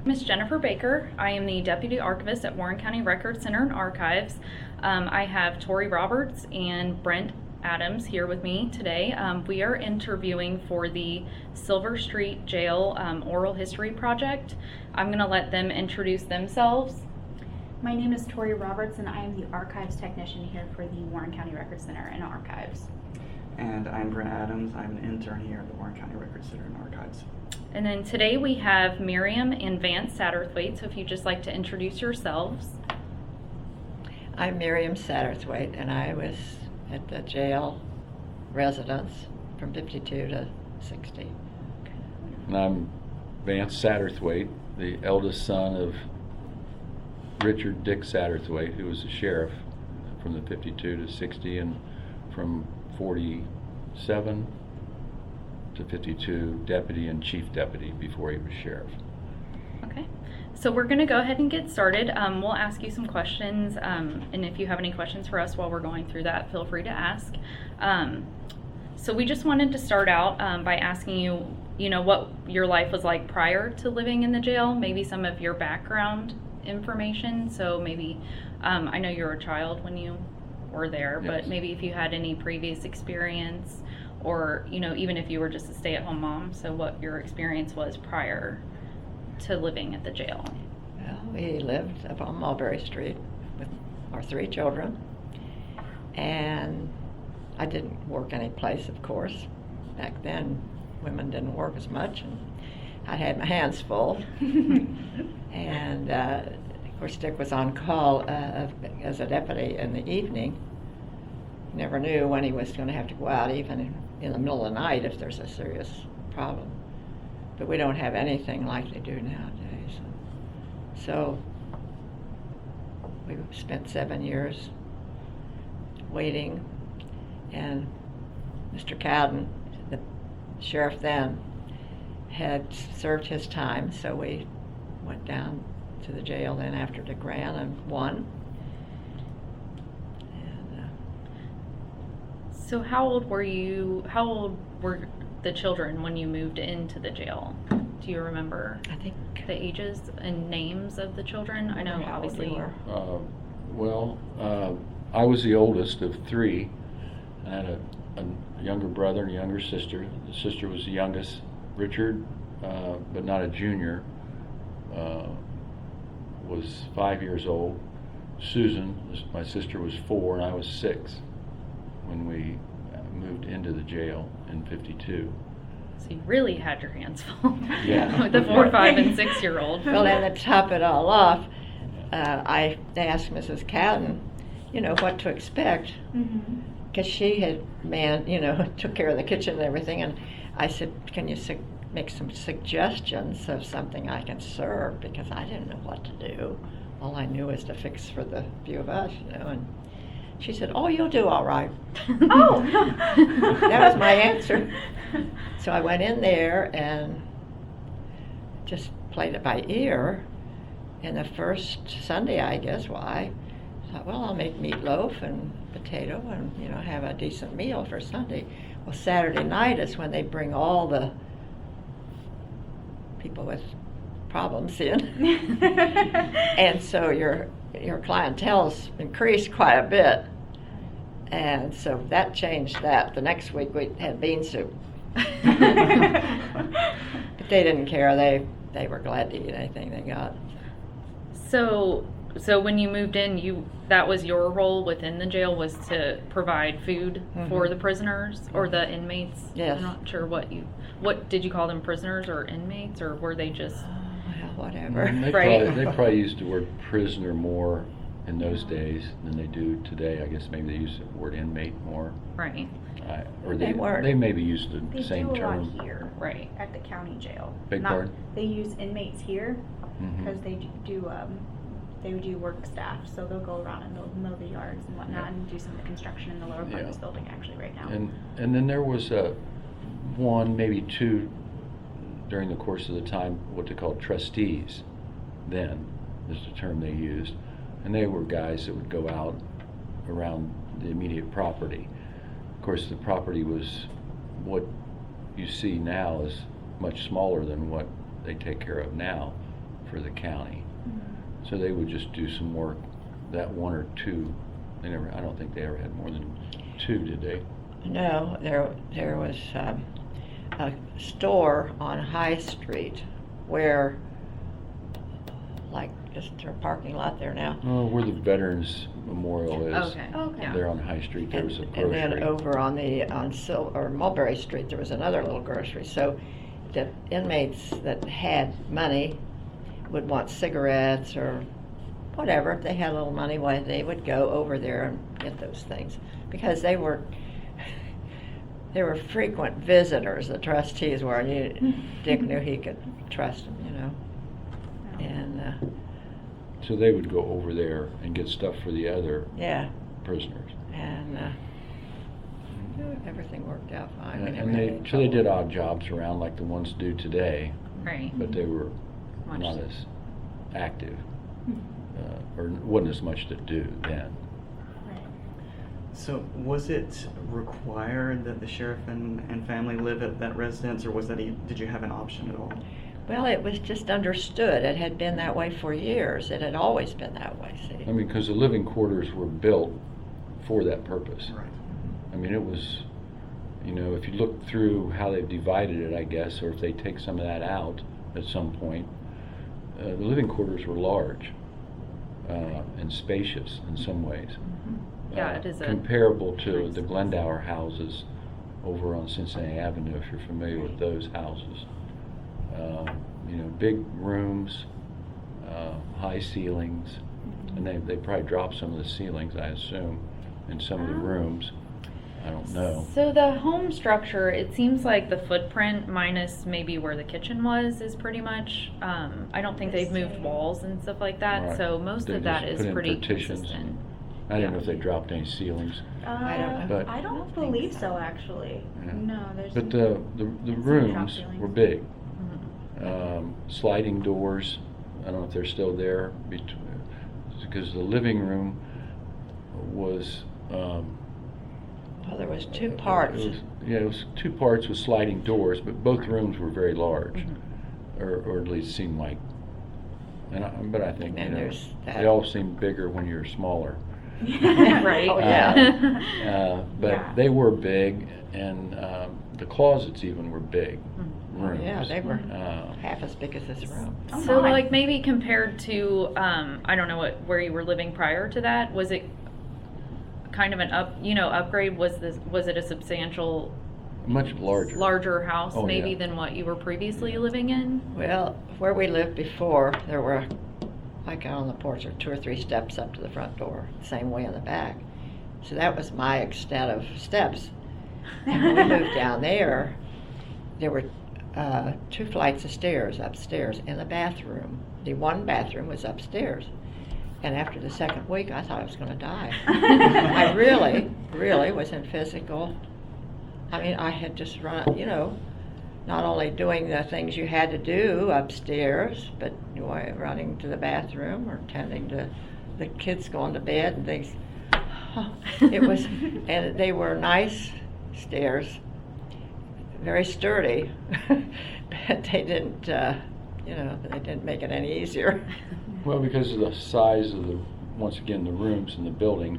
Miss Jennifer Baker. I am the Deputy Archivist at Warren County Record Center and Archives. I have Tori Roberts and Brent Adams here with me today. We are interviewing for the Silver Street Jail Oral History Project. I'm going to let them introduce themselves. My name is Tori Roberts, and I am the Archives Technician here for the Warren County Record Center and Archives. And I'm Brent Adams. I'm an intern here at the Warren County Record Center and Archives. And then today we have Miriam and Vance Satterthwaite, so if you'd just like to introduce yourselves. I'm Miriam Satterthwaite, and I was at the jail residence from 52 to 60. And I'm Vance Satterthwaite, the eldest son of Richard Dick Satterthwaite, who was a sheriff from the 52 to 60, and from 47 to 52, deputy and chief deputy before he was sheriff. Okay, so we're going to go ahead and get started. We'll ask you some questions, and if you have any questions for us while we're going through that, feel free to ask. So we just wanted to start out by asking you, what your life was like prior to living in the jail, maybe some of your background information. So maybe, I know you were a child when you were there, Yes. But maybe if you had any previous experience, or even if you were just a stay-at-home mom, so what your experience was prior to living at the jail. Well, we lived up on Mulberry Street with our 3 children, and I didn't work any place, of course. Back then, women didn't work as much, and I had my hands full. And of course, Dick was on call as a deputy in the evening. You never knew when he was going to have to go out, even in the middle of the night, if there's a serious problem. But we don't have anything like they do nowadays. So we spent 7 years waiting, and Mr. Cowden, the sheriff then, had served his time, so we went down to the jail then after DeGran and won. So how old were the children when you moved into the jail? Do you remember I think the ages and names of the children? I know how old obviously you were. I was the oldest of 3. I had a younger brother and a younger sister. The sister was the youngest. Richard, but not a junior, was 5 years old. Susan, my sister, was 4, and I was 6 when we moved into the jail in 52. So you really had your hands full. Yeah. With the 4, 5, and 6-year-old. Well, and to top it all off, I asked Mrs. Cowden, what to expect, because she had took care of the kitchen and everything, and I said, can you make some suggestions of something I can serve, because I didn't know what to do. All I knew was to fix for the few of us, and she said, oh, you'll do all right. Oh! That was my answer. So I went in there and just played it by ear. And the first Sunday, I guess, I thought, well, I'll make meatloaf and potato and, have a decent meal for Sunday. Well, Saturday night is when they bring all the people with problems in. And so your clientele's increased quite a bit. And so that changed that. The next week we had bean soup. But they didn't care. They were glad to eat anything they got. So when you moved in, that was your role within the jail, was to provide food for the prisoners or the inmates? Yes. I'm not sure what did you call them, prisoners or inmates, or were they just? Well, whatever. They probably used the word prisoner more in those days than they do today. I guess maybe they use the word inmate more. Right. Or They weren't. They maybe use the They same do a term. lot here, Right. at the county jail. Beg pardon? They use inmates here Mhm. because they do work staff, so they'll go around and they'll mow the yards and whatnot, Yeah. and do some of the construction in the lower part of this Yeah. building actually right now. And then there was one, maybe 2, during the course of the time, what they called trustees. Then is the term they used, and they were guys that would go out around the immediate property. Of course, the property was what you see now is much smaller than what they take care of now. for the county. So they would just do some work, that one or two. I don't think they ever had more than two, did they? No, there was a store on High Street where, like, is there a parking lot there now? Oh, where the Veterans Memorial is. Okay. Okay. Yeah. There on High Street, there was a And grocery. then over on Mulberry Street, there was another little grocery. So the inmates that had money would want cigarettes or whatever. If they had a little money, why they would go over there and get those things because they were frequent visitors. The trustees were, and Dick knew he could trust them, And So they would go over there and get stuff for the other yeah, prisoners. and everything worked out fine. We never And had they any so they did trouble. odd jobs around like the ones do today, Right. but they were Much not so. as active, or wasn't as much to do then. So was it required that the sheriff and family live at that residence, or was that did you have an option at all? Well, it was just understood. It had been that way for years. It had always been that way, see. I mean, because the living quarters were built for that purpose. Right. I mean, it was, if you look through how they've divided it, I guess, or if they take some of that out at some point, the living quarters were large and spacious in some ways. Yeah, it is a comparable to nice the Glendower houses over on Cincinnati Avenue, if you're familiar with those houses. Big rooms, high ceilings, and they probably dropped some of the ceilings, I assume, in some of the rooms. I don't know. So the home structure, it seems like the footprint minus maybe where the kitchen was is pretty much, I don't think they've moved walls and stuff like that, Right. so most They of that just is put in pretty partitions. consistent. I didn't know Yeah. if they dropped any ceilings. I don't know. But- I don't believe so, actually. Yeah. No, there's. But the rooms drop ceilings. were big. Mhm. Sliding doors, I don't know if they're still there, because the living room was... Well, there was two parts. It was two parts with sliding doors, but both rooms were very large, or at least seemed like. But I think And there's that. they all seem bigger when you're smaller. Right. Oh, yeah. But Yeah. they were big, and the closets even were big rooms. Yeah, they were Uh, half as big as this room. Oh, So my. like maybe compared to, I don't know where you were living prior to that, was it kind of an upgrade? Was it a substantial much larger. larger house Oh, maybe yeah. than what you were previously living in? Well, where we lived before, there were, like on the porch, there were 2 or 3 steps up to the front door, same way in the back. So that was my extent of steps. And when we moved down there were 2 flights of stairs upstairs in the bathroom. The one bathroom was upstairs. And after the second week, I thought I was going to die. I really, really was in physical. I mean, I had just run, not only doing the things you had to do upstairs, but running to the bathroom or tending to the kids going to bed and things. It was, and they were nice stairs, very sturdy, but they didn't, they didn't make it any easier. Well, because of the size of once again, the rooms in the building,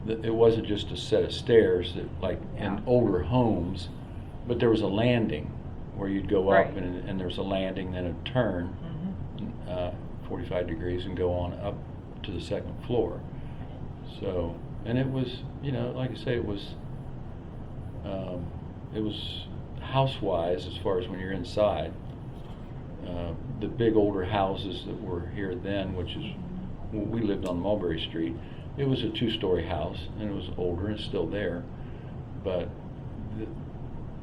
it wasn't just a set of stairs that, like in older homes, but there was a landing where you'd go up Right. and there was a landing, then a turn, 45 degrees, and go on up to the second floor. So, and it was, like I say, it was house-wise as far as when you're inside. The big older houses that were here then, which is, we lived on Mulberry Street, it was a 2-story house, and it was older and still there, but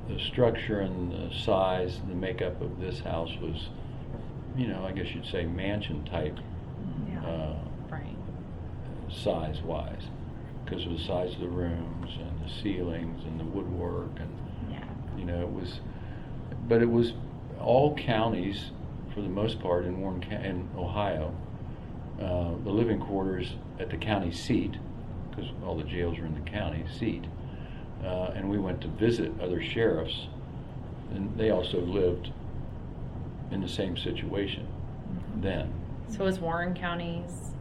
the structure and the size and the makeup of this house was, I guess you'd say mansion type, Right. size-wise, because of the size of the rooms and the ceilings and the woodwork, and it was, but it was all counties for the most part in in Ohio. The living quarters at the county seat, because all the jails are in the county seat, and we went to visit other sheriffs, and they also lived in the same situation. then. So was Warren County's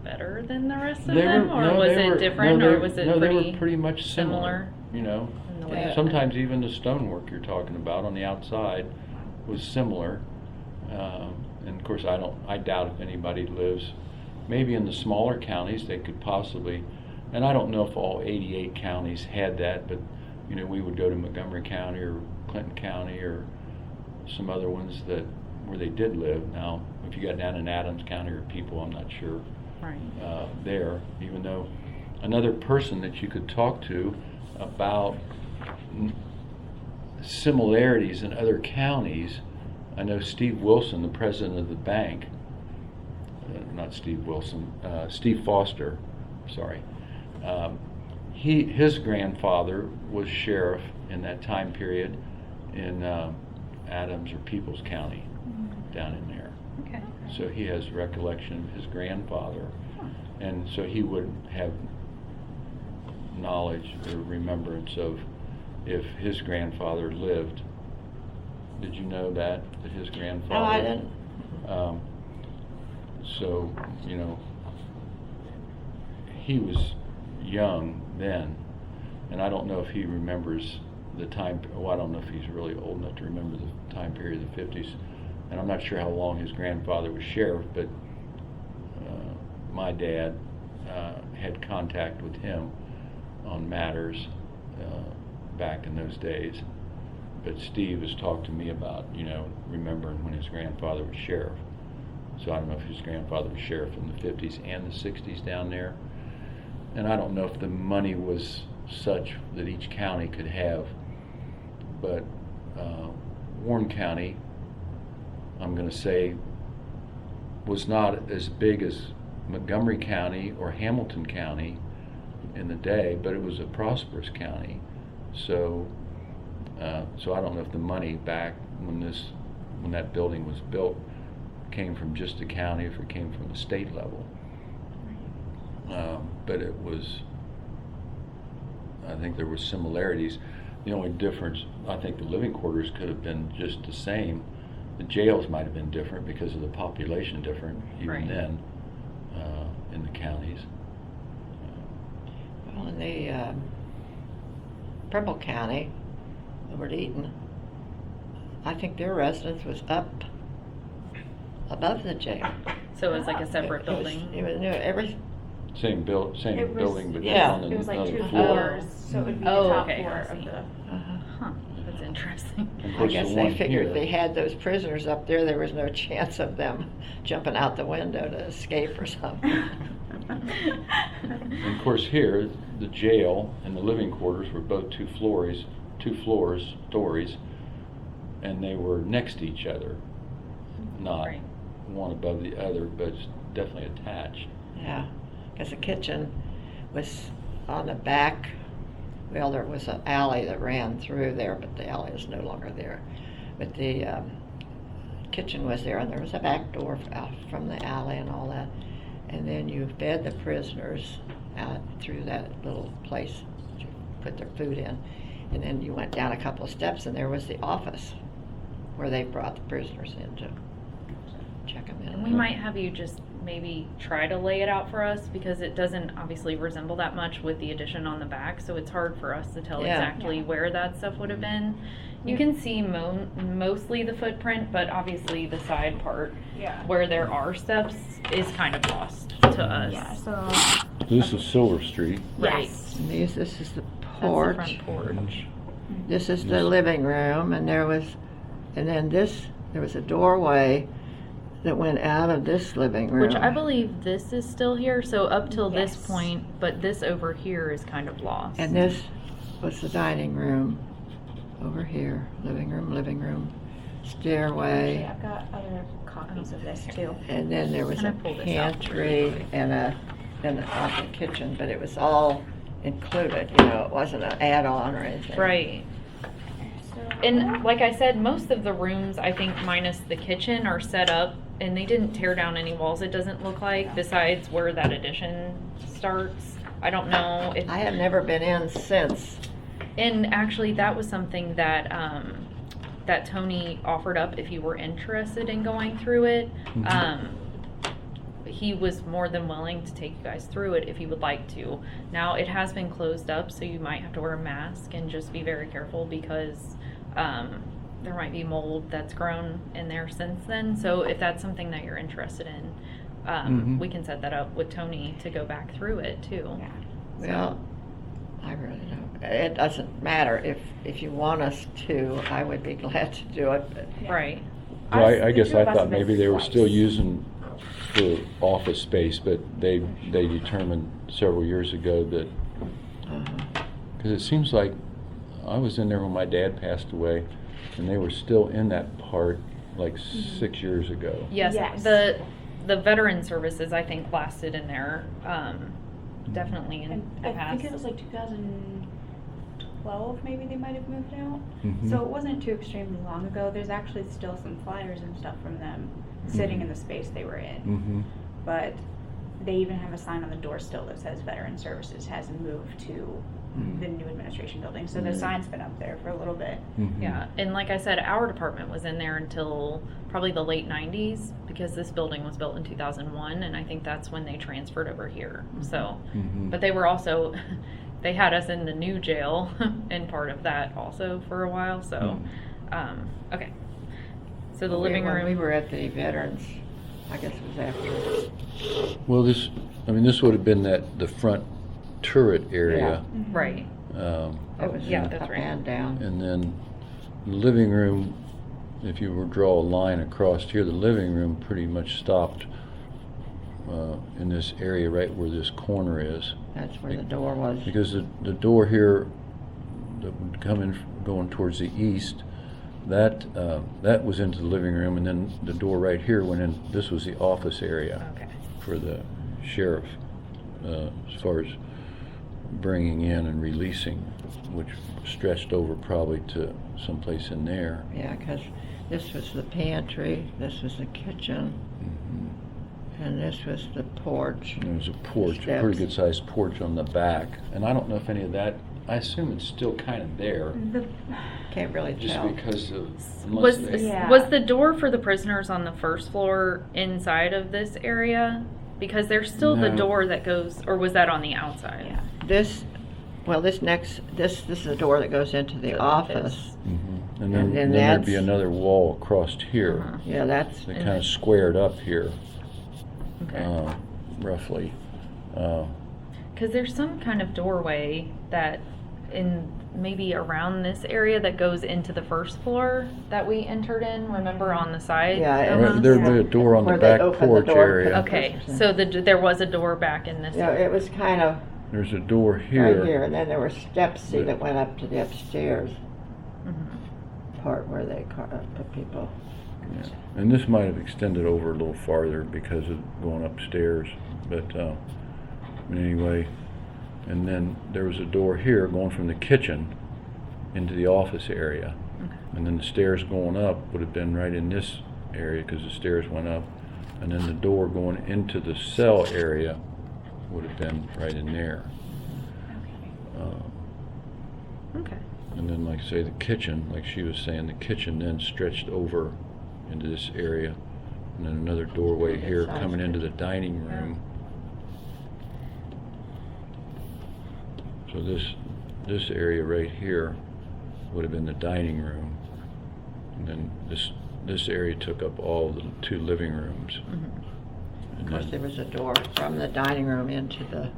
better than the rest of They them, were- or no, was they it were- different, no, or they- was it no, pretty, they were pretty much similar. You know, in the way? Yeah. sometimes even the stonework you're talking about on the outside was similar. And of course, I doubt if anybody lives, maybe in the smaller counties they could possibly, and I don't know if all 88 counties had that, but you know, we would go to Montgomery County or Clinton County or some other ones that where they did live. Now, if you got down in Adams County or people, I'm not sure Right. there, even though another person that you could talk to about similarities in other counties, I know Steve Wilson, the president of the bank, not Steve Wilson, Steve Foster, sorry. His grandfather was sheriff in that time period in Adams or Peoples County, down in there. Okay. So he has recollection of his grandfather, and so he would have knowledge or remembrance of if his grandfather lived. Did you know that his grandfather? No, I didn't. So, you know, he was young then, and I don't know if he remembers the time, well, I don't know if he's really old enough to remember the time period of the 50s, and I'm not sure how long his grandfather was sheriff, but my dad had contact with him on matters back in those days. But Steve has talked to me about, you know, remembering when his grandfather was sheriff. So I don't know if his grandfather was sheriff in the 50s and the 60s down there. And I don't know if the money was such that each county could have. But Warren County, I'm going to say, was not as big as Montgomery County or Hamilton County in the day, but it was a prosperous county. So I don't know if the money back when that building was built came from just the county, if it came from the state level. But it was, I think there were similarities. The only difference, I think the living quarters could have been just the same. The jails might have been different because of the population different even Right. then in the counties. Well, in the Purple County, over at Eaton, I think their residence was up above the jail. So it was like a separate It was- building. It was, every, Same It was- building, but yeah. on It was like another 2 floor. floors, so it would be the Oh, top okay, floor I of see. the. Huh, that's interesting. Of I course, guess the they one figured here- if they had those prisoners up there was no chance of them jumping out the window to escape or something. And of course here, the jail and the living quarters were both two stories, and they were next to each other, not Right. one above the other, but definitely attached. Yeah, because the kitchen was on the back. Well, there was an alley that ran through there, but the alley is no longer there. But the kitchen was there, and there was a back door out from the alley and all that. And then you fed the prisoners out through that little place that you put their food in. And then you went down a couple of steps, and there was the office where they brought the prisoners in to check them in. And we might have you just maybe try to lay it out for us, because it doesn't obviously resemble that much with the addition on the back, so it's hard for us to tell Yeah. exactly Yeah. where that stuff would have been. You can see mostly the footprint, but obviously the side part Yeah. where there are steps is kind of lost to us. Yeah, so. This is Silver Street. Right. Yes. And this is the That's porch. the front porch. This is the living room, and there was a doorway that went out of this living room. Which I believe this is still here, so up till this Yes. point, but this over here is kind of lost. And this was the dining room over here, living room, Actually, stairway, I've got other copies of this too. and then there was Can I a pull this out pantry really quick? and a kitchen, but it was all included, you know, it wasn't an add-on or anything. Right. And like I said, most of the rooms, I think minus the kitchen, are set up, and they didn't tear down any walls, it doesn't look like, besides where that addition starts. I don't know if, I have never been in since. and actually that was something that that Tony offered up if you were interested in going through it. Mhm. He was more than willing to take you guys through it if you would like to. Now, it has been closed up, so you might have to wear a mask and just be very careful because there might be mold that's grown in there since then. So if that's something that you're interested in, Mhm. we can set that up with Tony to go back through it too. Yeah. Well, I really don't. It doesn't matter. If you want us to, I would be glad to do it. But Right. Well, I The guess two I of us thought have been maybe they were still twice. using for office space, but they determined several years ago that, because it seems like I was in there when my dad passed away, and they were still in that part like 6 years ago. Yes, Yes. the veteran services I think lasted in there, definitely in And the I past. think it was like 2012 maybe they might have moved out. Mhm. So it wasn't too extremely long ago. There's actually still some flyers and stuff from them sitting Mhm. in the space they were in. Mm-hmm. But they even have a sign on the door still that says Veteran Services hasn't moved to Mhm. the new administration building. So the Mhm. sign's been up there for a little bit. Mm-hmm. Yeah, and like I said, our department was in there until probably the late 90s because this building was built in 2001, and I think that's when they transferred over here. So, Mhm. but they were also, they had us in the new jail and part of that also for a while. So, okay. So the living when room. we were at the veterans, I guess it was after. Well, this would have been the front turret area. Right. It was yeah, that's up right. and down. And then the living room, if you were to draw a line across here, the living room pretty much stopped in this area right where this corner is. That's where the door was. Because the door here that would come in going towards the east, that was into the living room, and then the door right here went in. This was the office area Okay. for the sheriff, as far as bringing in and releasing, which stretched over probably to someplace in there. Yeah, because this was the pantry, this was the kitchen, Mhm. and this was the porch. And there was a porch, a Steps. pretty good sized porch on the back, and I don't know if any of that. I assume it's still kind of there, Can't really just tell. because of Was unless they- Yeah. was the door for the prisoners on the first floor inside of this area? Because there's still the No. door that goes, or was that on the outside? Yeah. This is the door that goes into the The office. office. Mhm. And And then then there'd be that's- another wall across here. Uh-huh. Yeah, that's, They And kind then- of squared up here, Okay. roughly. Uh, Because there's some kind of doorway that in maybe around this area that goes into the first floor that we entered in, remember on the side? Yeah, it Right, was- there'd be a door on the Where they back opened the porch door. area. Okay, so there was a door back in this yeah, it was kind of There's a door right here. here, and then there were steps, see, Yeah. that went up to the upstairs Mhm. part where they put people. Yeah. And this might have extended over a little farther because of going upstairs, but anyway. And then there was a door here going from the kitchen into the office area. Okay. And then the stairs going up would have been right in this area because the stairs went up. And then the door going into the cell area would have been right in there. Okay. And then, like, say, the kitchen, like she was saying, the kitchen then stretched over into this area. And then another doorway Good here size coming into the kitchen. dining room. So this area right here would have been the dining room. And then this area took up all the two living rooms. Mhm. Of course, there was a door from the dining room into the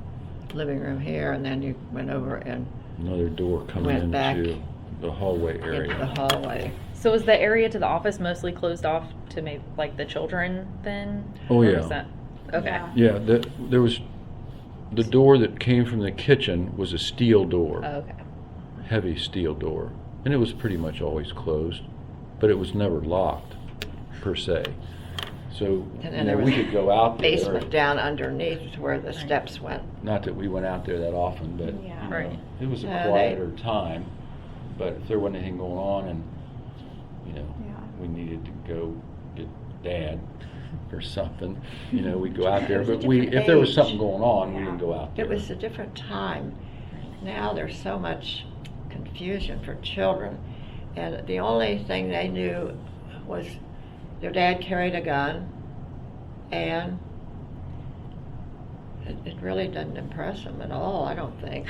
living room here, and then you went over and Another door coming Went back into the hallway into the area. hallway. So was the area to the office mostly closed off to maybe like the children then? Oh, Or yeah. was that- Okay. Yeah. Yeah, there was, the door that came from the kitchen was a steel door. Okay. Heavy steel door, and it was pretty much always closed, but it was never locked per se. So And then there we was could go out there. Basement down underneath where the steps went. Not that we went out there that often, but Yeah. you know, Right. it was a Yeah, they- quieter time. But if there wasn't anything going on, and Yeah. we needed to go get Dad or something, we'd go out there. It was a But different if there was age. something going on, we Yeah. didn't go out there. It was a different time. Now there's so much confusion for children. And the only thing they knew was their dad carried a gun, and it really didn't impress them at all, I don't think.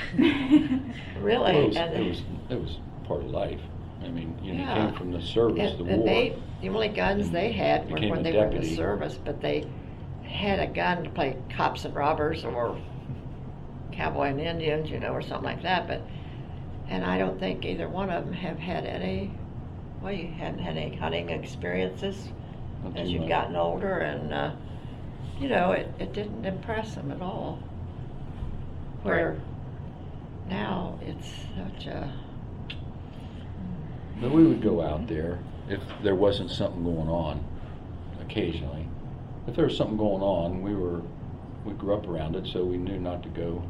Really. Well, And it was part of life. I mean, you Yeah. came from the service, the and war. the only guns they had were Became when a they were in the deputy. service, but they had a gun to play cops and robbers or cowboy and Indians, or something like that. And I don't think either one of them have had any. Well, you hadn't had any hunting experiences Not as too you've much. gotten older, and it didn't impress them at all. Where now it's such a. But we would go out there if there wasn't something going on, occasionally. If there was something going on, we grew up around it, so we knew not to go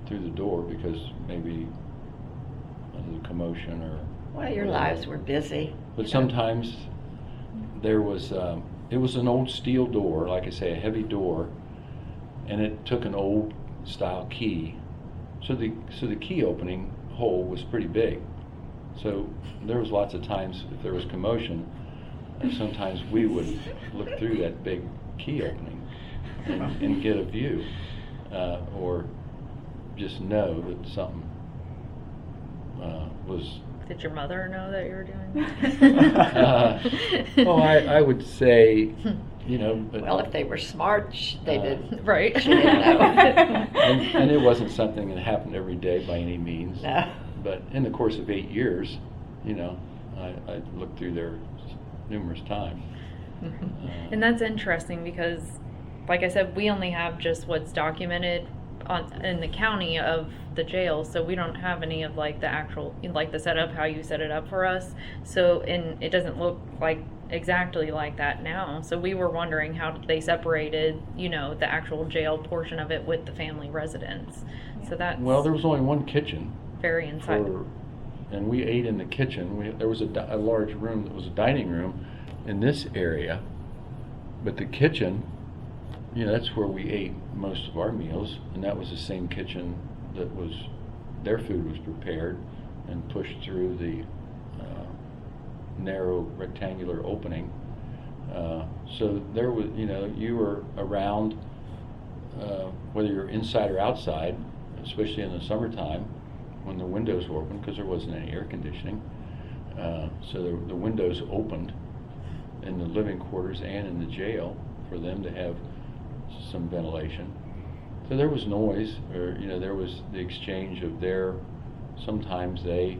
through the door because maybe of the commotion or. Well, your lives were busy. But sometimes there was, it was an old steel door, like I say, a heavy door, and it took an old style key. So the key opening hole was pretty big. So there was lots of times if there was commotion, sometimes we would look through that big key opening and get a view, or just know that something was. Did your mother know that you were doing that? Well, I would say, but Well, if they were smart, they did. Right. She didn't know. and it wasn't something that happened every day by any means. No. But in the course of 8 years, I looked through there numerous times. And that's interesting because, like I said, we only have just what's documented in the county of the jail, so we don't have any of like the actual, like the setup, how you set it up for us. So, and it doesn't look like exactly like that now. So we were wondering how they separated, the actual jail portion of it with the family residence. So that's Well, there was only one kitchen. very inside. And we ate in the kitchen. There was a large room that was a dining room in this area, but the kitchen, that's where we ate most of our meals, and that was the same kitchen that their food was prepared and pushed through the narrow rectangular opening. So there was, you were around, whether you're inside or outside, especially in the summertime, when the windows were open, because there wasn't any air conditioning. So the windows opened in the living quarters and in the jail for them to have some ventilation. So there was noise, or there was the exchange of sometimes they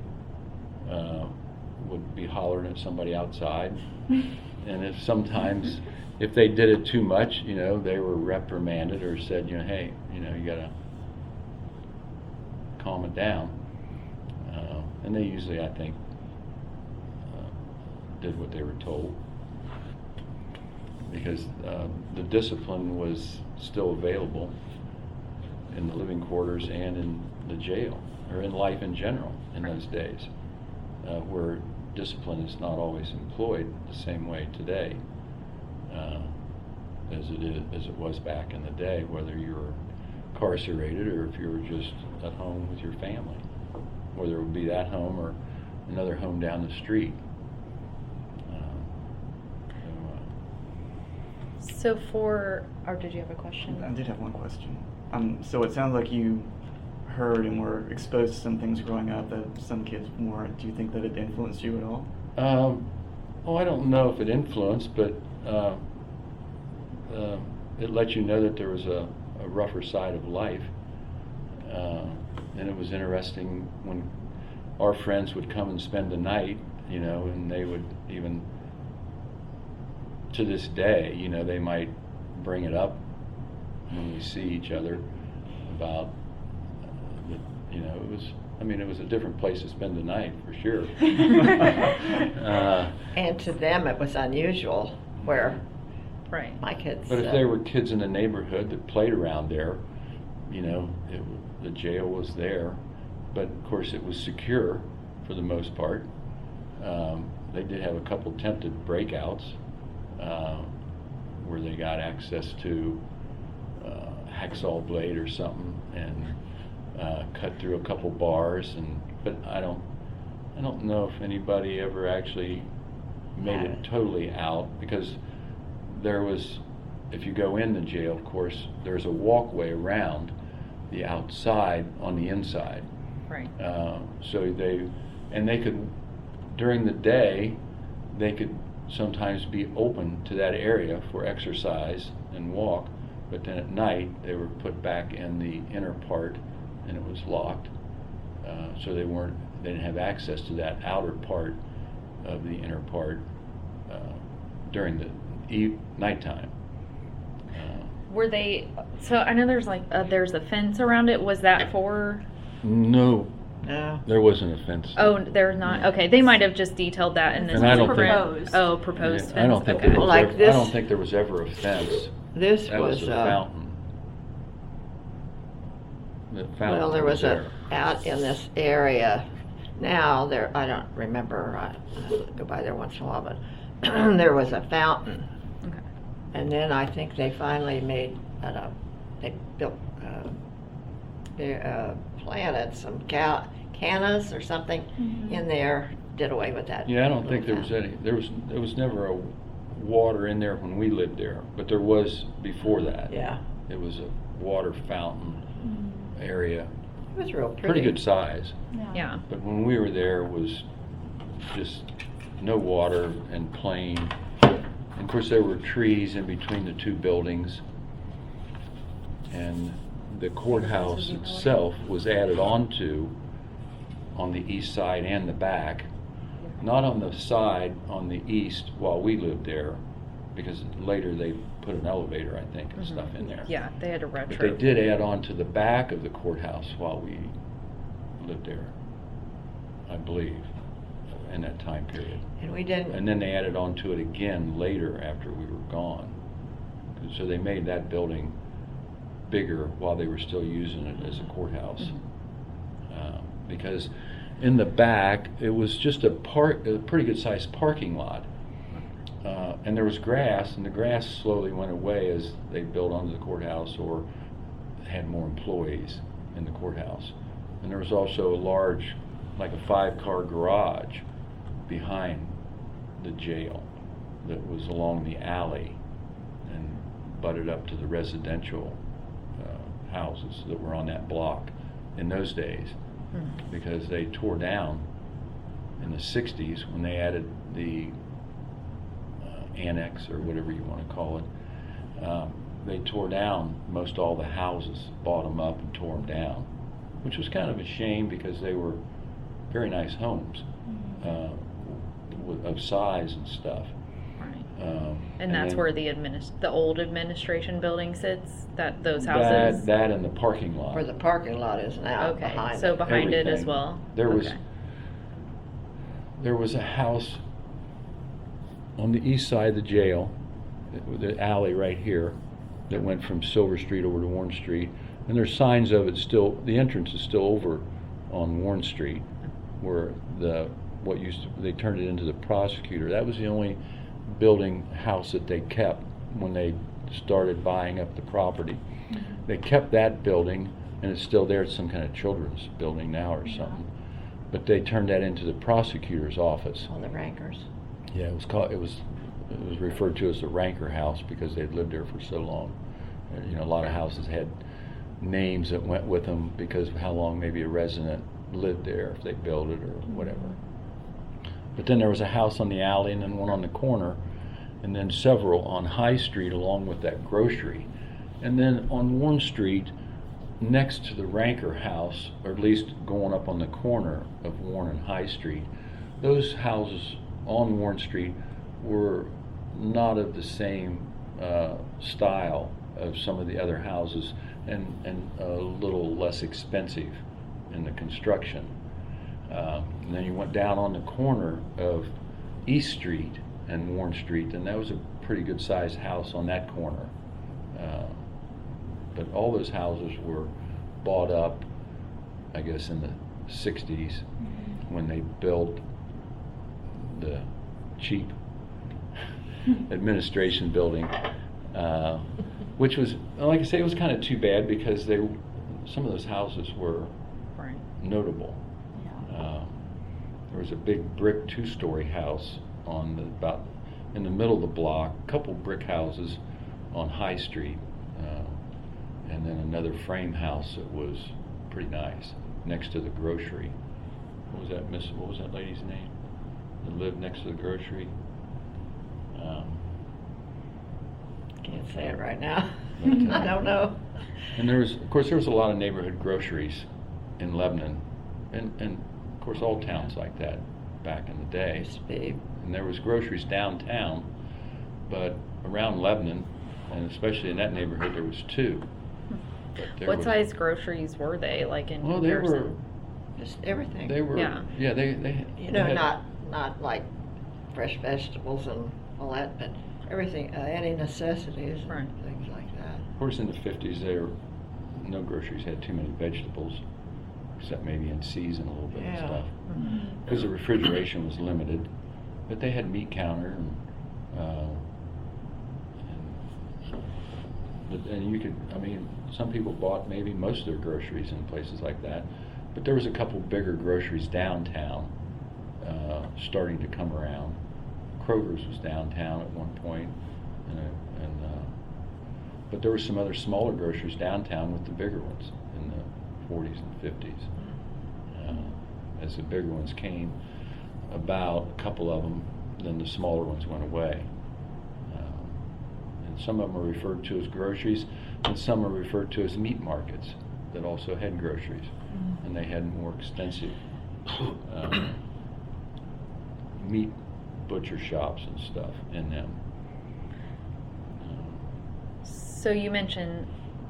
would be hollering at somebody outside, and if they did it too much, they were reprimanded or said, hey, you gotta calm it down. And they usually, I think, did what they were told, because the discipline was still available in the living quarters and in the jail, or in life in general in those days, where discipline is not always employed the same way today as it was back in the day, whether you were incarcerated or if you were just at home with your family, whether it would be that home or another home down the street. Or did you have a question? I did have one question. So it sounds like you heard and were exposed to some things growing up that some kids weren't. Do you think that it influenced you at all? I don't know if it influenced, but it let you know that there was a rougher side of life. And it was interesting when our friends would come and spend the night, and they would even, to this day, they might bring it up when we see each other about, it was a different place to spend the night, for sure. And to them, it was unusual, where Right. my kids. But if there were kids in the neighborhood that played around there, the jail was there, but of course it was secure for the most part. They did have a couple attempted breakouts where they got access to a hacksaw blade or something and cut through a couple bars, but I I don't know if anybody ever actually made it totally out, because there was, if you go in the jail, of course, there's a walkway around the outside on the inside. Right. So they could, during the day, they could sometimes be open to that area for exercise and walk, but then at night they were put back in the inner part and it was locked. So they didn't have access to that outer part of the inner part during the nighttime. Were they, so I know there's like, there's a fence around it, was that for? No, No. there wasn't a fence. Oh, there's not, okay, they might have just detailed that in this. And I don't think- Proposed. Oh, proposed fence, I don't think okay. there was Like ever, I this- don't think there was ever a fence. This That was a fountain. The fountain well, there was there. out in this area. Now there, I don't remember. I go by there once in a while, but there was a fountain, Okay. and then I think they finally they built, they planted some cannas or something in there. Did away with that. Yeah, I don't think there little was fountain. any. There was never a water in there when we lived there, but there was before that. Yeah, It was a water fountain area, it was real pretty good size. Yeah, But when we were there, it was just no water and plain. And of course, there were trees in between the two buildings. And the courthouse itself was added onto on the east side and the back. Not on the side on the east while we lived there, because later they put an elevator, I think, and stuff in there. yeah, they had a retro. But they did add on to the back of the courthouse while we lived there, I believe, in that time period. And we didn't. And then they added on to it again later after we were gone. So they made that building bigger while they were still using it as a courthouse. Because in the back, it was just a pretty good sized parking lot. And there was grass, and the grass slowly went away as they built onto the courthouse or had more employees in the courthouse. And there was also a large, like a 5-car garage behind the jail that was along the alley and butted up to the residential houses that were on that block in those days, because they tore down in the 60s when they added the annex, or whatever you want to call it. They tore down most all the houses, bought them up and tore them down, which was kind of a shame because they were very nice homes of size and stuff. Right. And that's then where the old administration building sits, those houses? That and the parking lot. Where the parking lot is now, Okay, behind so it. behind it as Everything. well? There Okay. was a house on the east side of the jail, the alley right here, that went from Silver Street over to Warren Street, and there's signs of it still. The entrance is still over on Warren Street, where they turned it into the prosecutor. That was the only house that they kept when they started buying up the property. They kept that building, and it's still there. It's some kind of children's building now or something. But they turned that into the prosecutor's office. On the Rankers. Yeah, it was referred to as the Ranker House because they'd lived there for so long. A lot of houses had names that went with them because of how long maybe a resident lived there, if they built it or whatever. But then there was a house on the alley, and then one on the corner, and then several on High Street along with that grocery. And then on Warren Street, next to the Ranker House, or at least going up on the corner of Warren and High Street, those houses on Warren Street were not of the same style of some of the other houses, and a little less expensive in the construction. And then you went down on the corner of East Street and Warren Street, and that was a pretty good sized house on that corner. But all those houses were bought up, I guess, in the 60s when they built the cheap administration building, which was, like I say, it was kind of too bad because some of those houses were Right. notable. there was a big brick 2-story house about in the middle of the block, a couple brick houses on High Street, and then another frame house that was pretty nice next to the grocery. What was that lady's name that lived next to the grocery? Can't say it right now. But, I don't know. And there was a lot of neighborhood groceries in Lebanon, and of course all towns like that back in the day. Used to be. And there was groceries downtown, but around Lebanon, and especially in that neighborhood, there was 2. But there What was- size groceries were they, like, in Well, they were. comparison? Just everything. They were. Yeah. Yeah. They You they know, had- not like fresh vegetables and all that, but everything, any necessities and Right. things like that. Of course, in the 50s, no groceries had too many vegetables, except maybe in season a little bit and Yeah. stuff. Mm-hmm. Because the refrigeration was limited, but they had meat counter and you could, I mean, some people bought maybe most of their groceries in places like that, but there was a couple bigger groceries downtown starting to come around. Kroger's was downtown at one point, but there were some other smaller groceries downtown with the bigger ones in the 40s and 50s. As the bigger ones came about, a couple of them, then the smaller ones went away. And some of them are referred to as groceries, and some are referred to as meat markets that also had groceries, and they had more extensive meat butcher shops and stuff in them. So you mentioned,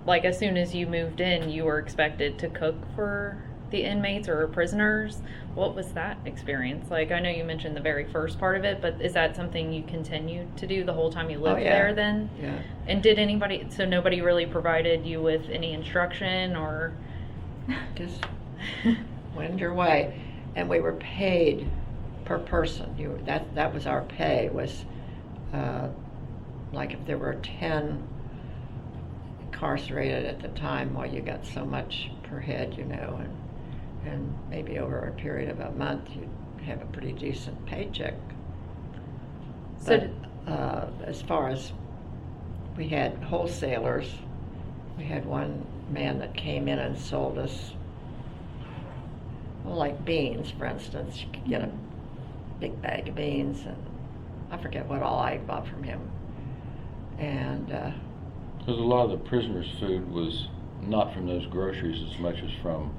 like, as soon as you moved in, you were expected to cook for the inmates or prisoners. What was that experience like? I know you mentioned the very first part of it, but is that something you continued to do the whole time you lived there then? Yeah. And so nobody really provided you with any instruction or? Just went your way. And we were paid per person. That was our pay, was like if there were 10 incarcerated at the time, well, you got so much per head, you know, and maybe over a period of a month you'd have a pretty decent paycheck. So But as far as, we had wholesalers. We had one man that came in and sold us, well, like beans, for instance. You could get a big bag of beans, and I forget what all I bought from him. And Because a lot of the prisoners' food was not from those groceries as much as from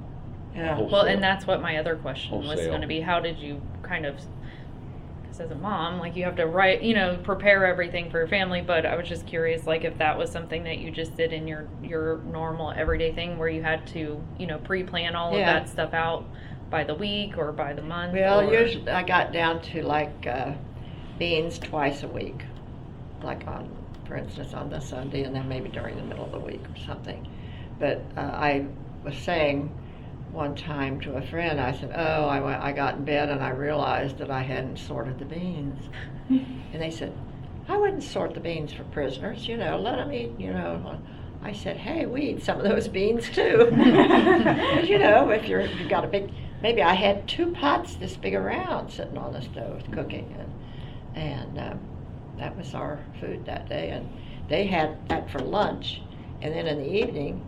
yeah, wholesale. well, and that's what my other question was Wholesale. going to be. How did you kind of, because as a mom, like, you have to prepare everything for your family, but I was just curious, like, if that was something that you just did in your normal everyday thing where you had to, pre-plan all of Yeah. that stuff out by the week or by the month? well, or? usually I got down to like beans twice a week, like for instance, on the Sunday, and then maybe during the middle of the week or something. But I was saying one time to a friend, I said, oh, I got in bed and I realized that I hadn't sorted the beans. And they said, I wouldn't sort the beans for prisoners, let them eat, I said, hey, we eat some of those beans too. If you've got a big, maybe I had 2 pots this big around sitting on the stove cooking, and that was our food that day. And they had that for lunch, and then in the evening,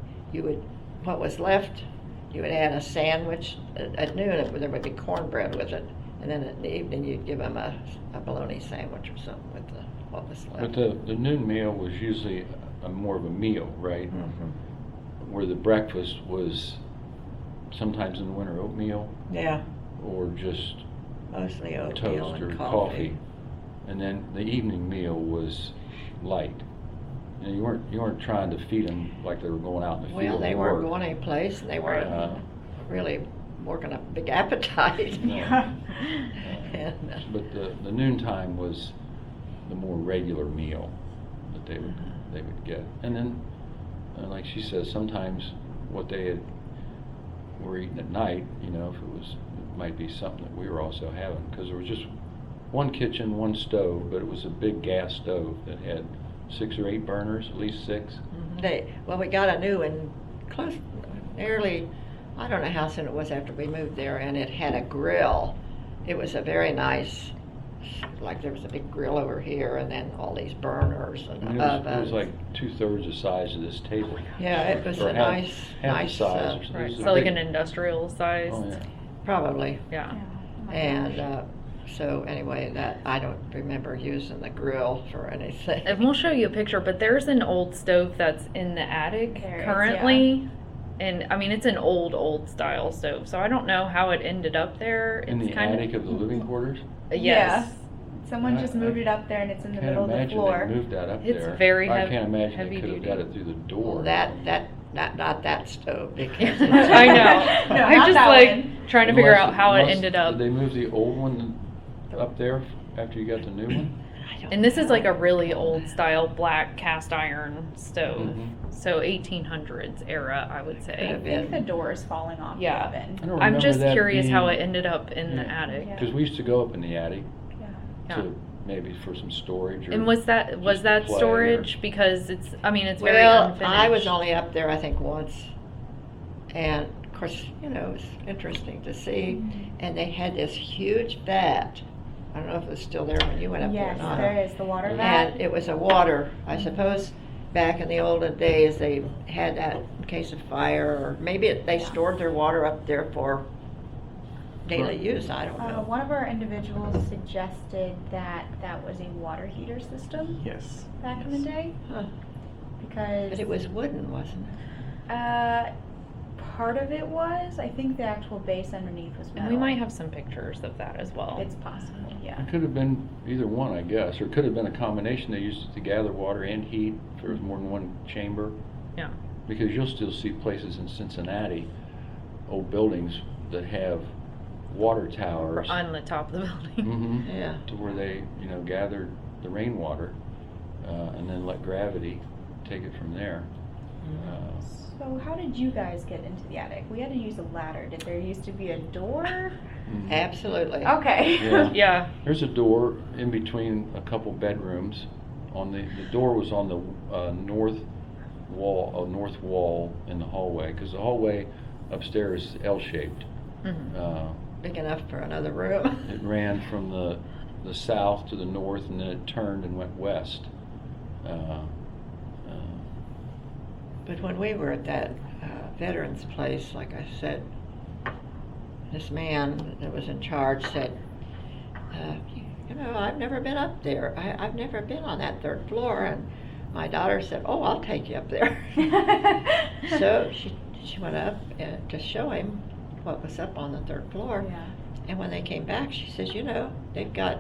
what was left, you would add a sandwich. At noon, there would be cornbread with it, and then in the evening, you'd give them a bologna sandwich or something with what was left. But the noon meal was usually more of a meal, right? Mhm. Where the breakfast was sometimes in the winter oatmeal Yeah, or just mostly oatmeal toast and or coffee. And then the evening meal was light. And you weren't trying to feed them like they were going out in the field. Well, they to weren't work. going anyplace, and they weren't Uh, really working a big appetite. Yeah. And, But the noontime was the more regular meal that they would get. And then, like she says, sometimes what they were eating at night, if it might be something that we were also having, because there was just one kitchen, one stove, but it was a big gas stove that had 6 or 8 burners, at least 6. we got a new one nearly, I don't know how soon it was after we moved there, and it had a grill it was a very nice, like there was a big grill over here and then all these burners I and mean, ovens. it was like 2/3 the size of this table. Yeah, it was Or a half- nice, half the nice, size or something. Right, It was a so like big- an industrial sized. Oh, yeah. probably. Yeah. Yeah. Oh my And gosh. so anyway, that I don't remember using the grill for anything. And we'll show you a picture, but there's an old stove that's in the attic There is, currently. And I mean, it's an old style stove, so I don't know how it ended up there. In It's the kind attic of the living quarters? Yes. Someone I- just moved it up there and it's in the middle of the Can't floor. imagine they moved that up It's there. very I heav- can't imagine heavy they could have duty. got it through the door. Well, not that stove because I know. No, I'm not just that like one. trying to figure Unless- out how it unless- ended up. Did they move the old one up there after you got the new one? I don't And this is know. like a really old style black cast iron stove. Mhm. So 1800s era, I would Could say. have I think the been. door is falling off Yeah. the oven. I don't I'm remember just that curious how it being- ended up in the Yeah. attic. Yeah. Because we used to go up in the attic Yeah. Yeah. to maybe for some storage or. And was that just to play or- storage? Because it's, I mean, it's very Well, unfinished. I was only up there I think once, and of course, you know, it was interesting to see. And they had this huge vat. I don't know if it was still there when you went up Yes, there or not. there is the water vat. And it was a water. I suppose back in the olden days they had that in case of fire, or maybe they stored their water up there for daily use. I don't know. One of our individuals suggested that that was a water heater system Yes. back in the day Huh. because But it was wooden, wasn't it? part of it was. I think the actual base underneath was metal. And we might have some pictures of that as well. It's possible, yeah. It could have been either one, I guess, or it could have been a combination. They used it to gather water and heat if there was more than one chamber. Yeah. Because you'll still see places in Cincinnati, old buildings that have water towers. On the top of the building. Mhm. Yeah. To where they, gathered the rainwater, and then let gravity take it from there. So how did you guys get into the attic? We had to use a ladder. Did there used to be a door? Mhm. Absolutely. Okay. Yeah. Yeah. There's a door in between a couple bedrooms. On the door was on the north wall in the hallway, because the hallway upstairs is L-shaped. Mhm. Big enough for another room. It ran from the south to the north, and then it turned and went west. But when we were at that veterans place, like I said, this man that was in charge said, I've never been up there. I've never been on that third floor. And my daughter said, oh, I'll take you up there. So she went up to show him what was up on the third floor. Yeah. And when they came back, she says, they've got,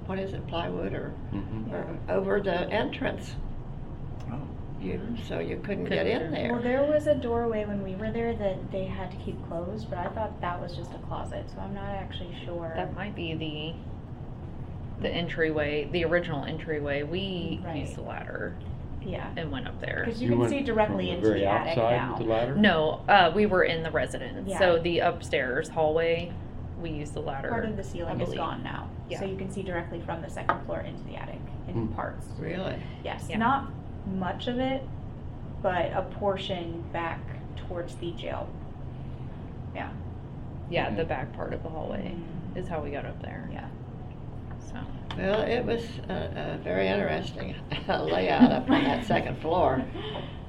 what is it, plywood or over the entrance. Oh. So you couldn't get in there. Well, there was a doorway when we were there that they had to keep closed, but I thought that was just a closet, so I'm not actually sure. That might be the entryway, the original entryway. We Right. used the ladder Yeah. and went up there. Because you can went see directly from into the very the attic outside now. with the ladder? No, we were in the residence. Yeah. So the upstairs hallway, we used the ladder. Part of the I ceiling is believe. gone now, Yeah. so you can see directly from the second floor into the attic in Hmm. parts. Really? Yes, Yeah. not much of it, but a portion back towards the jail. Yeah. Yeah, Mhm. the back part of the hallway Mhm. is how we got up there. Yeah. So. Well, it was a very interesting layout up on that second floor.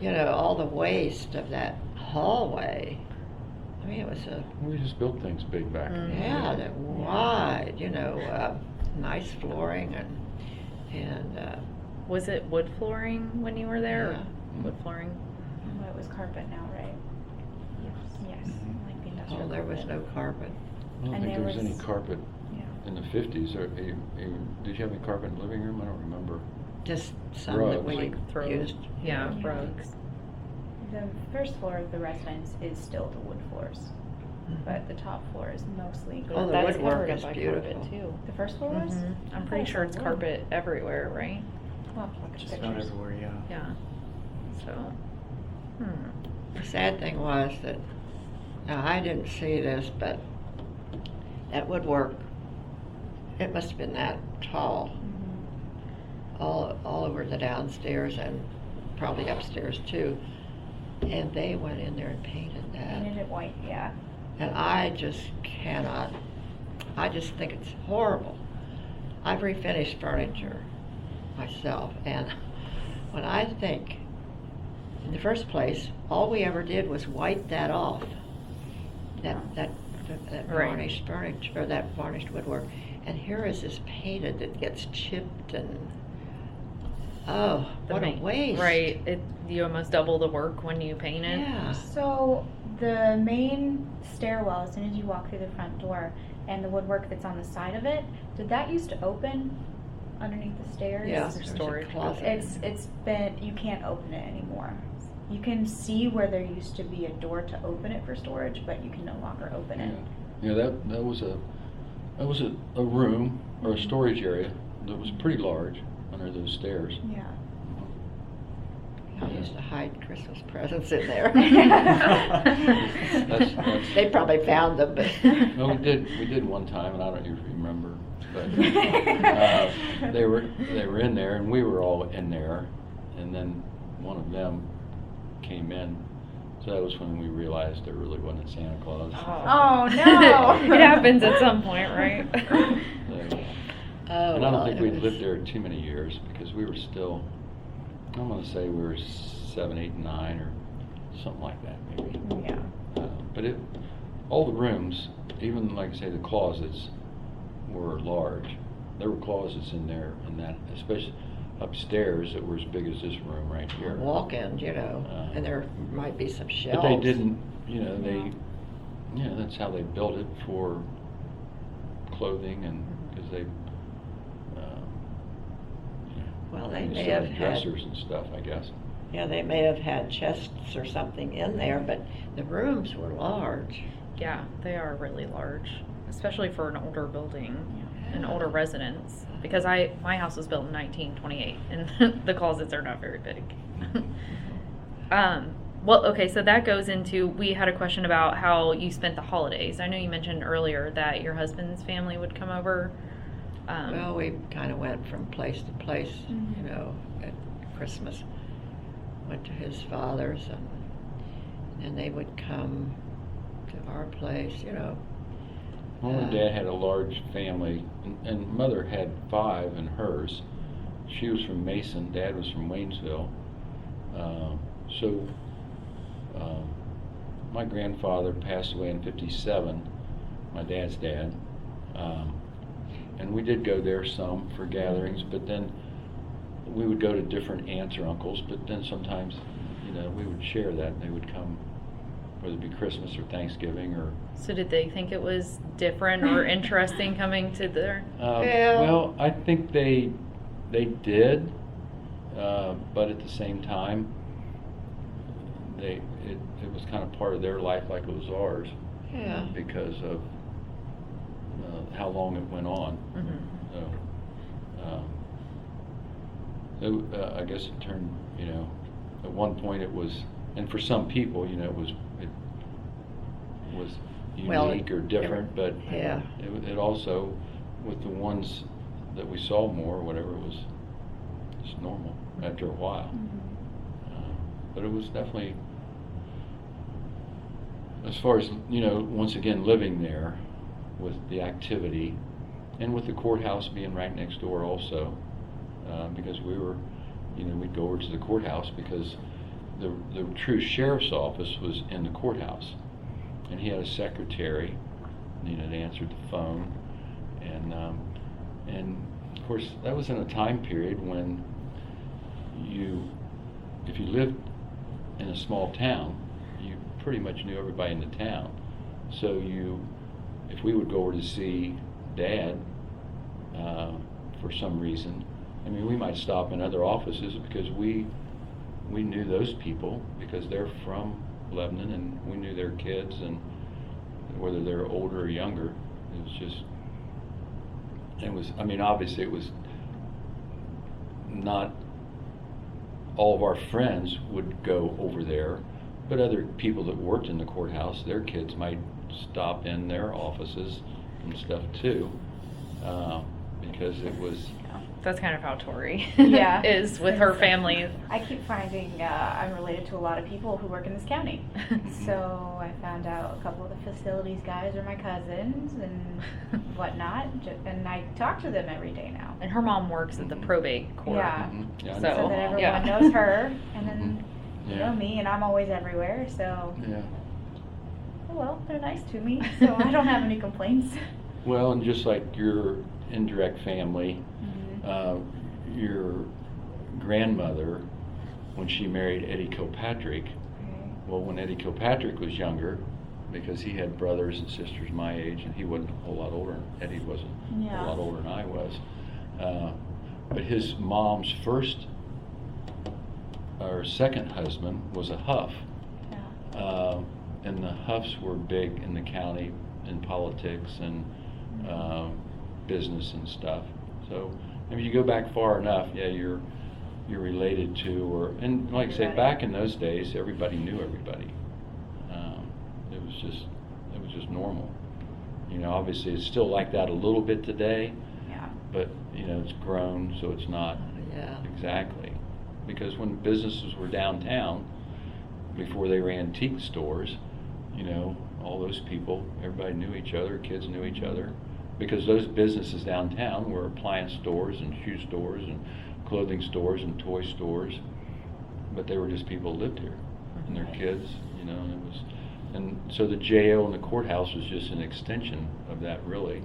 All the waste of that hallway. I mean, it was We just built things big back in the day. that wide, nice flooring and Was it wood flooring when you were there? Yeah. Wood flooring? Well, it was carpet now, right? Yes. Mhm. Like the industrial there was carpet. no carpet. I don't And think there there was any was- carpet Yeah. in the 50s. Or did you have any carpet in the living room? I don't remember. Just some that Rugs. we Like throw- used. Yeah, Yeah. rugs. The first floor of the residence is still the wood floors, but the top floor is mostly. Oh, the That's woodwork covered up is by beautiful. carpet too. The first floor was? Mhm. I I'm thought pretty it sure was it's wood. carpet everywhere, right? Well, look at Just about pictures. everywhere, yeah. Yeah. So. The sad thing was that, now I didn't see this, but that woodwork, it must have been that tall, Mhm. all over the downstairs and probably upstairs too. And they went in there and painted that. Painted it white, yeah. And I just cannot, I just think it's horrible. I've refinished furniture myself, and when I think, in the first place, all we ever did was wipe that off, that Right. varnished furniture, or that varnished woodwork, and here is this painted that gets chipped and, oh, The what a ma- waste. Right. You almost double the work when you paint it. Yeah. So the main stairwell, as soon as you walk through the front door, and the woodwork that's on the side of it, did that used to open underneath the stairs? Yeah, It's a there's a storage. closet. It's been, you can't open it anymore. You can see where there used to be a door to open it for storage, but you can no longer open it. Yeah, that was a room or a storage area that was pretty large under those stairs. Yeah. I used to hide Christmas presents in there. That's- They probably found them, but. No, we did one time, and I don't even remember, but they were in there, and we were all in there, and then one of them came in. So that was when we realized there really wasn't Santa Claus. Oh, no. It happens at some point, right? So, Oh, and I don't well, think it we'd was- lived there too many years because we were still, I'm going to say we were 7, 8, 9 or something like that maybe. Yeah. But all the rooms, even like I say the closets, were large. There were closets in there, and that, especially upstairs, that were as big as this room right here. Walk-in, you know, and there might be some shelves. But they didn't, that's how they built it for clothing, and because they, Well, they may still have had had, dressers and stuff, I guess. yeah, they may have had chests or something in there, but the rooms were large. Yeah, they are really large, especially for an older building, an older residence. Because my house was built in 1928, and the closets are not very big. Well, okay, so that goes into, we had a question about how you spent the holidays. I know you mentioned earlier that your husband's family would come over. Well, we kind of went from place to place, Mhm. you know, at Christmas. Went to his father's, and they would come to our place, you know. Mom and Dad had a large family, and Mother had 5 in hers. She was from Mason, Dad was from Waynesville. So my grandfather passed away in '57, my dad's dad. And we did go there some for gatherings, but then we would go to different aunts or uncles, but then sometimes, we would share that. They would come, whether it be Christmas or Thanksgiving or... So did they think it was different or interesting coming to their... Well, I think they did, but at the same time, it was kind of part of their life like it was ours. Yeah. Because of how long it went on. So, I guess it turned, at one point it was, and for some people, it was unique or different, but Yeah. it also, with the ones that we saw more, or whatever, it was just normal after a while. But it was definitely, as far as, once again, living there with the activity, and with the courthouse being right next door also, because we were, we'd go over to the courthouse because the true sheriff's office was in the courthouse, and he had a secretary, that answered the phone, and of course that was in a time period when if you lived in a small town, you pretty much knew everybody in the town. So if we would go over to see Dad for some reason, we might stop in other offices because we knew those people because they're from Lebanon, and we knew their kids, and whether they're older or younger. It was just, obviously it was not all of our friends would go over there, but other people that worked in the courthouse, their kids might stop in their offices and stuff too, because it was That's kind of how Tori Yeah. is with her family. I keep finding I'm related to a lot of people who work in this county. So I found out a couple of the facilities guys are my cousins and whatnot, and I talk to them every day now. And her mom works at the probate court. Yeah. Mhm. Yeah, I So, know. So that everyone yeah. knows her, and then you Yeah. know me, and I'm always everywhere. So Yeah. oh, well, they're nice to me, so I don't have any complaints. Well, and just like your indirect family, Mhm. your grandmother, when she married Eddie Kilpatrick, Okay. well, when Eddie Kilpatrick was younger, because he had brothers and sisters my age, and he wasn't a whole lot older, Eddie wasn't a Yeah. whole lot older than I was, but his mom's first or second husband was a Huff. Yeah. And the Huffs were big in the county in politics and business and stuff. So if you go back far enough, yeah, you're related to, or and like I say, Right. back in those days, everybody knew everybody. It was just normal. You know, obviously it's still like that a little bit today, Yeah. but you know it's grown, so it's not Yeah. exactly. Because when businesses were downtown, before they were antique stores, you know, all those people, everybody knew each other, kids knew each other. Because those businesses downtown were appliance stores and shoe stores and clothing stores and toy stores. But they were just people who lived here and their kids, you know, and so the jail and the courthouse was just an extension of that really.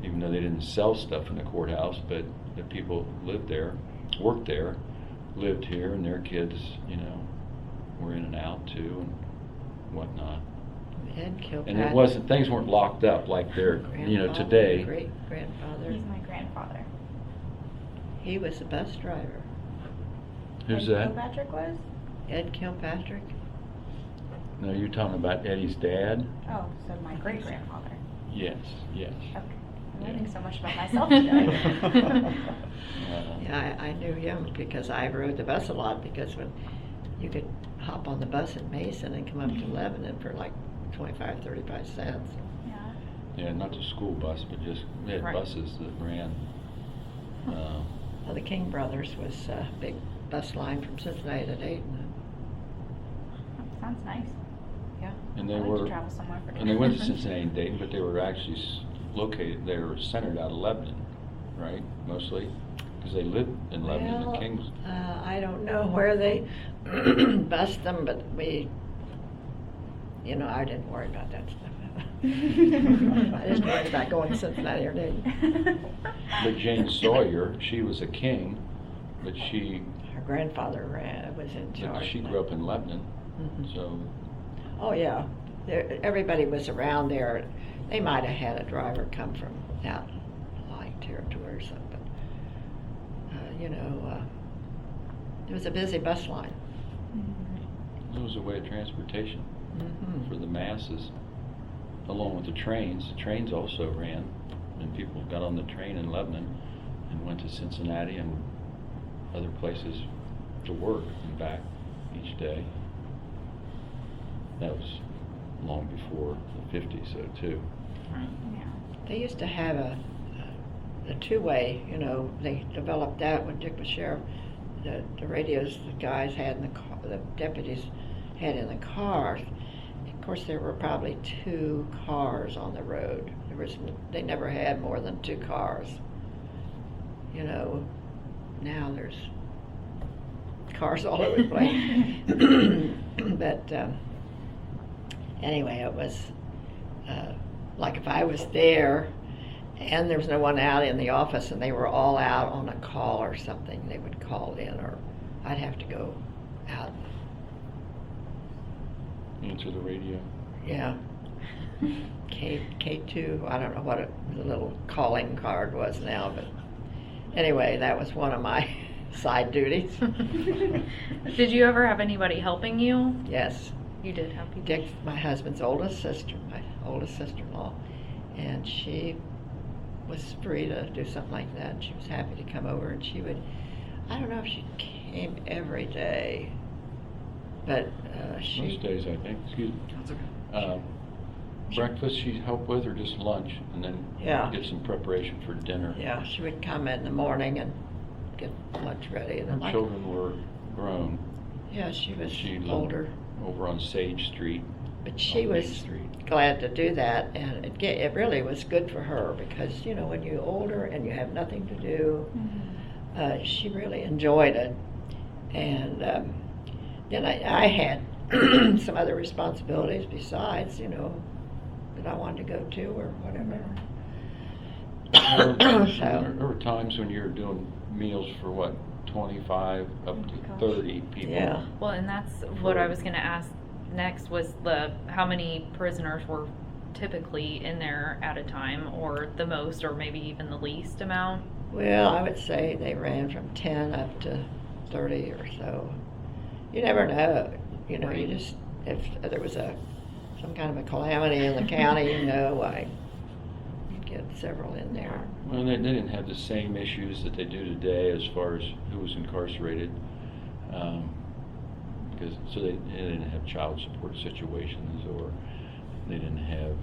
Even though they didn't sell stuff in the courthouse, but the people lived there, worked there, lived here, and their kids, you know, were in and out too and whatnot. Ed Kilpatrick. And it wasn't, things weren't locked up like they're, you know, today. Great grandfather. He's my grandfather. He was a bus driver. Who's Ed that? Kilpatrick was? Ed Kilpatrick. No, you're talking about Eddie's dad? Oh, so my great grandfather. Yes, yes. Okay. I'm Yeah. learning so much about myself today. Yeah, I knew him because I rode the bus a lot, because when you could hop on the bus in Mason and come up to Lebanon for like 25, 35 cents. Yeah. Yeah, not the school bus, but just, they had Right. buses that ran. Well, the King Brothers was a big bus line from Cincinnati to Dayton. Sounds nice. Yeah. And they I like were, to travel somewhere for and they went to Cincinnati and Dayton, but they were actually located, they were centered out of Lebanon, right, mostly? Because they lived in Lebanon, the Well, Kings. I don't know where they bust them, but I didn't worry about that stuff. I just worried about going to Cincinnati or Dayton. But Jane Sawyer, she was a king, but she Her grandfather was in charge. she grew up in Lebanon, Mhm. so, Oh, yeah. Everybody was around there. They might have had a driver come from outlying territory or something. It was a busy bus line. it was a way of transportation Mhm. for the masses, along with the trains. The trains also ran, and people got on the train in Lebanon and went to Cincinnati and other places to work and back each day. That was long before the 50s, so too. Yeah. They used to have a two-way, they developed that when Dick was sheriff. The radios the guys had in the car, the deputies had in the cars. Of course, there were probably 2 cars on the road. They never had more than 2 cars. Now there's cars all over the place. But anyway, it was like if I was there and there was no one out in the office and they were all out on a call or something, they would call in, or I'd have to go out. Answer the radio. Yeah. K2, I don't know what the little calling card was now, but anyway, that was one of my side duties. Did you ever have anybody helping you? Yes. You did have people. Dick's my husband's oldest sister, my oldest sister-in-law, and she was free to do something like that. And she was happy to come over, and she would, I don't know if she came every day, but she... Most days, I think. Excuse me. breakfast she'd help with, or just lunch, and then Yeah. get some preparation for dinner? Yeah, she would come in the morning and get lunch ready. And Her children were grown. Yeah, she was She lived older. over on Sage Street. But she on Main was Street. glad to do that, and it really was good for her because, you know, when you're older and you have nothing to do, she really enjoyed it. And then I had some other responsibilities besides, you know, that I wanted to go to or whatever. There were times when you were doing meals for what, 25 up to Gosh. 30 people? Yeah. Well, and that's what I was going to ask next was how many prisoners were typically in there at a time, or the most, or maybe even the least amount? Well, I would say they ran from 10 up to 30 or so. You never know. You know, you just, if there was some kind of a calamity in the county, you know, you'd get several in there. Well, they didn't have the same issues that they do today as far as who was incarcerated. So they didn't have child support situations, or they didn't have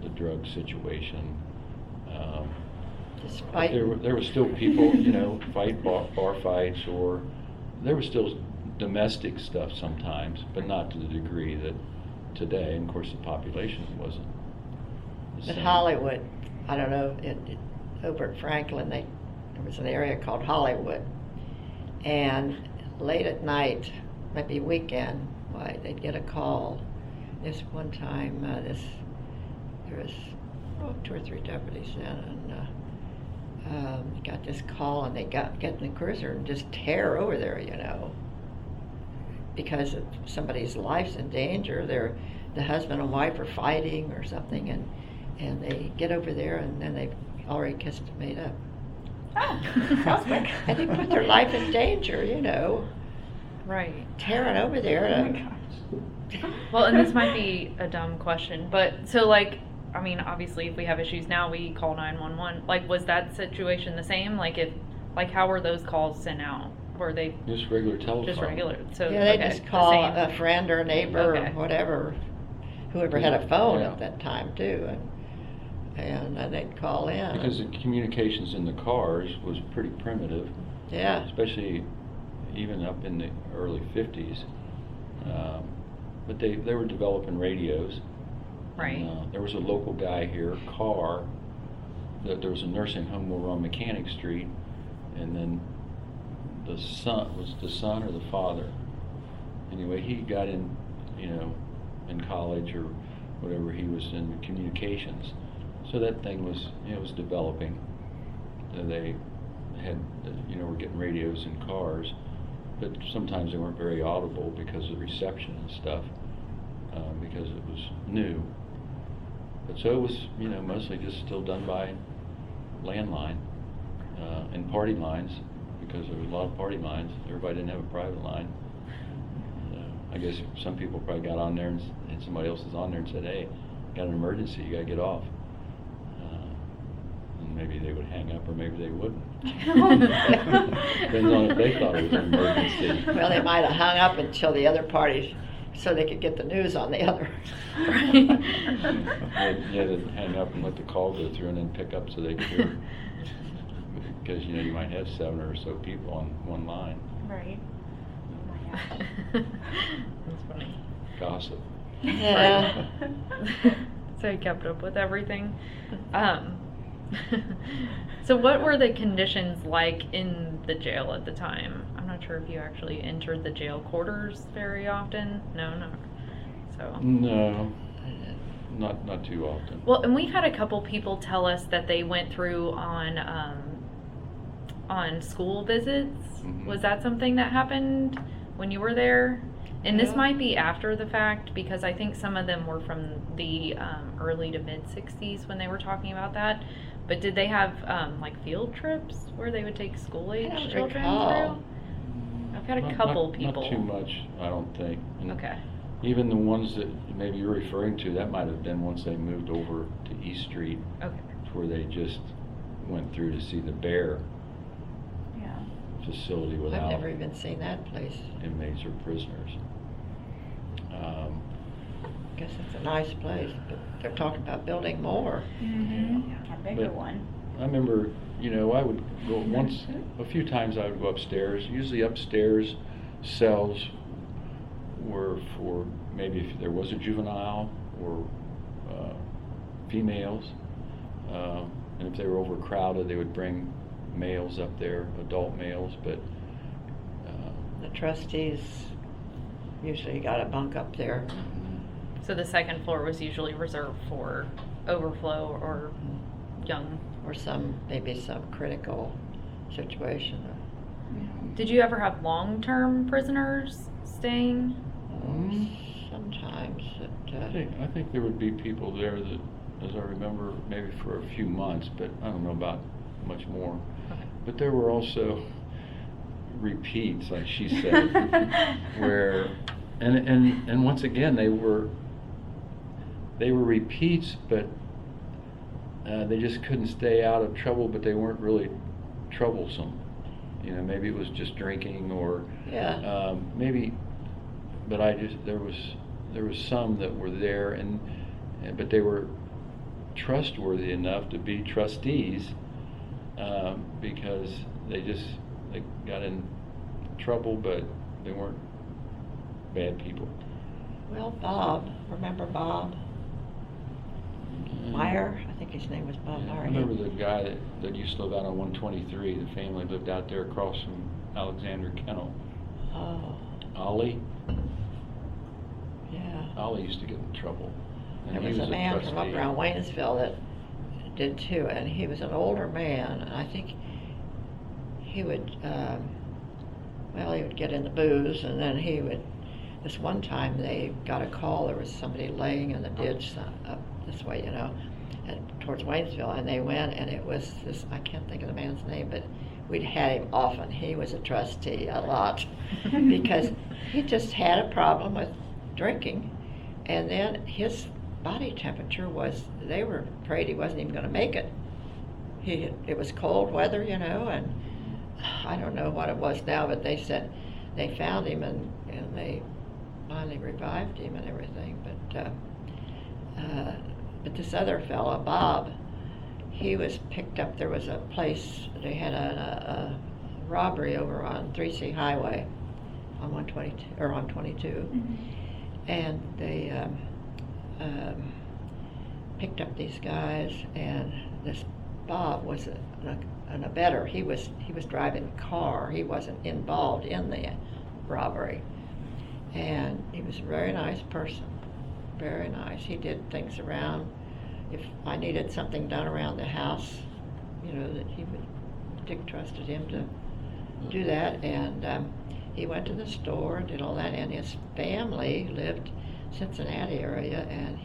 the drug situation. Just But there were still people, you know, fight bar fights, or there was still domestic stuff sometimes, but not to the degree that today. And of course, the population wasn't the But same. Hollywood, I don't know, over at Franklin, there was an area called Hollywood. And late at night, maybe weekend, they'd get a call. This one time, there was 2 or 3 deputies then, and got this call, and they get in the cruiser and just tear over there, you know, because if somebody's life's in danger. The husband and wife are fighting or something, and they get over there, and then they've already kissed and made up. Oh, that was quick. And they put their life in danger, you know, Right. tearing over there. Oh my gosh. Well, and this might be a dumb question, but so like, I mean, obviously, if we have issues now, we call 911. Like, was that situation the same? Like, how were those calls sent out? Were they Just regular telephone. just regular? So Yeah, they okay, just the call same. a friend or a neighbor Okay. or whatever, whoever had a phone Yeah. at that time too, and they'd call in. Because the communications in the cars was pretty primitive, Yeah, especially even up in the early 50s. But they were developing radios. Right. And, there was a local guy here, Carr, that there was a nursing home over on Mechanic Street, and then the son or the father. Anyway, he got in, you know, in college or whatever, he was in communications. So that thing was, you know, it was developing. They had, you know, were getting radios in cars, but sometimes they weren't very audible because of the reception and stuff, because it was new. But so it was, you know, mostly just still done by landline and party lines, because there was a lot of party lines. Everybody didn't have a private line. I guess some people probably got on there and somebody else is on there and said, "Hey, got an emergency, you gotta get off." And maybe they would hang up, or maybe they wouldn't. Depends on if they thought it was an emergency. well, they might have hung up until the other party, so they could get the news on the other. You had to hang up and let the call go through and then pick up so they could hear. Because, you know, you might have 7 or so people on one line. Right. Oh my gosh. That's funny. Gossip. Yeah. So he kept up with everything. So what were the conditions like in the jail at the time? I'm not sure if you actually entered the jail quarters very often. No. So. No, not too often. Well, and we've had a couple people tell us that they went through on school visits. Mhm. Was that something that happened when you were there? And this Yeah. might be after the fact, because I think some of them were from the early to mid 60s when they were talking about that. But did they have like field trips where they would take school age I don't children recall. through? I've got a couple people. Not too much, I don't think. And Okay. even the ones that maybe you're referring to, that might have been once they moved over to East Street, Okay. where they just went through to see the Bear Yeah. facility I've without never even seen that place. inmates or prisoners. guess it's a nice place, but they're talking about building more. A bigger But one. I remember, I would go a few times I would go upstairs. Usually upstairs cells were for maybe if there was a juvenile or females. And if they were overcrowded, they would bring males up there, adult males, but The trustees usually got a bunk up there. So the second floor was usually reserved for overflow or young. Or maybe some critical situation. Did you ever have long-term prisoners staying? Sometimes I think there would be people there that, as I remember, maybe for a few months, but I don't know about much more. Okay. But there were also repeats, like she said, where, and once again, they were repeats, but they just couldn't stay out of trouble, but they weren't really troublesome. Maybe it was just drinking or maybe, but there was some that were there but they were trustworthy enough to be trustees because they got in trouble, but they weren't bad people. Well, Bob, remember Bob Meyer? I think his name was Bob Meyer. I remember the guy that used to live out on 123. The family lived out there across from Alexander Kennel. Oh, Ollie. yeah. Ollie used to get in trouble. And There he was a man from up trustee. around Waynesville that did too, and he was an older man, and I think he would, he would get in the booze, and then this one time they got a call, there was somebody laying in the ditch up this way, and towards Waynesville, and they went, and it was this, I can't think of the man's name, but we'd had him often. He was a trustee a lot, because he just had a problem with drinking, and then his body temperature they were afraid he wasn't even going to make it. It was cold weather, and I don't know what it was now, but they said they found him and they finally revived him and everything. But this other fella, Bob, he was picked up. There was a place, they had a robbery over on 3C Highway on 122 or on 22, and they picked up these guys, and this Bob was an abettor. He was driving a car. He wasn't involved in the robbery, and he was a very nice person, very nice. He did things around. If I needed something done around the house, that Dick trusted him to do that, and he went to the store and did all that. And his family lived Cincinnati area, and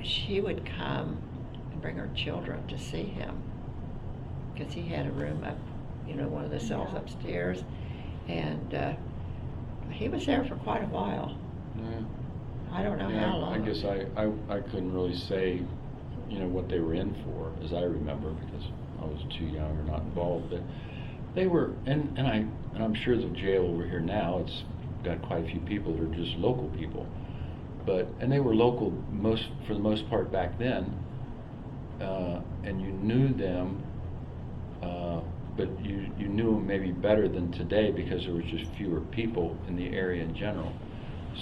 she would come and bring her children to see him, because he had a room up, one of the cells upstairs, and he was there for quite a while. Yeah. I don't know how long. I guess I couldn't really say, what they were in for, as I remember, because I was too young or not involved. But they were, and I'm sure the jail over here now, it's got quite a few people that are just local people, and they were local for the most part back then, and you knew them, but you knew them maybe better than today because there was just fewer people in the area in general.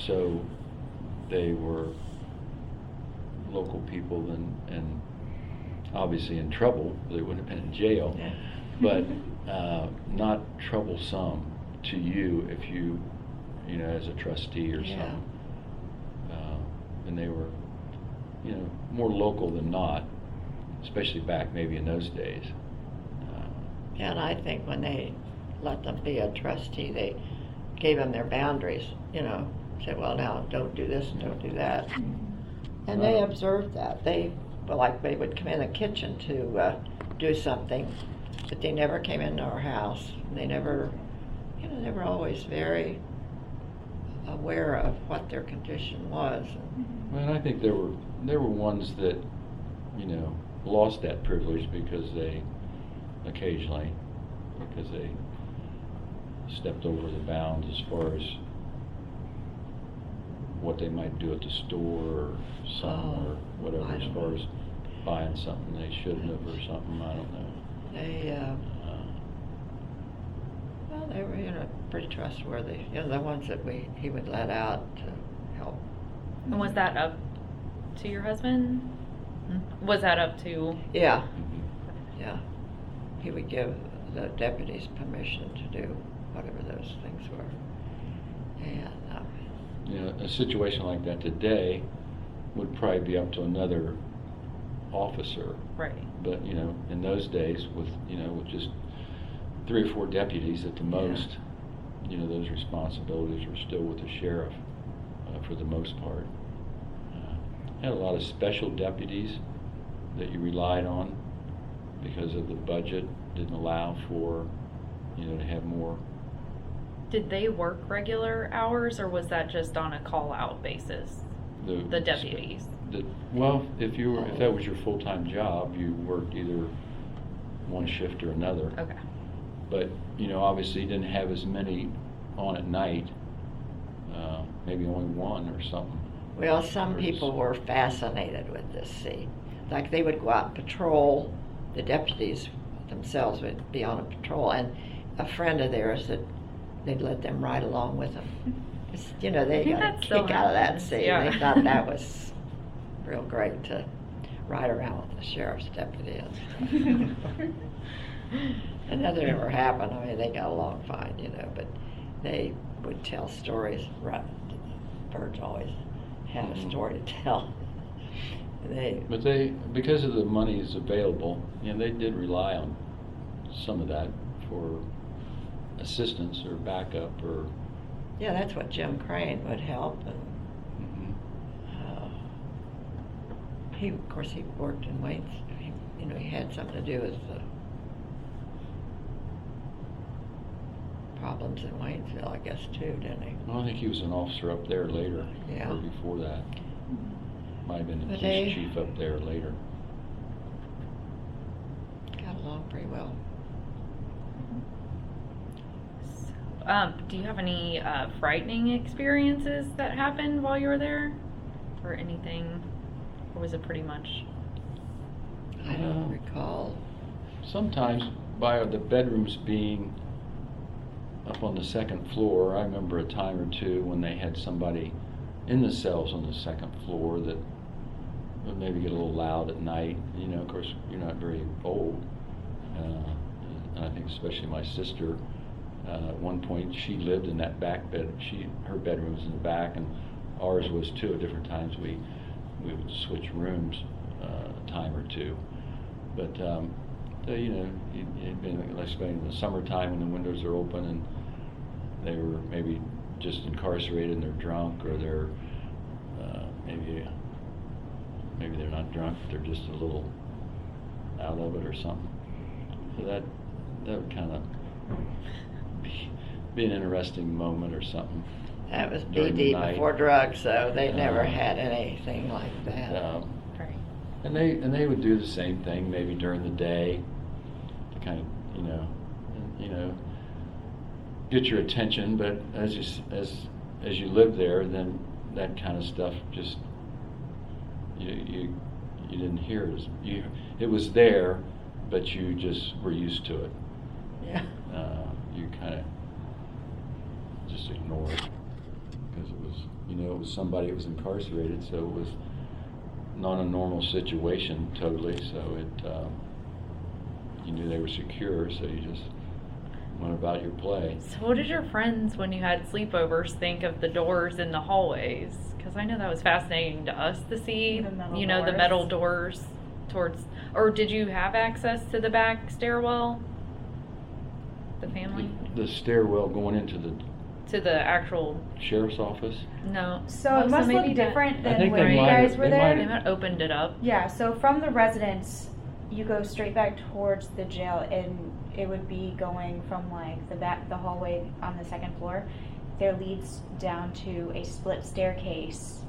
So they were local people and obviously in trouble. They would have been in jail, Yeah. but not troublesome to you if you as a trustee or Yeah. something. And they were, more local than not, especially back maybe in those days. And I think when they let them be a trustee, they gave them their boundaries, said, well, now don't do this and don't do that. And they observed that. They would come in the kitchen to do something, but they never came into our house. They never, they were always very aware of what their condition was. Well, I think there were ones that, lost that privilege because they stepped over the bounds as far as what they might do at the store or something, or whatever, I as don't far know. as buying something they shouldn't have or something, I don't know. Well, they were, pretty trustworthy. The ones that he would let out to help. And was that up to your husband? Was that up to? Yeah, Mhm. yeah. He would give the deputies permission to do whatever those things were. And, A situation like that today would probably be up to another officer. Right. But, in those days with just 3 or 4 deputies at the most, those responsibilities were still with the sheriff for the most part. Had a lot of special deputies that you relied on because of the budget didn't allow for, to have more. Did they work regular hours, or was that just on a call-out basis? The deputies. Well, if that was your full-time job, you worked either one shift or another. Okay. But, obviously you didn't have as many on at night, maybe only one or something. well, some people were fascinated with this, see. Like they would go out and patrol, the deputies themselves would be on a patrol, and a friend of theirs that they'd let them ride along with them. It's, they I think got a that still kick out of that, happens, see. yeah. They thought that was real great to ride around with the sheriff's deputy and stuff. And nothing ever happened. I mean, they got along fine, but they would tell stories. Right, the birds always had a story to tell. But because of the monies available, they did rely on some of that for assistance or backup or. Yeah, that's what Jim Crane would help, and he, of course, he worked in Waynes. He had something to do with the problems in Waynesville, I guess, too, didn't he? Well, I think he was an officer up there later, Yeah. or before that. Might have been the But police chief up there later. Got along pretty well. Do you have any frightening experiences that happened while you were there, or anything, or was it pretty much? I don't recall. Sometimes by the bedrooms being up on the second floor, I remember a time or two when they had somebody in the cells on the second floor that would maybe get a little loud at night. Of course, you're not very old. And I think especially my sister, at one point she lived in that back bed. Her bedroom was in the back, and ours was too. At different times we would switch rooms a time or two. But it'd been, especially in the summertime when the windows are open and they were maybe just incarcerated and they're drunk, or they're maybe they're not drunk, they're just a little out of it or something. So that would kind of be an interesting moment or something. That was During the BD night. before drugs, so they never had anything like that. Right. And they would do the same thing maybe during the day to kind of get your attention. But as you live there, then that kind of stuff just you didn't hear it. It was there, but you just were used to it. Yeah. You kind of just ignore it because it was it was somebody that was incarcerated, so it was not a normal situation totally. So you knew they were secure, so you just went about your play. So what did your friends, when you had sleepovers, think of the doors in the hallways? Because I know that was fascinating to us to see. The metal the doors. metal doors towards. Or did you have access to the back stairwell? The family? The stairwell going into the To the actual. sheriff's office. No. So Oh, it must maybe look that- different I than think where they you might guys have- were they there. might They might have opened it up. Yeah, so from the residence, you go straight back towards the jail, and it would be going from like the hallway on the second floor. There leads down to a split staircase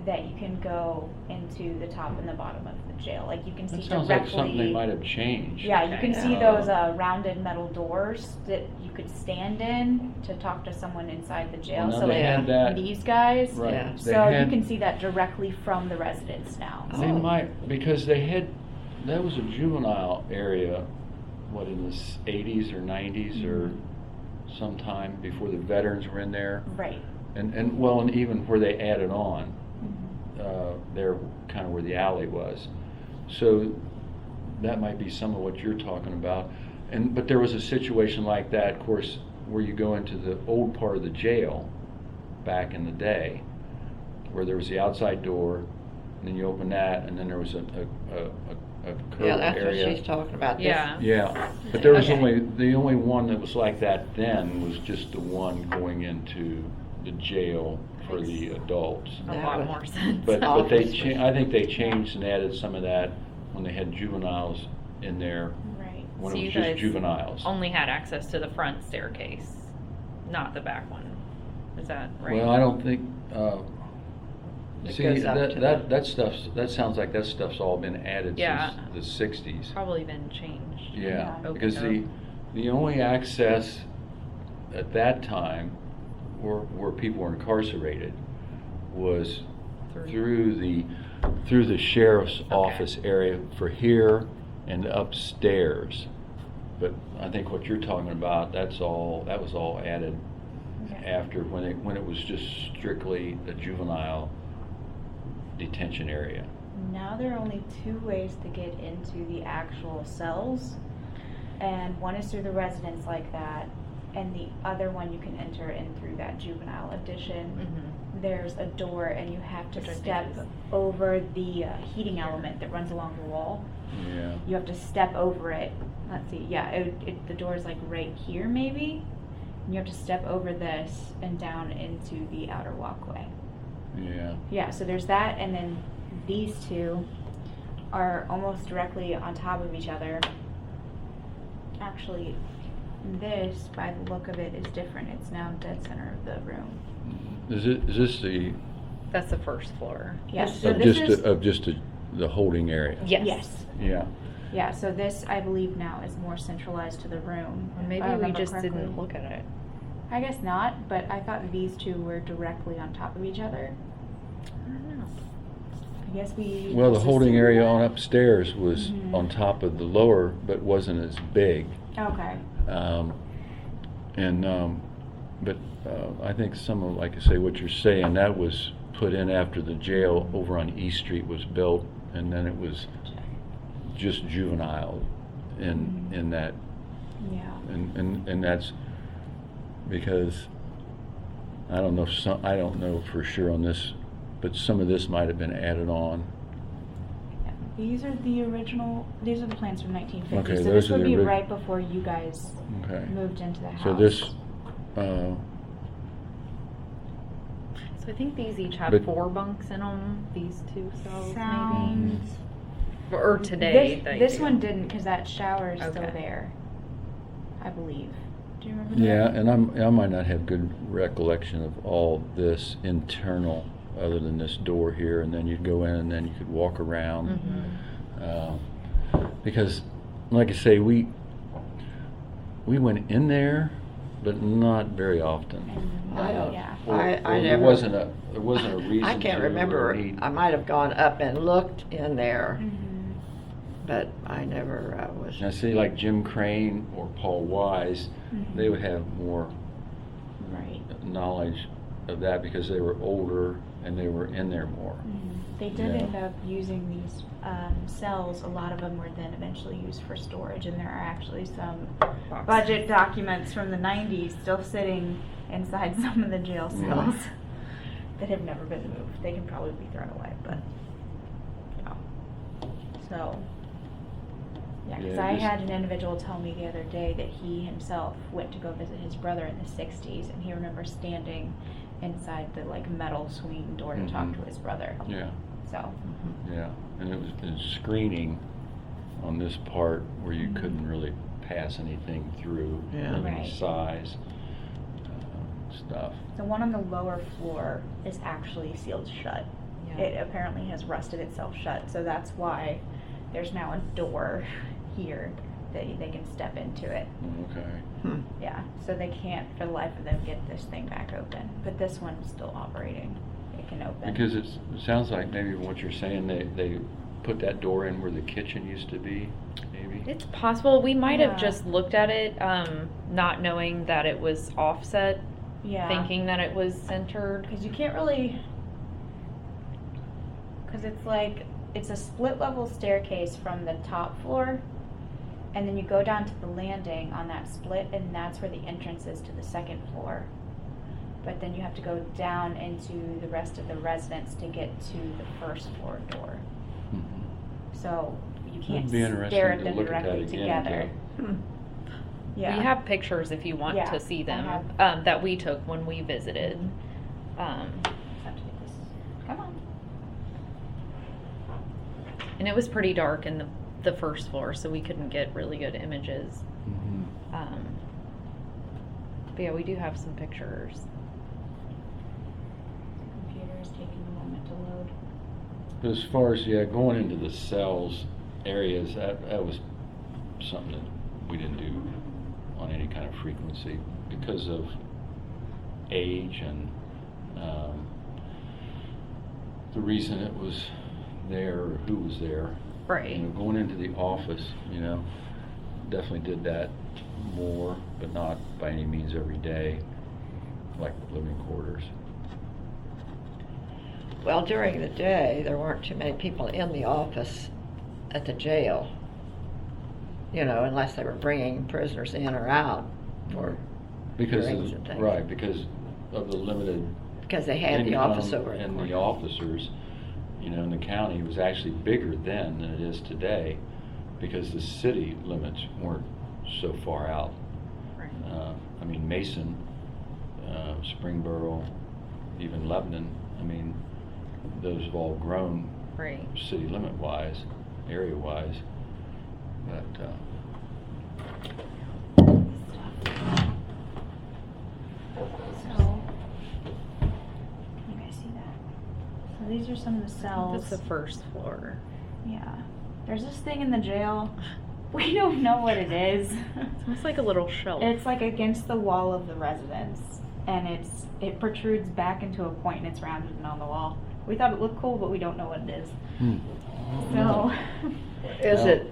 that you can go into the top and the bottom of the jail. Like you can see That sounds directly. like something they might have changed. Yeah, you can Okay. see those rounded metal doors that you could stand in to talk to someone inside the jail. Well, now So they like had that- these guys. Right. Yeah. They So you had- can see that directly from the residence now. Oh. They might, because that was a juvenile area, what, in the 80s or 90s or sometime before the veterans were in there. Right. And even where they added on, there kind of where the alley was. So that might be some of what you're talking about. But there was a situation like that, of course, where you go into the old part of the jail back in the day, where there was the outside door, and then you open that, and then there was a curved Yeah, that's area. what she's talking about. This- Yeah. Yeah, but there was Okay. the only one that was like that then was just the one going into the jail for the adults. A That lot was- more sense. But they Obviously. I think they changed and added some of that when they had juveniles in there, Right. when So it you was just guys juveniles. only had access to the front staircase, not the back one. Is that right? Well, I don't think, It see, goes up to the- that sounds like that stuff's all been added Yeah. since the 60s. Probably been changed. Yeah, Yeah. because Opened the only access at that time where people were incarcerated was through the sheriff's office area for here and upstairs. But I think what you're talking about, that was all added after when it was just strictly a juvenile detention area. Now there are only two ways to get into the actual cells, and one is through the residence like that, and the other one you can enter in through that juvenile addition. Mhm. There's a door, and you have to Which I think step is- over the heating element that runs along the wall. Yeah. You have to step over it. Let's see, yeah, the door is like right here maybe, and you have to step over this and down into the outer walkway. Yeah. Yeah, so there's that, and then these two are almost directly on top of each other. Actually, this, by the look of it, is different. It's now dead center of the room. Is this the That's the first floor. Yes, so of this just is the holding area? Yes. yes, Yeah. yeah. So this, I believe, now is more centralized to the room. Or if maybe I we remember just correctly. didn't look at it. I guess not, but I thought these two were directly on top of each other. I don't know. I guess we. Well, the just holding assumed area that. on upstairs was Mhm. on top of the lower, but wasn't as big. Okay. But I think some of, like I say, what you're saying, that was put in after the jail over on East Street was built, and then it was just juvenile in that, Yeah. and that's because I don't know for sure on this, but some of this might have been added on. Yeah. These are the original. These are the plans from 1950. Okay, so those this are would the be ori- right before you guys Okay. moved into the house. So this, So I think these each have But- 4 bunks in them. These 2 cells, Sounds. maybe. Or today. they This do. one didn't, because that shower is still Okay. there. I believe. Do you remember? yeah, that? and I might not have good recollection of all this internal, other than this door here, and then you'd go in, and then you could walk around. Mhm. Because, like I say, we went in there, but not very often. And, I don't- yeah. I There never- wasn't a reason. I can't to or remember. need- I might have gone up and looked in there, Mhm. but I never was. I see, like Jim Crane or Paul Wise, they Mhm. would have more Right. knowledge of that because they were older and they were in there more. They did Yeah. end up using these cells. A lot of them were then eventually used for storage, and there are actually some Boxes. budget documents from the 90s still sitting inside some of the jail Yeah. cells that have never been moved. They can probably be thrown away, but yeah. So, yeah, because Yeah, I just- had an individual tell me the other day that he himself went to go visit his brother in the 60s, and he remembers standing inside the like metal swinging door to talk Mhm. to his brother. Yeah, So, yeah, and it was screening on this part where you couldn't really pass anything through, Yeah. of any Right. size stuff. the one on the lower floor is actually sealed shut. Yeah. It apparently has rusted itself shut, so that's why there's now a door here that they can step into it. Okay. Yeah, so they can't for the life of them get this thing back open, but this one's still operating. It can open. Because it sounds like maybe what you're saying, they put that door in where the kitchen used to be, maybe? It's possible. We might have Yeah. just looked at it, not knowing that it was offset, Yeah. thinking that it was centered. Because you can't really, because it's a split level staircase from the top floor, and then you go down to the landing on that split, and that's where the entrance is to the second floor. But then you have to go down into the rest of the residence to get to the first floor door. Mhm. So you can't It'd be interesting stare at to them look at that directly again, together. Hmm. Yeah. We have pictures if you want Yeah, to see I them have. that we took when we visited. Have to get this. Come on. And it was pretty dark in the first floor, so we couldn't get really good images. Mhm. But yeah, we do have some pictures. The computer is taking a moment to load. But as far as, going into the cells areas, that was something that we didn't do on any kind of frequency because of age and the reason it was there or who was there. Right. Going into the office, definitely did that more, but not by any means every day, like living quarters. Well, during the day, there weren't too many people in the office at the jail, unless they were bringing prisoners in or out for Because hearings and things. right, because of the limited Because they had the office income over at and the court. officers, in the county was actually bigger then than it is today, because the city limits weren't so far out. Right. Mason, Springboro, even Lebanon, those have all grown Right. city limit wise, area wise, but So, you guys see that? So these are some of the cells. That's the first floor. Yeah. There's this thing in the jail. We don't know what it is. It's almost like a little shelf. It's like against the wall of the residence, and it protrudes back into a point, and it's rounded and on the wall. We thought it looked cool, but we don't know what it is. So Is it,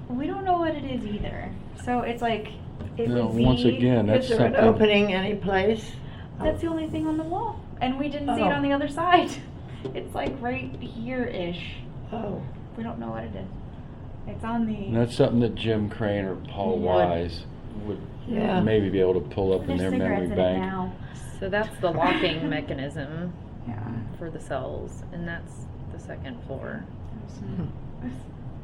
we don't know what it is either. So it's like it No, would be. once again, that's is there an something. opening any place? That's the only thing on the wall, and we didn't see it Oh. on the other side. It's like right here-ish. Oh, We don't know what it is. It's on the. And that's something that Jim Crane or Paul Yeah. Wise would Yeah. maybe be able to pull up in There's their cigarettes memory in it bank. now. So that's the locking mechanism Yeah. for the cells, and that's the second floor.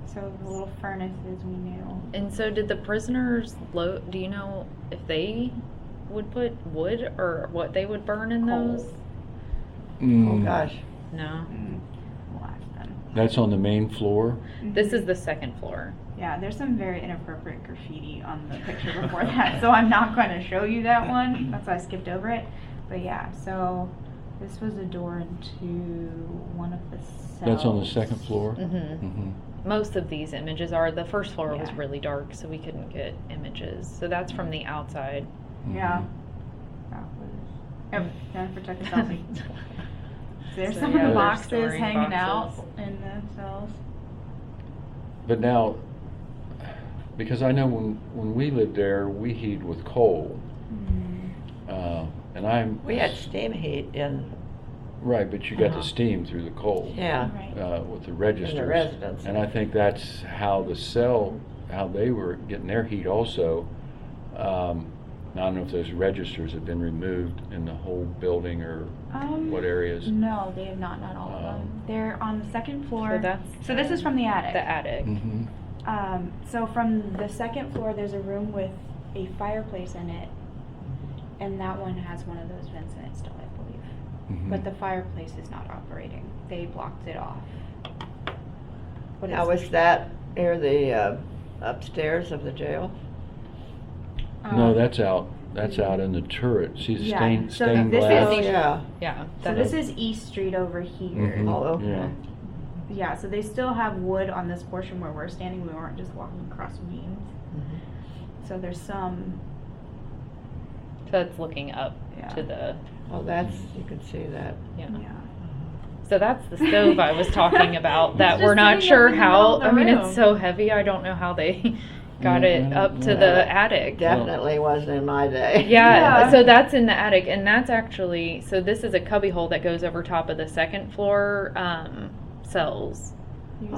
So the little furnaces we knew. And so did the prisoners do you know if they would put wood or what they would burn in those? Coal. oh Mm, gosh. No. We'll ask them. That's on the main floor. This is the second floor. Yeah, there's some very inappropriate graffiti on the picture before that, so I'm not going to show you that one. That's why I skipped over it. But yeah, so this was a door into one of the cells. That's on the second floor. Mm-hmm. Mm-hmm. Most of these images are. The first floor was Yeah. really dark, so we couldn't get images. So that's from the outside. Yeah. Yep, yeah, protect the selfie. There's So, some yeah, of the they're boxes storing hanging boxes. out in the cells. But now, because I know when we lived there, we heated with coal, and I'm We had steam heat in, right, but you got Uh-huh. the steam through the coal. yeah. Right. With the registers. residence. And I think that's how how they were getting their heat also. Now, I don't know if those registers have been removed in the whole building or what areas. No, they have not all of them. They're on the second floor. So this is from the attic. The attic. Mm-hmm. So from the second floor, there's a room with a fireplace in it, and that one has one of those vents in it still, I believe. Mhm. But the fireplace is not operating. They blocked it off. But Now, it's- was that near the upstairs of the jail? No, that's out That's out in the turret. See the Yeah, stained so stained this glass? Oh, yeah. Yeah. So that this is- is East Street over here. Mhm. Oh, okay. Yeah. Yeah, so they still have wood on this portion where we're standing. We weren't just walking across beams. Mhm. So there's some, So that's looking up Yeah. to the, Oh, that's, you can see that. yeah. yeah. So that's the stove I was talking about that It's we're just not sitting sure up in the how, middle of the I mean, room. it's so heavy, I don't know how they got it up to Yeah. the attic. Definitely wasn't in my day. Yeah, Yeah. so that's in the attic, and that's actually, so this is a cubby hole that goes over top of the second floor cells.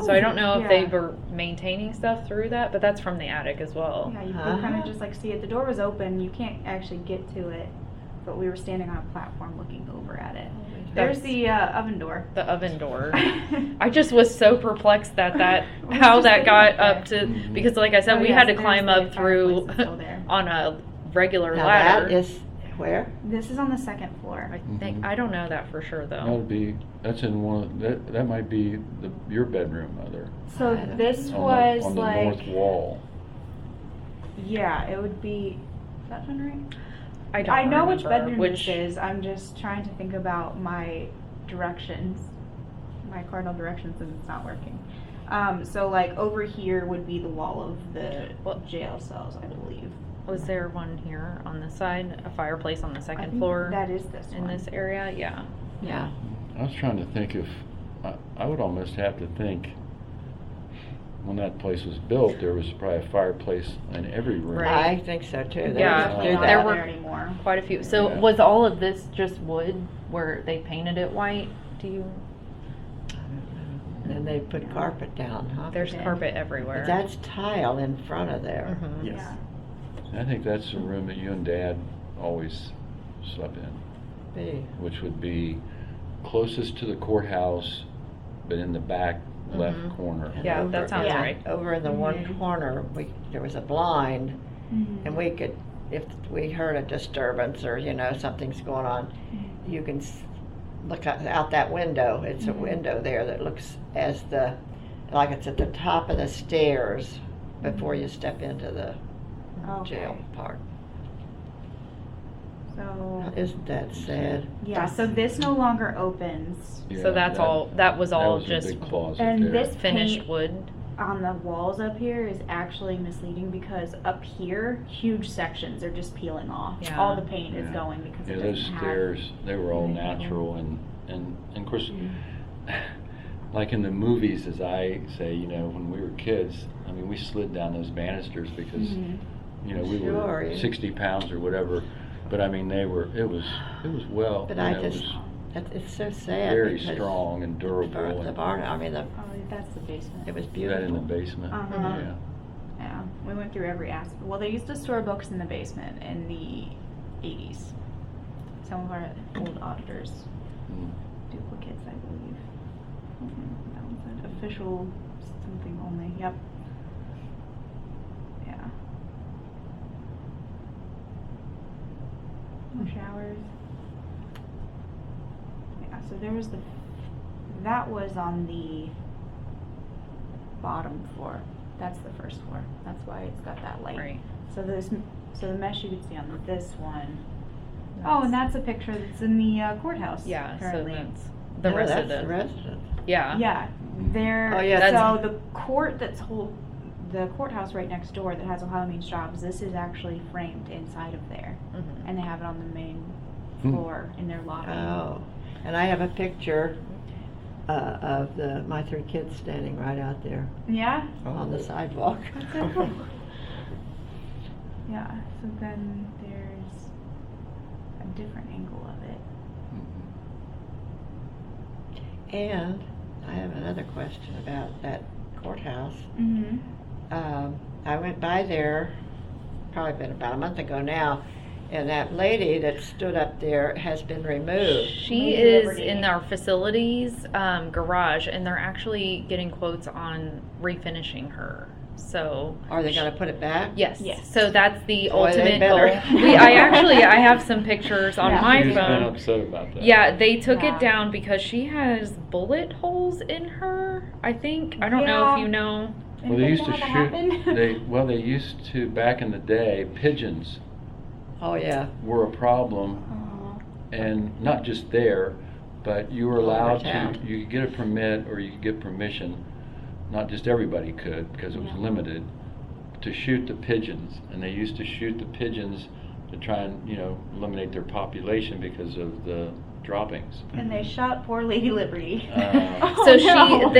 So I don't know if they were maintaining stuff through that, but that's from the attic as well. Yeah, you could Uh-huh. kind of just like see it. The door was open. You can't actually get to it, but we were standing on a platform looking over at it. There's That's- the oven door. The oven door. I just was so perplexed that I was how just that thinking got that. up to, Mhm. because like I said, Oh, we yeah, had so to climb there's up the through fireplace that's still there. on a regular Now ladder. that is, where? This is on the second floor. I think, Mhm. I don't know that for sure That though. would be, that's in one, that might be your bedroom, Mother. So I don't this On was the like, north wall. yeah, it would be. Is that one right? I don't I know which remember bedroom which- this is. I'm just trying to think about my directions, my cardinal directions, and it's not working. So like over here would be the wall of the What- jail cells, I believe. Was there one here on this side, a fireplace on the I second think floor that is this in one. this area? Yeah. Yeah. I was trying to think if, I would almost have to think, when that place was built, there was probably a fireplace in every room. Right. I think so too. They Yeah, just Definitely do not there that. were- there anymore. Quite a few. So Yeah. was all of this just wood where they painted it white? Do you, And they put carpet down, huh? there's Okay. carpet everywhere. But that's tile in front of there. Mhm. Yes. Yeah. I think that's the room that you and Dad always slept in, Be. which would be closest to the courthouse, but in the back left Mhm. corner. And Yeah, over- that sounds Yeah. right. Over in the one Mhm. corner, there was a blind, Mhm. and we could, if we heard a disturbance or, something's going on, Mhm. you can look out that window. It's a Mhm. window there that looks like it's at the top of the stairs before you step into the jail Okay. part. So Isn't that sad? yeah, so this no longer opens, Yeah, So that's all, that was That all was a just big closet and there. this finished paint wood. on the walls up here is actually misleading because up here, huge sections are just peeling off. Yeah. All the paint is Yeah. going because Yeah, it those doesn't have. stairs, they were all anything. natural and of course, like in the movies, as I say, when we were kids, I mean, we slid down those banisters because, Mhm. we Sure, were yeah. 60 pounds or whatever, but I mean, it was well, But it was it's so sad. very because strong and durable. The and barn, I mean, Oh, that's the basement. it was that beautiful. in the basement. Uh-huh. Yeah. Yeah, we went through every aspect. Well, they used to store books in the basement in the 80s. Some of our old auditors, Mm. duplicates, I believe. That was an official something only. Yep. Yeah. No showers. Yeah, so there was that was on the bottom floor. That's the first floor. That's why it's got that light. Right. So so the mesh you could see on this one. Oh, and that's a picture that's in the courthouse. Yeah, currently. so that's the No, resident. That's the resident. Yeah. Yeah, there. Oh, yeah, So that's- the court the courthouse right next door that has Ohio Means Jobs. This is actually framed inside of there, Mhm. and they have it on the main Hmm. floor in their lobby. Oh, and I have a picture of my 3 kids standing right out there Yeah. on the sidewalk. That's so cool. Yeah. So then there's a different angle of it. Mhm. And I have another question about that courthouse. Mm-hmm. I went by there, probably been about a month ago now, and that lady that stood up there has been removed. She Lady is Liberty. in our facilities garage, and they're actually getting quotes on refinishing her. So Are they gonna put it back? yes, Yes. so that's the Boy, they ultimate better. goal. I have some pictures on Yeah. my She's been phone. upset about that. Yeah, they took Yeah. it down because she has bullet holes in her. I think I don't know if Yeah. you know. Well, they used to Anything shoot. that happened? They used to back in the day pigeons. Oh, yeah. were a problem, and not just there, but you were All over allowed town. to, you could get a permit or you could get permission, not just everybody could, because it was Yeah. limited, to shoot the pigeons. And they used to shoot the pigeons to try and, eliminate their population because of the droppings. And they shot poor Lady Liberty. So they And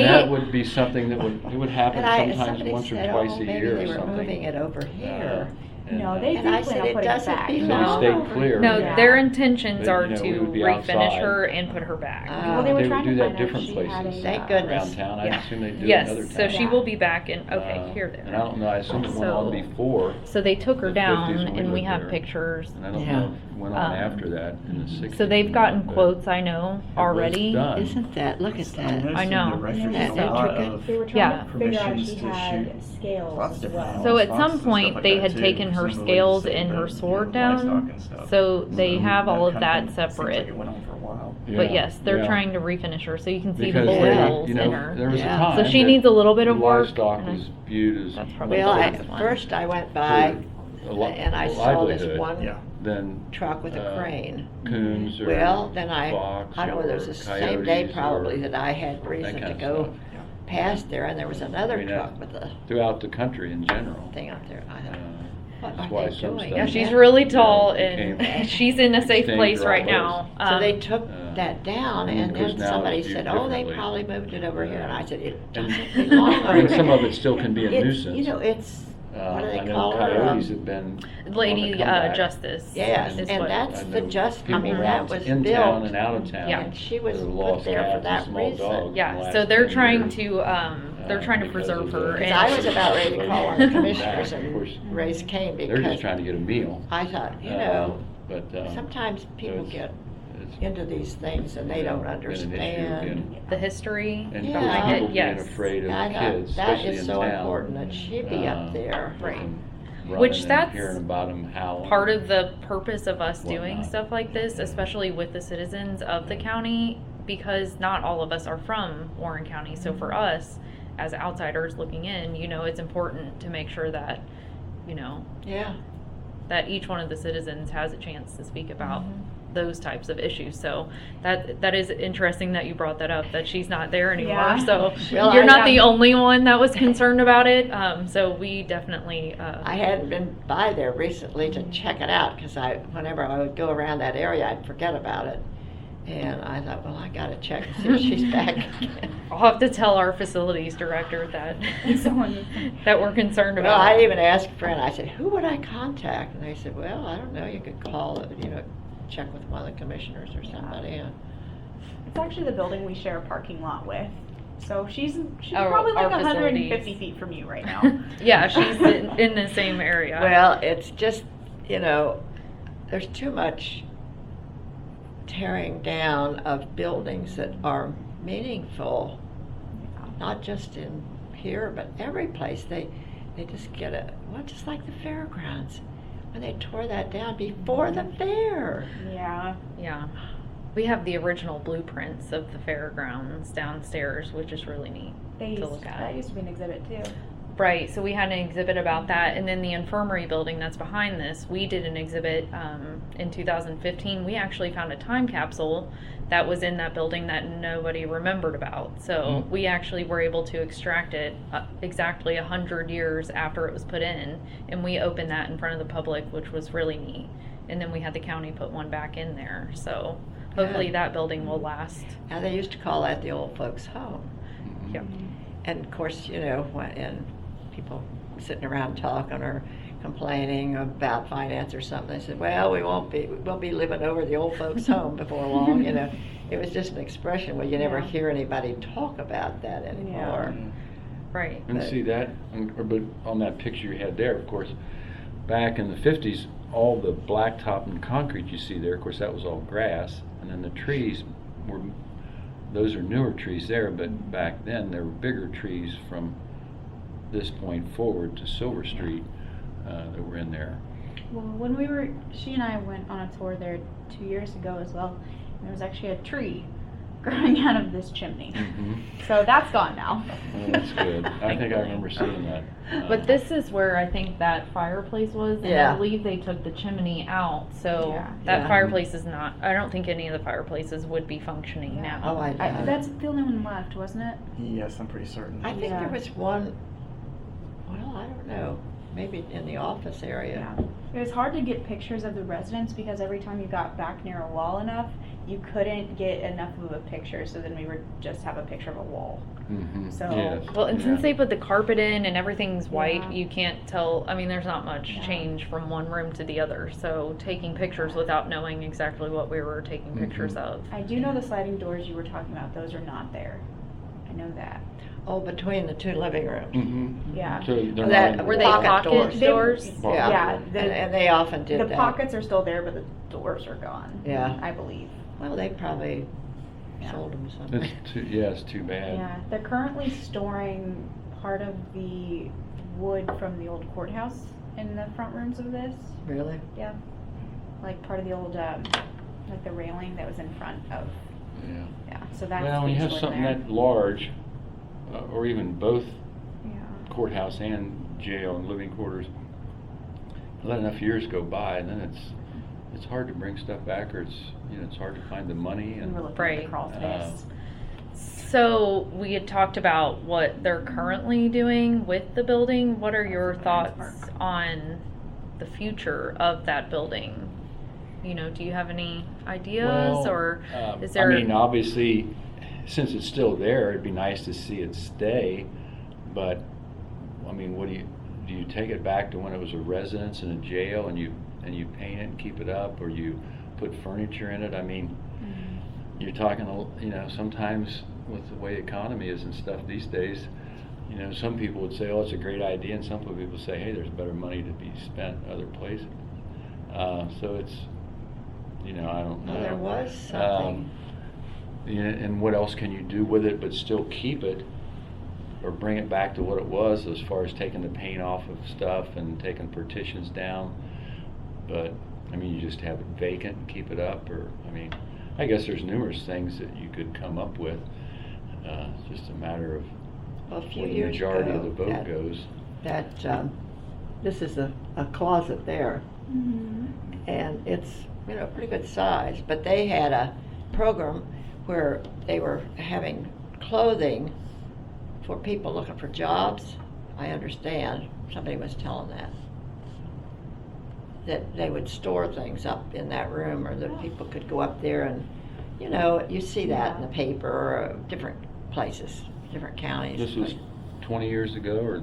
that would be something that would happen And sometimes somebody once or said, twice oh, a maybe year they or were something. moving it over here. No, they And I do said, plan on it putting it doesn't back. belong. So they stayed clear. No, Yeah. their intentions But, are we to would be refinish outside. her and put her back. Well, they were They would trying do to that find out different if she had places. a, Thank uh, goodness. Around town. I Yeah. assume they do in Yes, other so towns. she will be back in, okay, Uh, here there. And I don't know, I assume it went on So- before. So they took her the down 50s when we and we lived have there. pictures. And I don't Yeah. know if it went on Um, after that in the 60s. So they've gotten but quotes, I know, it was already. done. Isn't that, look at that. I know. Isn't Isn't a that lot intricate? of They were trying Yeah. to figure out if permissions she to had shoot scales lots of as different well. animals. So at Foxes some and point, stuff like they that, had too, taken her presumably scales so and that, her sword livestock down, and stuff. so they have all of kind that thing seems like separate. it went on for a while. But Yeah, yes, they're yeah. trying to refinish her, so you can see Because the bullet they, holes you in know, her. there was a Yeah. time So she that needs a little bit of the work. livestock and I- was viewed as That's probably Well, the I, last one. first I went by and I saw this livelihood. one Yeah. Then truck with a crane. coons or Well, then fox I don't know whether it was or the same day coyotes probably or that I had that reason kind to of go stuff. past there, and there was another I mean, truck with a throughout the country in general. thing up there. I Uh, thought, what that's are why they some doing? stuff- Yeah, she's And really tall became and she's in a safe stained place for all right those. now. So they Um, took that down, and because then now somebody it's viewed said, "Oh, they differently. probably moved it over here," and I said, "It And, doesn't belong over and some here." of it still can be a It's, nuisance. you know, it's what do I they know call her? coyotes have been Lady on the comeback. Justice. Yes, is and what- that's I the know just. I people mean, that was in built, town and out of town. Yeah. and she was that have put lost there for cats and that small reason. dogs in the Yeah, last so they're 10 trying years. to Because preserve of her. the- Because And I was about ready to call on the commissioners Of and course, raise Cain They're just because trying to get a meal. I thought, you know, But sometimes people it's- get it's into these things and they don't been an issue understand. again. the history And Yeah. behind people it, being yes. afraid of I thought kids, that especially is in so town. important that she be up there. Right. Rather Which than that's hearing about them howling. Part of the purpose of us doing Whatnot. stuff like this, especially with the citizens of the county, because not all of us are from Warren County. So for us, as outsiders looking in, it's important to make sure that, Yeah. that each one of the citizens has a chance to speak about Mm-hmm. those types of issues. So that is interesting that you brought that up, that she's not there anymore. Yeah. So Well, you're I not got- the only one that was concerned about it. So we definitely. I hadn't been by there recently to check it out because whenever I would go around that area, I'd forget about it. And I thought, well, I got to check and see if she's back again. I'll have to tell our facilities director that that we're concerned Well, about. I even asked a friend, I said, who would I contact? And they said, well, I don't know, you could call, check with one of the commissioners or somebody. It's actually the building we share a parking lot with. So she's Our- probably like our 150 facilities. feet from you right now. Yeah, she's in the same area. Well, it's just, there's too much tearing down of buildings that are meaningful, not just in here, but every place. They just get just like the fairgrounds, when they tore that down before the fair. Yeah. Yeah. We have the original blueprints of the fairgrounds downstairs, which is really neat to look at. That used to be an exhibit too. Right, so we had an exhibit about that, and then the infirmary building that's behind this, we did an exhibit in 2015. We actually found a time capsule that was in that building that nobody remembered about. So we actually were able to extract it exactly 100 years after it was put in, and we opened that in front of the public, which was really neat. And then we had the county put one back in there, so hopefully Good. that building will last. Now, they used to call that the old folks' home. Yeah. And of course, and people sitting around talking or complaining about finance or something, they said, well, we'll be living over the old folks' home before long, It was just an expression where you never Yeah. hear anybody talk about that anymore. Right. And But- see that, but on that picture you had there, of course, back in the 50s, all the blacktop and concrete you see there, of course, that was all grass, and then the trees those are newer trees there, but back then there were bigger trees from this point forward to Silver Street that were in there. Well, when she and I went on a tour there 2 years ago as well, and there was actually a tree growing out of this chimney. Mhm. So that's gone now. Well, that's good. I think I remember seeing that. But this is where I think that fireplace was, and Yeah. I believe they took the chimney out, so Yeah. that Yeah. fireplace is not, I don't think any of the fireplaces would be functioning Yeah. now. Oh, I That's the only one left, wasn't it? Yes, I'm pretty certain. I think Yeah. there was one, well, I don't know, maybe in the office area. Yeah. It was hard to get pictures of the residents because every time you got back near a wall enough, you couldn't get enough of a picture, so then we would just have a picture of a wall. Mhm. So- Yes. Well, and since Yeah. they put the carpet in and everything's white, Yeah. you can't tell, I mean, there's not much Yeah. change from one room to the other, so taking pictures without knowing exactly what we were taking pictures Mhm. of. I do know the sliding doors you were talking about, those are not there. I know that. Oh, between the two living rooms. Mhm. Yeah. So they're That- not in the Were they Pocket pocket doors. doors? Pocket Yeah, doors. And they often did the that. pockets are still there, but the doors are gone. Yeah. I believe. Well, they probably Yeah. sold them something. It's too bad. Yeah, they're currently storing part of the wood from the old courthouse in the front rooms of this. Really? Yeah, like part of the old, like the railing that was in front of. Yeah. Yeah, so that's. Well, when you have being stored something there. that large, or even both Yeah. courthouse and jail and living quarters, let enough years go by, and then it's hard to bring stuff back, or it's hard to find the money And and. we're looking at Right. the crawl space. So we had talked about what they're currently doing with the building. What are your thoughts on the future of that building? Do you have any ideas, Well, or is there? I mean, obviously, since it's still there, it'd be nice to see it stay. But I mean, what do you take it back to when it was a residence and a jail, and you paint it and keep it up, or you put furniture in it? I mean, you're talking, sometimes with the way the economy is and stuff these days, some people would say, oh, it's a great idea, and some people say, hey, there's better money to be spent other places. So it's, I don't know. Well, there was something. And what else can you do with it but still keep it, or bring it back to what it was, as far as taking the paint off of stuff and taking partitions down? But I mean, you just have it vacant and keep it up, or I guess there's numerous things that you could come up with. It's just a matter of Well, a few where the years majority ago, of the vote goes. This is a closet there, Mhm. and it's, pretty good size, but they had a program where they were having clothing for people looking for jobs. I understand, somebody was telling that they would store things up in that room, or that people could go up there and, you see that in the paper, or different places, different counties. This was 20 years ago, or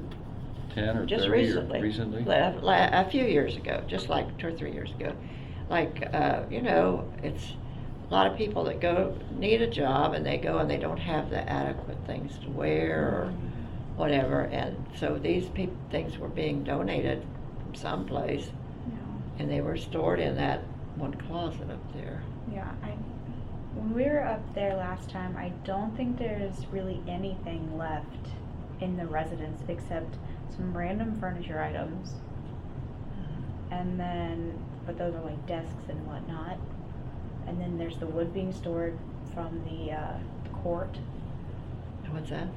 10 or Just 30 recently. or recently? A few years ago, just like 2 or 3 years ago. Like, it's a lot of people that need a job, and they go and they don't have the adequate things to wear or whatever, and so these things were being donated from someplace, and they were stored in that one closet up there. Yeah, when we were up there last time, I don't think there's really anything left in the residence except some random furniture items. And then, but those are like desks and whatnot. And then there's the wood being stored from the court. What's that?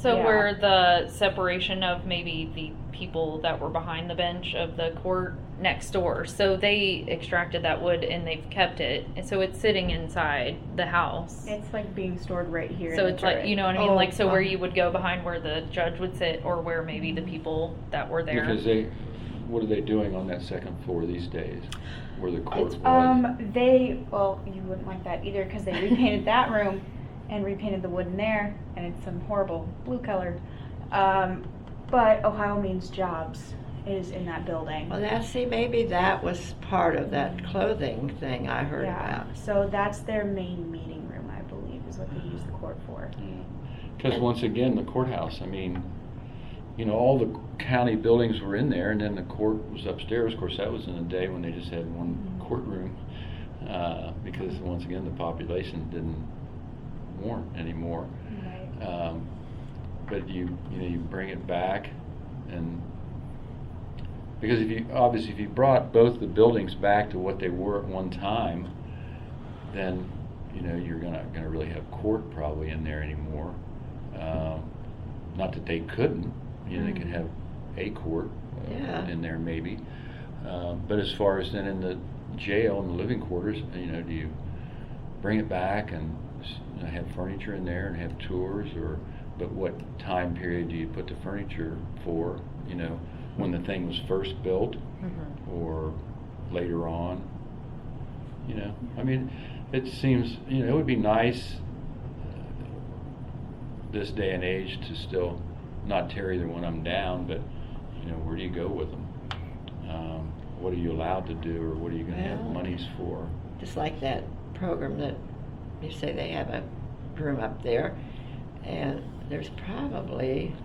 So yeah. where the separation of maybe the people that were behind the bench of the court next door, so they extracted that wood and they've kept it, and so it's sitting inside the house. It's like being stored right here. So in it's the like, turret. you know what I mean? Oh, Like, so where wow. you would go behind where the judge would sit, or where maybe the people that were there. Because what are they doing on that second floor these days, where the court was? Well, you wouldn't like that either, because they repainted that room and repainted the wood in there, and it's some horrible blue color. But Ohio Means Jobs is in that building. Well, maybe that was part of that clothing thing I heard Yeah, about. so that's their main meeting room, I believe, is what they use the court for. Because once again, the courthouse, all the county buildings were in there, and then the court was upstairs. Of course, that was in a day when they just had one courtroom, because once again, the population didn't warrant anymore. Right. But you bring it back, and because if you brought both the buildings back to what they were at one time, then you know, you're gonna really have court probably in there anymore. Not that they couldn't, you know, they could have a court Yeah. in there maybe. But as far as then in the jail and the living quarters, you know, do you bring it back and have furniture in there and have tours, or but what time period do you put the furniture for? You know, when the thing was first built, or later on. You know, I mean, it seems, you know, it would be nice this day and age to still not tear either one of them down, but you know, where do you go with them? What are you allowed to do, or what are you going to have Well, monies for? Just like that program that you say they have a room up there, and there's probably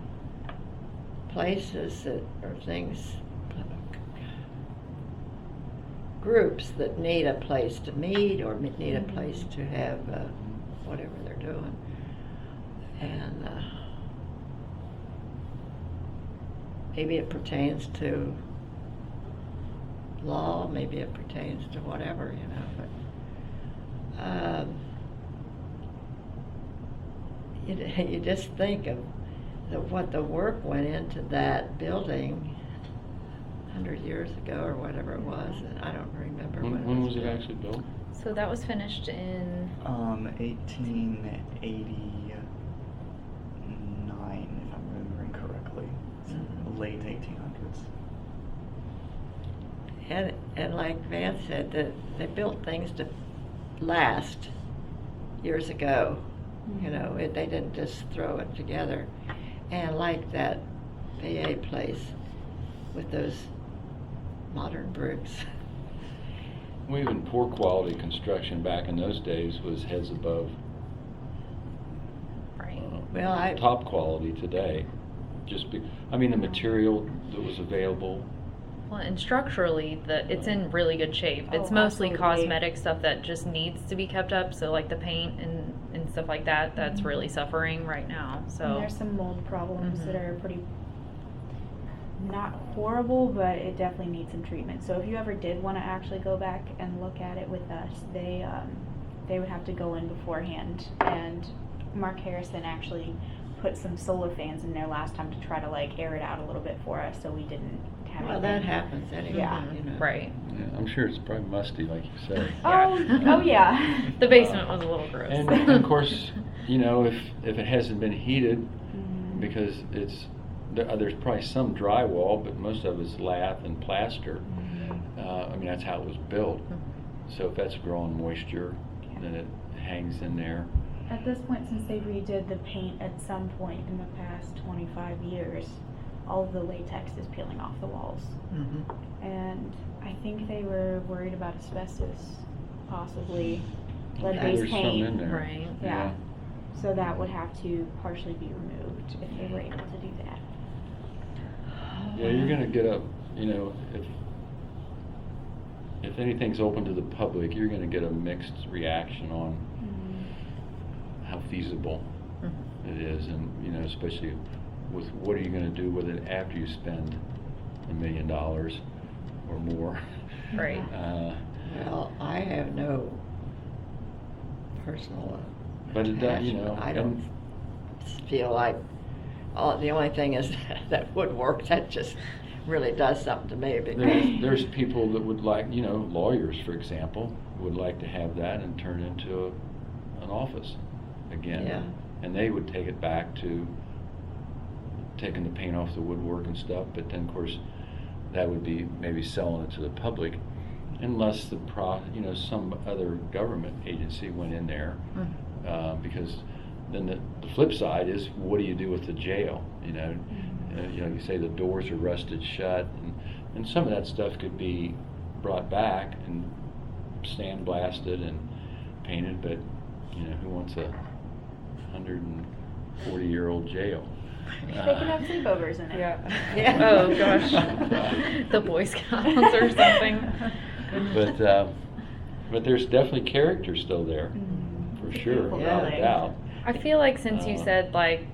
places that or things, groups that need a place to meet or need a place to have whatever they're doing. And maybe it pertains to law, maybe it pertains to whatever, you know, but you just think of what the work went into that building 100 years ago or whatever it was, and I don't remember When was it built. actually built? So that was finished in 1889, if I'm remembering correctly. So late 1800s. And like Vance said, that they built things to last years ago. You know, they didn't just throw it together. And like that VA place with those modern bricks. Well, even poor quality construction back in those days was heads above right. Well, top quality today. I mean, the material that was available. Well, and structurally, it's in really good shape. It's Oh, mostly absolutely. cosmetic stuff that just needs to be kept up. So like the paint and stuff like that, that's really suffering right now. And So there's some mold problems that Mhm. are pretty, not horrible, but it definitely needs some treatment. So if you ever did want to actually go back and look at it with us, they would have to go in beforehand. And Mark Harrison actually put some solar fans in there last time to try to like air it out a little bit for us, so we didn't have well, that happens anyway. Yeah. You know. right. Yeah, I'm sure it's probably musty, like you said. Oh, Yeah. oh yeah. The basement was a little gross. And of course, you know, if it hasn't been heated, Mhm. because there's probably some drywall, but most of it's lath and plaster. I mean, that's how it was built. So if that's growing moisture, then it hangs in there. At this point, since they redid the paint at some point in the past 25 years, all of the latex is peeling off the walls. Mhm. And I think they were worried about asbestos, possibly Yeah, lead-based there's some paint. in there. Right. Yeah. So that would have to partially be removed if they were able to do that. Yeah, you're gonna get you know, if anything's open to the public, you're gonna get a mixed reaction on how feasible it is, and you know, especially with what are you going to do with it after you spend $1 million or more. Right. Well, I have no personal. But it does, you attachment. know, I don't feel like the only thing is that woodwork that just really does something to me. Because there's people that would like, you know, lawyers, for example, would like to have that and turn it into an office again. Yeah. And they would take it back to taking the paint off the woodwork and stuff, but then of course that would be maybe selling it to the public, unless you know, some other government agency went in there, because then the flip side is, what do you do with the jail? You know, you know, you say the doors are rusted shut, and some of that stuff could be brought back and sandblasted and painted, but you know, who wants a 140-year-old jail? They can have sleepovers in it. Yeah. Oh gosh. The Boy Scouts or something. But there's definitely character still there, for sure, Beautiful without a building. doubt. I feel like since you said like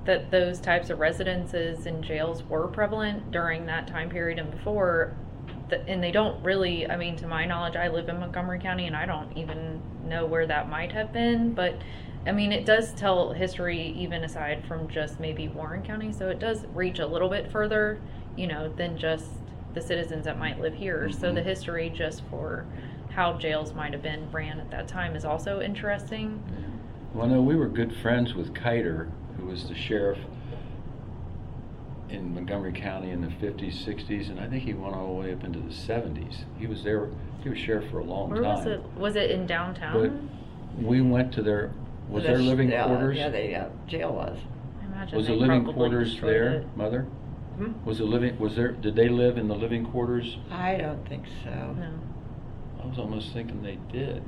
that those types of residences and jails were prevalent during that time period and before, and they don't really, I mean, to my knowledge, I live in Montgomery County and I don't even know where that might have been, but I mean, it does tell history even aside from just maybe Warren County, so it does reach a little bit further, you know, than just the citizens that might live here. So the history just for how jails might have been ran at that time is also interesting. Well, no, we were good friends with Kiter, who was the sheriff in Montgomery County in the 50s, 60s, and I think he went all the way up into the 70s. He was there, he was sheriff for a long Where time. was it? Was it in downtown? But we went to their, was there living quarters? Yeah, the jail was. I imagine Was they the living probably quarters destroyed there, it. Mother? Was there, did they live in the living quarters? I don't think so. No. I was almost thinking they did.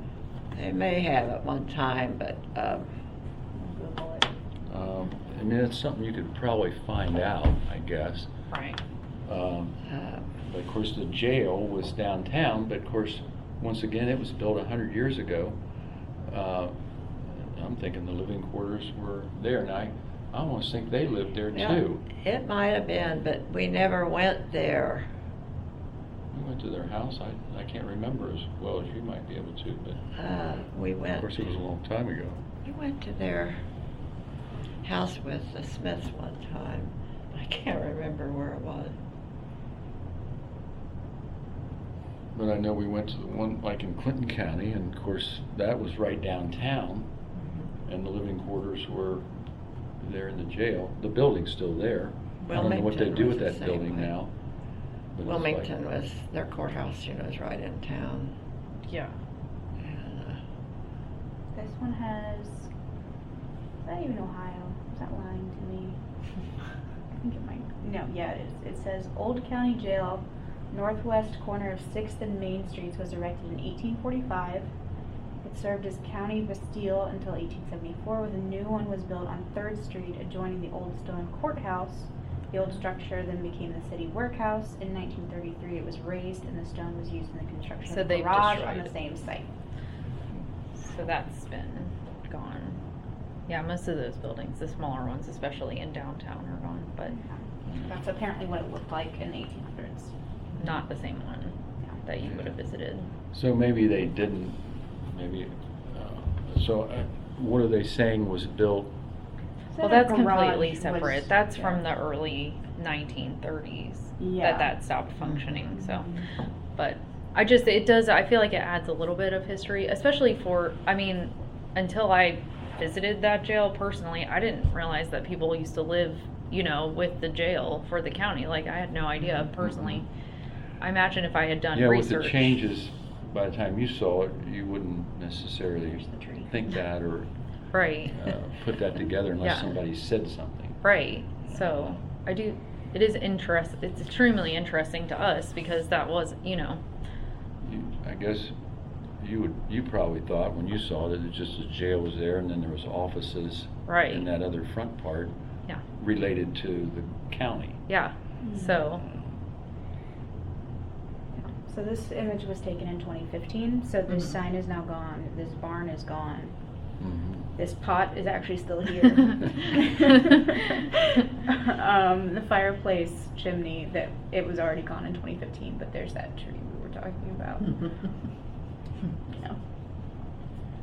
They may have at one time, but Google it. I mean, it's something you could probably find out, I guess. Right. But of course, the jail was downtown, but of course, once again, it was built 100 years ago. I'm thinking the living quarters were there, and I almost think they lived there yeah, too. it might have been, but we never went there. We went to their house. I can't remember as well as you might be able to, but We of went. course, it was a long time ago. We went to their house with the Smiths one time. I can't remember where it was. But I know we went to the one like in Clinton County, and of course, that was right downtown, and the living quarters were there in the jail. The building's still there. I don't know what they Wilmington do was with the that same building way. now. But it's Wilmington was their courthouse, you know, is right in town. Yeah. And, This one has. Is that even Ohio? Is that lying to me? I think it might. No, yeah, it is. It says Old County Jail, northwest corner of 6th and Main Streets, was erected in 1845. It served as County Bastille until 1874, when a new one was built on 3rd Street adjoining the old stone courthouse. The old structure then became the city workhouse. In 1933, it was razed and the stone was used in the construction So of the they've garage destroyed on the it. same site. So that's been gone. Yeah, most of those buildings, the smaller ones, especially in downtown, are gone, but That's apparently what it looked like in the 1800s. not the same one that you would have visited. So maybe they didn't, what are they saying was built? Well, Said a that's garage completely was- separate. That's yeah. from the early 1930s Yeah. that stopped functioning. So, but I feel like it adds a little bit of history, especially for, I mean, until I visited that jail personally, I didn't realize that people used to live, you know, with the jail for the county. Like, I had no idea personally. I imagine if I had done Yeah, research. with the changes, by the time you saw it, you wouldn't necessarily There's the tree. think that or Right. put that together unless Yeah. somebody said something. Right. So it is it's extremely interesting to us because that was, you know. I guess you probably thought when you saw it, it just the jail was there and then there was offices Right. in that other front part Yeah. related to the county. Yeah. So, So this image was taken in 2015. So this Mhm. sign is now gone. This barn is gone. Mhm. This pot is actually still here. The fireplace chimney, that it was already gone in 2015, but there's that tree we were talking about. Yeah.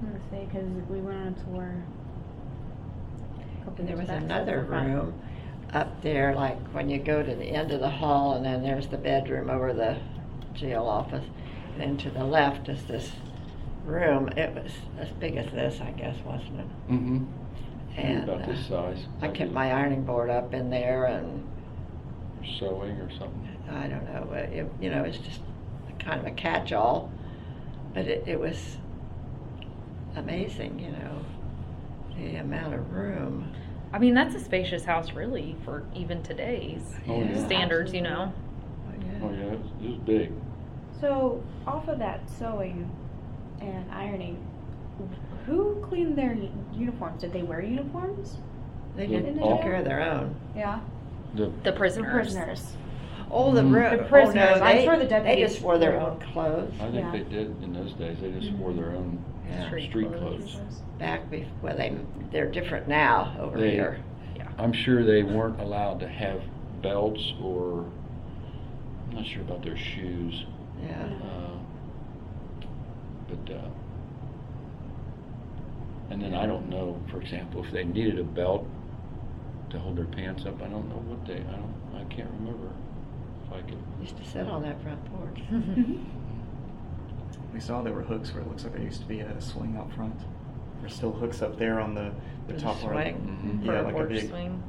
I'm gonna say because we went on a tour. A couple And there years was back, so another it's fine. room up there, like when you go to the end of the hall, and then there's the bedroom over the jail office. And then to the left is this room. It was as big as this, I guess, wasn't it? Mhm. And About this size. I kept my ironing board up in there, and Sewing or something. I don't know, but you know, it's just kind of a catch-all. But it was amazing, you know, the amount of room. I mean, that's a spacious house, really, for even today's Oh, yeah. standards, you know. Oh yeah, it was big. So off of that sewing and ironing, who cleaned their uniforms? Did they wear uniforms? They The didn't all- take care of their own. Yeah. The The prisoners. Prisoners. Oh, the Mhm. room. The prisoners. Oh, no, I'm they, sure the they deputies just wore their were- own clothes. I think Yeah. they did in those days. They just wore their own Yeah. street clothes. Back before they're different now over They- here. Yeah. I'm sure they weren't allowed to have belts or I'm not sure about their shoes. Yeah. But and then I don't know, for example, if they needed a belt to hold their pants up. I don't know what I can't remember if I could. Used to sit on that front porch. We saw there were hooks where it looks like there used to be a swing out front. There's still hooks up there on the For the top part. swing? For Yeah, a like porch a big swing.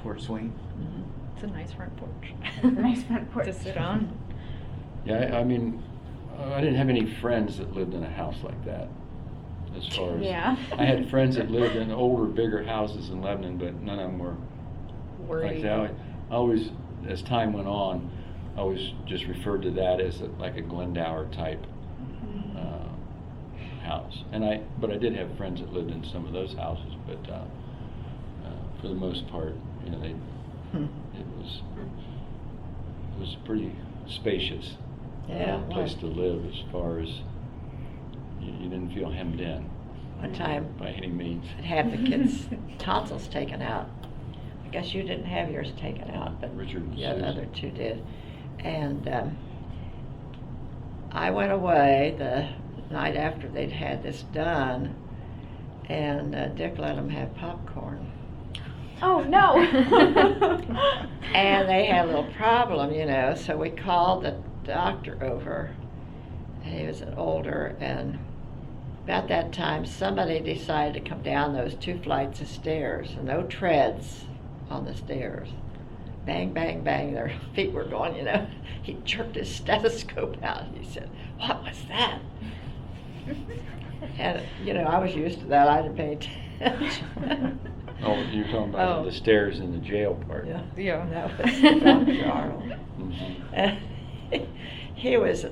porch swing. It's a nice front porch. It's a nice front porch. To sit on. Yeah, I mean, I didn't have any friends that lived in a house like that. As far as Yeah. I had friends that lived in older, bigger houses in Lebanon, but none of them were like Worried. that. I always, as time went on, I always just referred to that as like a Glendower type house. But I did have friends that lived in some of those houses, but for the most part, you know, it was pretty spacious. Yeah, Place well. to live as far as you didn't feel hemmed in One time, by any means. I'd have the kids' tonsils taken out. I guess you didn't have yours taken out, but Richard and the Susan. other two did. And I went away the night after they'd had this done, and Dick let them have popcorn. Oh, no. And they had a little problem, you know, so we called the doctor over. And he was older, and about that time somebody decided to come down those 2 flights of stairs, and no treads on the stairs. Bang, bang, bang, their feet were going, you know. He jerked his stethoscope out. He said, "What was that?" And, you know, I was used to that. I didn't pay attention. Oh, you're talking about Oh. the stairs in the jail part. Yeah. Yeah. That was Dr. Arnold. Mhm. And he was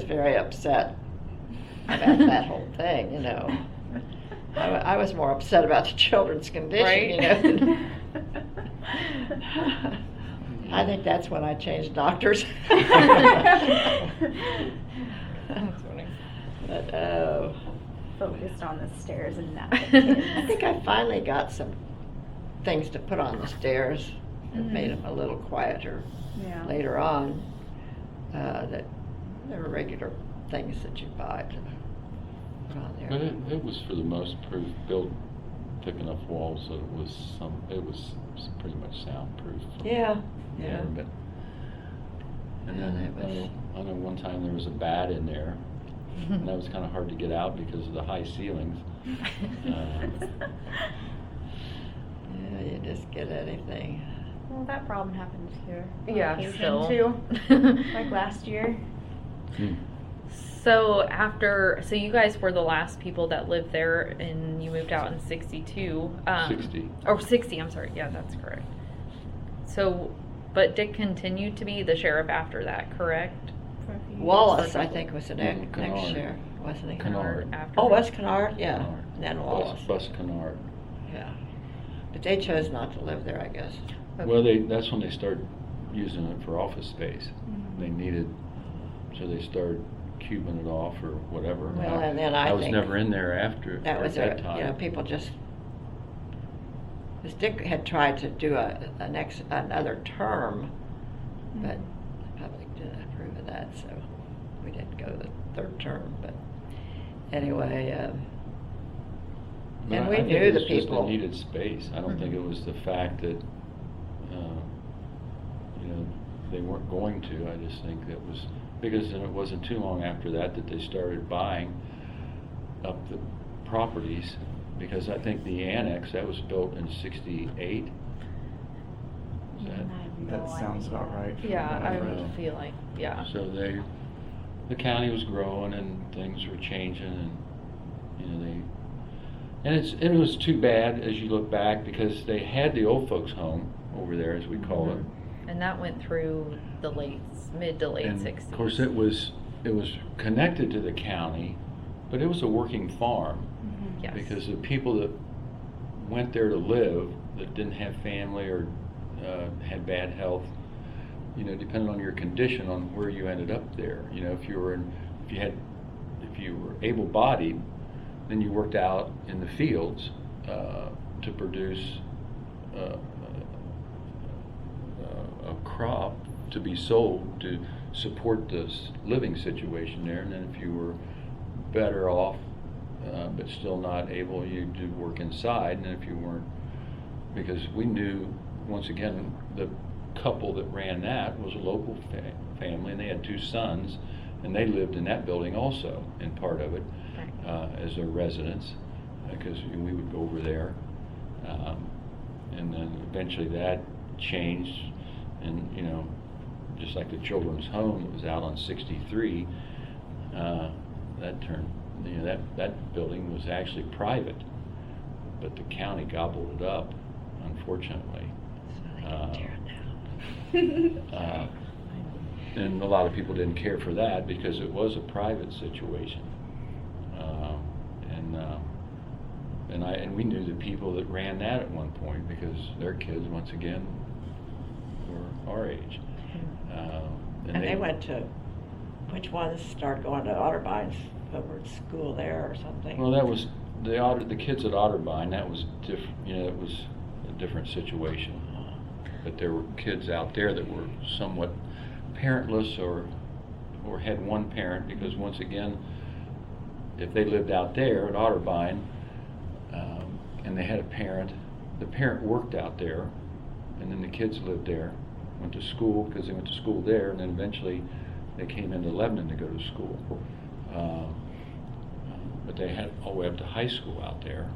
very upset about that whole thing, you know. I was more upset about the children's condition, Right? you know. than- I think that's when I changed doctors. That's funny. But, Focused on the stairs and not the I kids. think I finally got some things to put on the stairs that Mhm. made them a little quieter Yeah. later on. That there were regular things that you buy to put on there. But it was for the most part built thick enough walls that it was pretty much soundproof. from Yeah, there, yeah. But, and Yeah, then it was- I know one time there was a bat in there, and that was kind of hard to get out because of the high ceilings. Yeah, you just get anything. Well, that problem happens here. on Yeah, occasion, still. Too. Like last year. Hmm. So so you guys were the last people that lived there, and you moved out in 62. 60. Or 60, I'm sorry. Yeah, that's correct. So, but Dick continued to be the sheriff after that, correct? For a few Wallace, I think, was the Mm, next Kennard. sheriff, wasn't he? Kennard. After Oh, that. was Kennard? Yeah, Kennard. and then Wallace. Bus Kennard. Yeah. But they chose not to live there, I guess. Okay. Well, that's when they started using it for office space. Mhm. They needed, so they started cubing it off or whatever. Well, and then I was think never in there after That was at that time. you know, people just, because Dick had tried to do another term, but the public didn't approve of that, so we didn't go the 3rd term, but anyway, But and I we think knew it the was just people. they needed space. I don't think it was the fact that, they weren't going to. I just think that was, because then it wasn't too long after that they started buying up the properties, because I think the annex, that was built in 68. Is that? I have no That sounds idea. about right. from Yeah, what I I've would read. feel like, yeah. So the county was growing and things were changing, and it was too bad as you look back, because they had the old folks home over there, as we call it. And that went through the mid to late And 60s. of course, it was connected to the county, but it was a working farm, Mhm. Yes. because the people that went there to live that didn't have family or had bad health, depending on your condition on where you ended up there. If you were able-bodied, then you worked out in the fields to produce a crop to be sold to support the living situation there, and then if you were better off but still not able, you do work inside, and if you weren't, because we knew, once again, the couple that ran that was a local family, and they had 2 sons, and they lived in that building also, in part of it, as their residence, because we would go over there, and then eventually that changed, and just like the children's home that was out on 63, that turned, that building was actually private, but the county gobbled it up, unfortunately. And a lot of people didn't care for that because it was a private situation. And we knew the people that ran that at one point because their kids, once again, were our age. And they went to, which ones started going to Otterbeins over at school there or something? Well, that was the kids at Otterbein. That was different. It was a different situation. But there were kids out there that were somewhat parentless or had one parent, because once again, if they lived out there at Otterbein and they had a parent, the parent worked out there, and then the kids lived there, went to school because they went to school there, and then eventually they came into Lebanon to go to school. But they had all the way up to high school out there,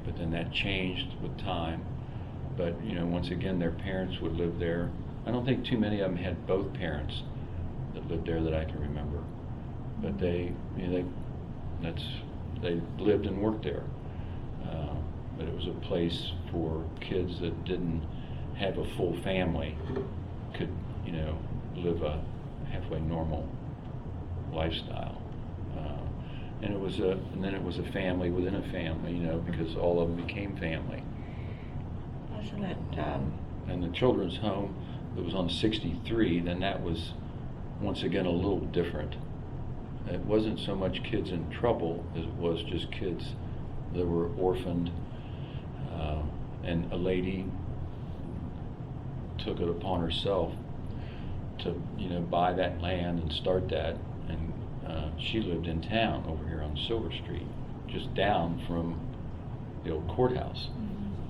but then that changed with time. But once again, their parents would live there. I don't think too many of them had both parents that lived there that I can remember. But they lived and worked there. But it was a place for kids that didn't have a full family, could live a halfway normal lifestyle. And then it was a family within a family, because all of them became family. Wasn't it? And the children's home that was on 63, then that was once again a little different. It wasn't so much kids in trouble as it was just kids that were orphaned, and a lady took it upon herself to buy that land and start that, and she lived in town over here on Silver Street, just down from the old courthouse.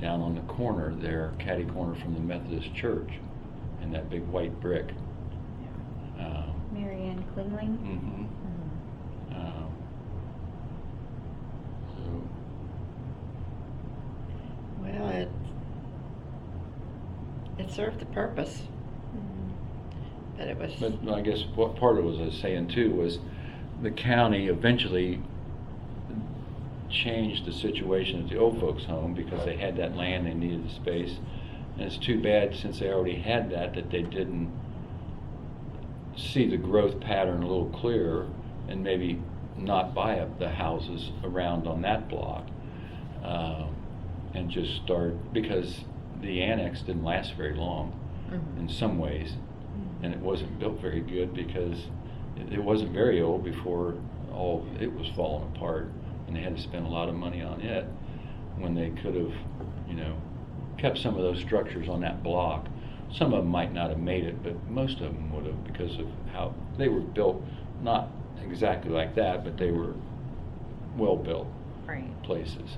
Down on the corner there, catty corner from the Methodist Church, and that big white brick. Miriam Klingling. Mm-hmm. Well, it served the purpose, but it was. But I guess what part of it was I was saying too was the county eventually changed the situation at the old folks' home because they had that land, they needed the space, and it's too bad since they already had that they didn't see the growth pattern a little clearer and maybe not buy up the houses around on that block, and just start, because the annex didn't last very long in some ways, and it wasn't built very good because it wasn't very old before all it was falling apart, and they had to spend a lot of money on it when they could have, kept some of those structures on that block. Some of them might not have made it, but most of them would have, because of how they were built, not exactly like that, but they were well-built places.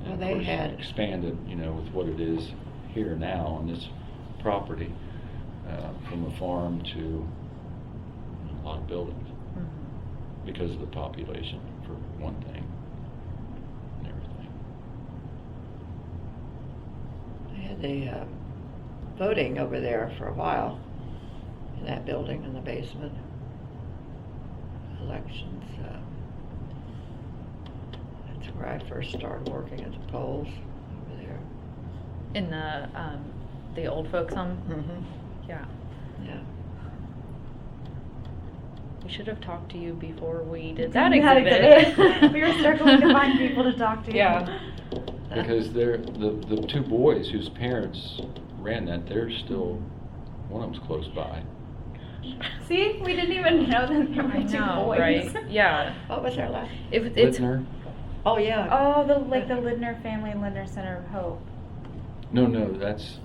Well, of they course, had expanded, with what it is here now on this property, from a farm to a lot of buildings, because of the population, for one thing, and everything. They had the voting over there for a while in that building in the basement. Elections. That's where I first started working at the polls over there. In the old folks home? Yeah. Yeah. We should have talked to you before we did Yeah, that exhibit. we were struggling to find people to talk to. Yeah. Because the 2 boys whose parents ran that, they're still, one of them's close by. See, we didn't even know that there were I 2 know, boys. right? Yeah. What was their last? It's Littner? Oh yeah. Oh, the Lindner family, Lindner Center of Hope. No, that's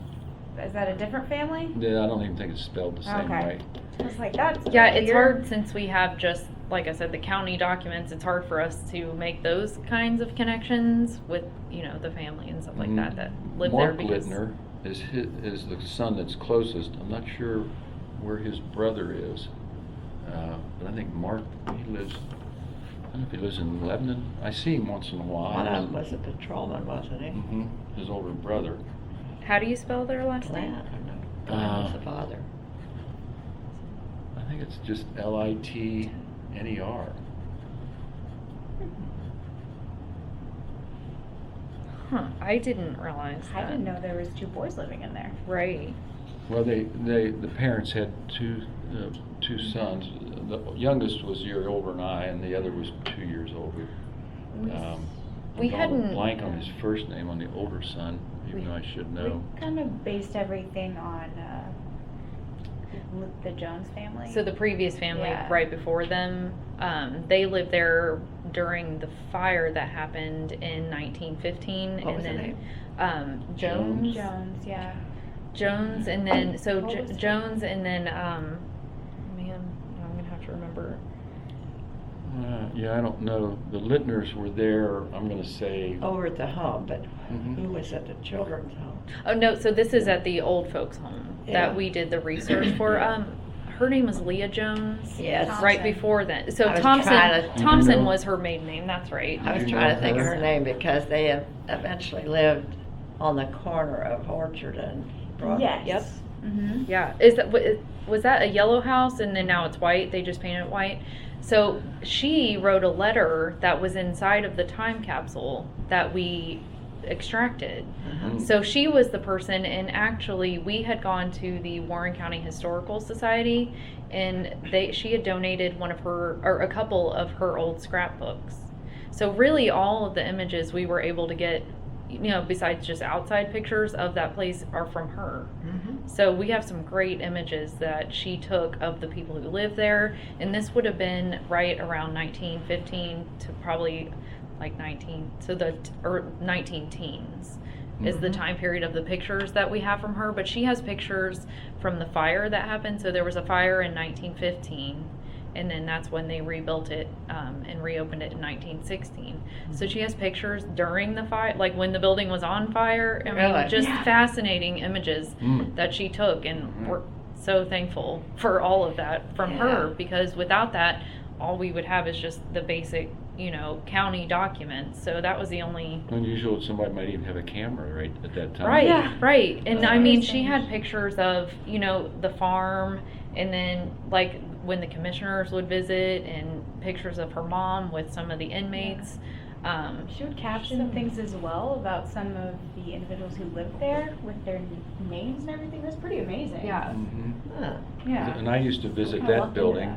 Is that a different family? Yeah, I don't even think it's spelled the same Okay. way. I was like, that's Yeah, it's weird. hard since we have just, like I said, the county documents. It's hard for us to make those kinds of connections with, the family and stuff like that live there. Mark Because Littner is the son that's closest. I'm not sure where his brother is, but I think Mark, he lives. I don't know if he lives in Lebanon. I see him once in a while. One of them was a patrolman, wasn't he? Hmm. His older brother. How do you spell their last Glenn, name? I don't know. Glenn was the father. I think it's just Litner. Huh, I didn't realize I that. didn't know there was 2 boys living in there. Right. Well, the parents had two sons. The youngest was a year older than I, and the other was 2 years older. We I'm hadn't- drawing a blank on his first name on the older son, even though I should know. We kind of based everything on the Jones family. So the previous family Yeah. right before them, they lived there during the fire that happened in 1915. What and was the then name? Jones. Jones, yeah. Jones, and then so What was it? Jones, and then man, I'm gonna have to remember. Yeah, I don't know. The Littners were there, I'm going to say. Over at the home, but Mhm. who was at the children's home? Oh no, so this is at the old folks' home Yeah. that we did the research for. Her name was Leah Jones. Yes. Right Thompson. before then. So I was Thompson trying to- Thompson You know- was her maiden name. That's right. I was Did you trying know to think of her? her name because they have eventually lived on the corner of Orchard and Broad. Yes. Yep. Mm-hmm. Yeah. Was that a yellow house and then now it's white? They just painted it white. So she wrote a letter that was inside of the time capsule that we extracted. Mhm. So she was the person, and actually we had gone to the Warren County Historical Society, and she had donated a couple of her old scrapbooks. So really all of the images we were able to get, besides just outside pictures of that place, are from her. Mhm. So we have some great images that she took of the people who lived there, and this would have been right around 1915 to probably like 19 teens is the Mhm. time period of the pictures that we have from her. But she has pictures from the fire that happened. So there was a fire in 1915, and then that's when they rebuilt it and reopened it in 1916. So she has pictures during the fire, like when the building was on fire. I mean, Really? just Yeah. fascinating images Mm. that she took, and Mhm. we're so thankful for all of that from her, Yeah. because without that, all we would have is just the basic, county documents. So that was the only. Unusual that somebody might even have a camera right at that time. Right, Yeah. right. And That's I mean, very she had strange. pictures of, the farm, and then like when the commissioners would visit, and pictures of her mom with some of the inmates. She would caption things as well about some of the individuals who lived there with their names and everything. That's pretty amazing. Yeah. Mhm. Huh. Yeah. And I used to visit Kinda that lucky building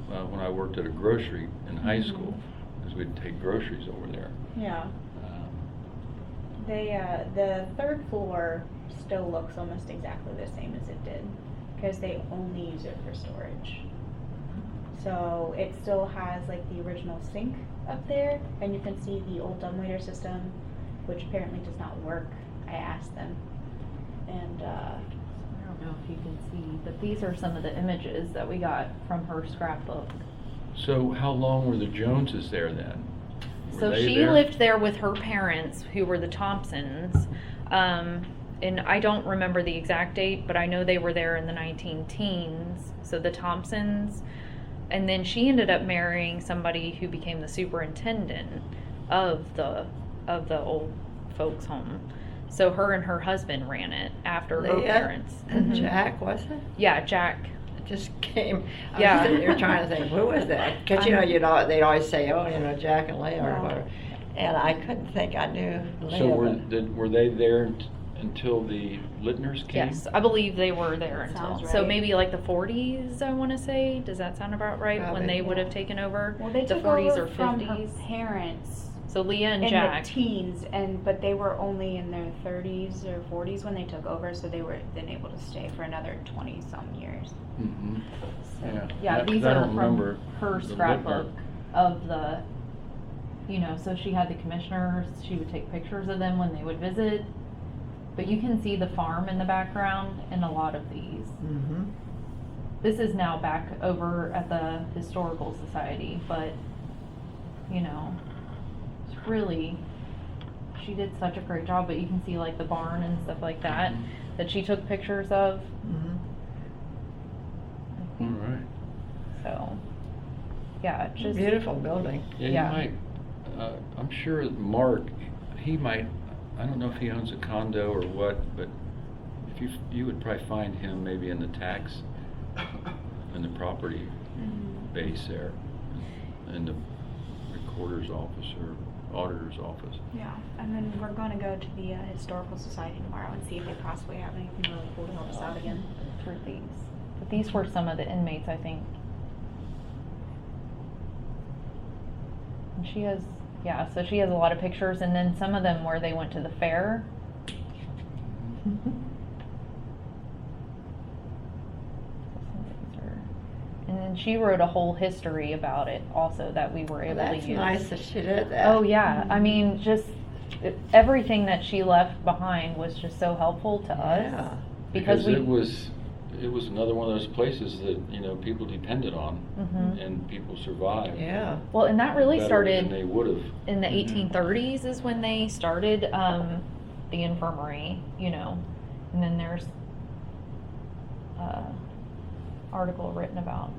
with when I worked at a grocery in high Mhm. school, because we'd take groceries over there. Yeah. Um, The third floor still looks almost exactly the same as it did because they only use it for storage. So it still has like the original sink up there, and you can see the old dumbwaiter system, which apparently does not work. I asked them, and I don't know if you can see, but these are some of the images that we got from her scrapbook. So how long were the Joneses there then? Were So they she there? lived there with her parents, who were the Thompsons. And I don't remember the exact date, but I know they were there in the 19-teens. So the Thompsons. And then she ended up marrying somebody who became the superintendent of the old folks' home. So her and her husband ran it after her Leah parents. and Mhm. Jack, was it? Yeah, Jack. It just came. I Yeah. was sitting here trying to think, who was that? Because they'd always say, Jack and Leah or Yeah. whatever, and I couldn't think I knew Leah. So but- were they there until the Littners came? Yes, I believe they were there That until. sounds So right. maybe like the 40s, I want to say. Does that sound about right? When Probably, they would yeah. have taken over? well, they the took 40s over or from 50s. her parents So Leah and in Jack. the teens, but they were only in their 30s or 40s when they took over, so they were then able to stay for another 20 some years. Mm-hmm. Yeah. Yeah, these I are don't from remember her the scrapbook Littner. of the, so she had the commissioners. She would take pictures of them when they would visit. But you can see the farm in the background in a lot of these. Mm-hmm. This is now back over at the Historical Society, but, you know, it's really, she did such a great job, but you can see like the barn and stuff like that, that she took pictures of. Mm-hmm. All right. So, yeah, it's just. Beautiful building. Yeah, Yeah. you might, I'm sure Mark, he might, I don't know if he owns a condo or what, but if you would probably find him maybe in the tax, in the property base there, in the recorder's office or auditor's office. Yeah, and then we're going to go to the Historical Society tomorrow and see if they possibly have anything really cool to help us out again. Through these. But these were some of the inmates, I think. And she has, yeah, so she has a lot of pictures, and then some of them where they went to the fair. And then she wrote a whole history about it also that we were able to That's use. nice that she did that. Oh yeah, I mean, just everything that she left behind was just so helpful to us. Yeah. Because we, it was another one of those places that, you know, people depended on, Mhm. and people survived. Yeah. well, and that really better started than they would have. in the Mhm. 1830s is when they started the infirmary, you know, and then there's article written about.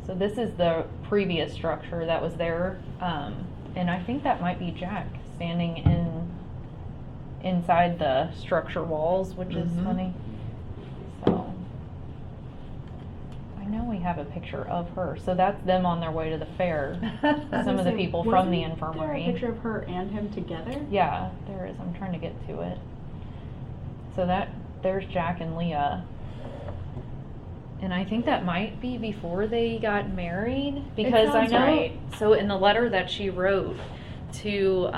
So this is the previous structure that was there, and I think that might be Jack standing inside the structure walls, which is Mhm. funny. So I know we have a picture of her. So that's them on their way to the fair. Some of the people from the infirmary. There a picture of her and him together? Yeah, there is. I'm trying to get to it. So there's Jack and Leah. And I think that might be before they got married, because I sounds know. right. So in the letter that she wrote to,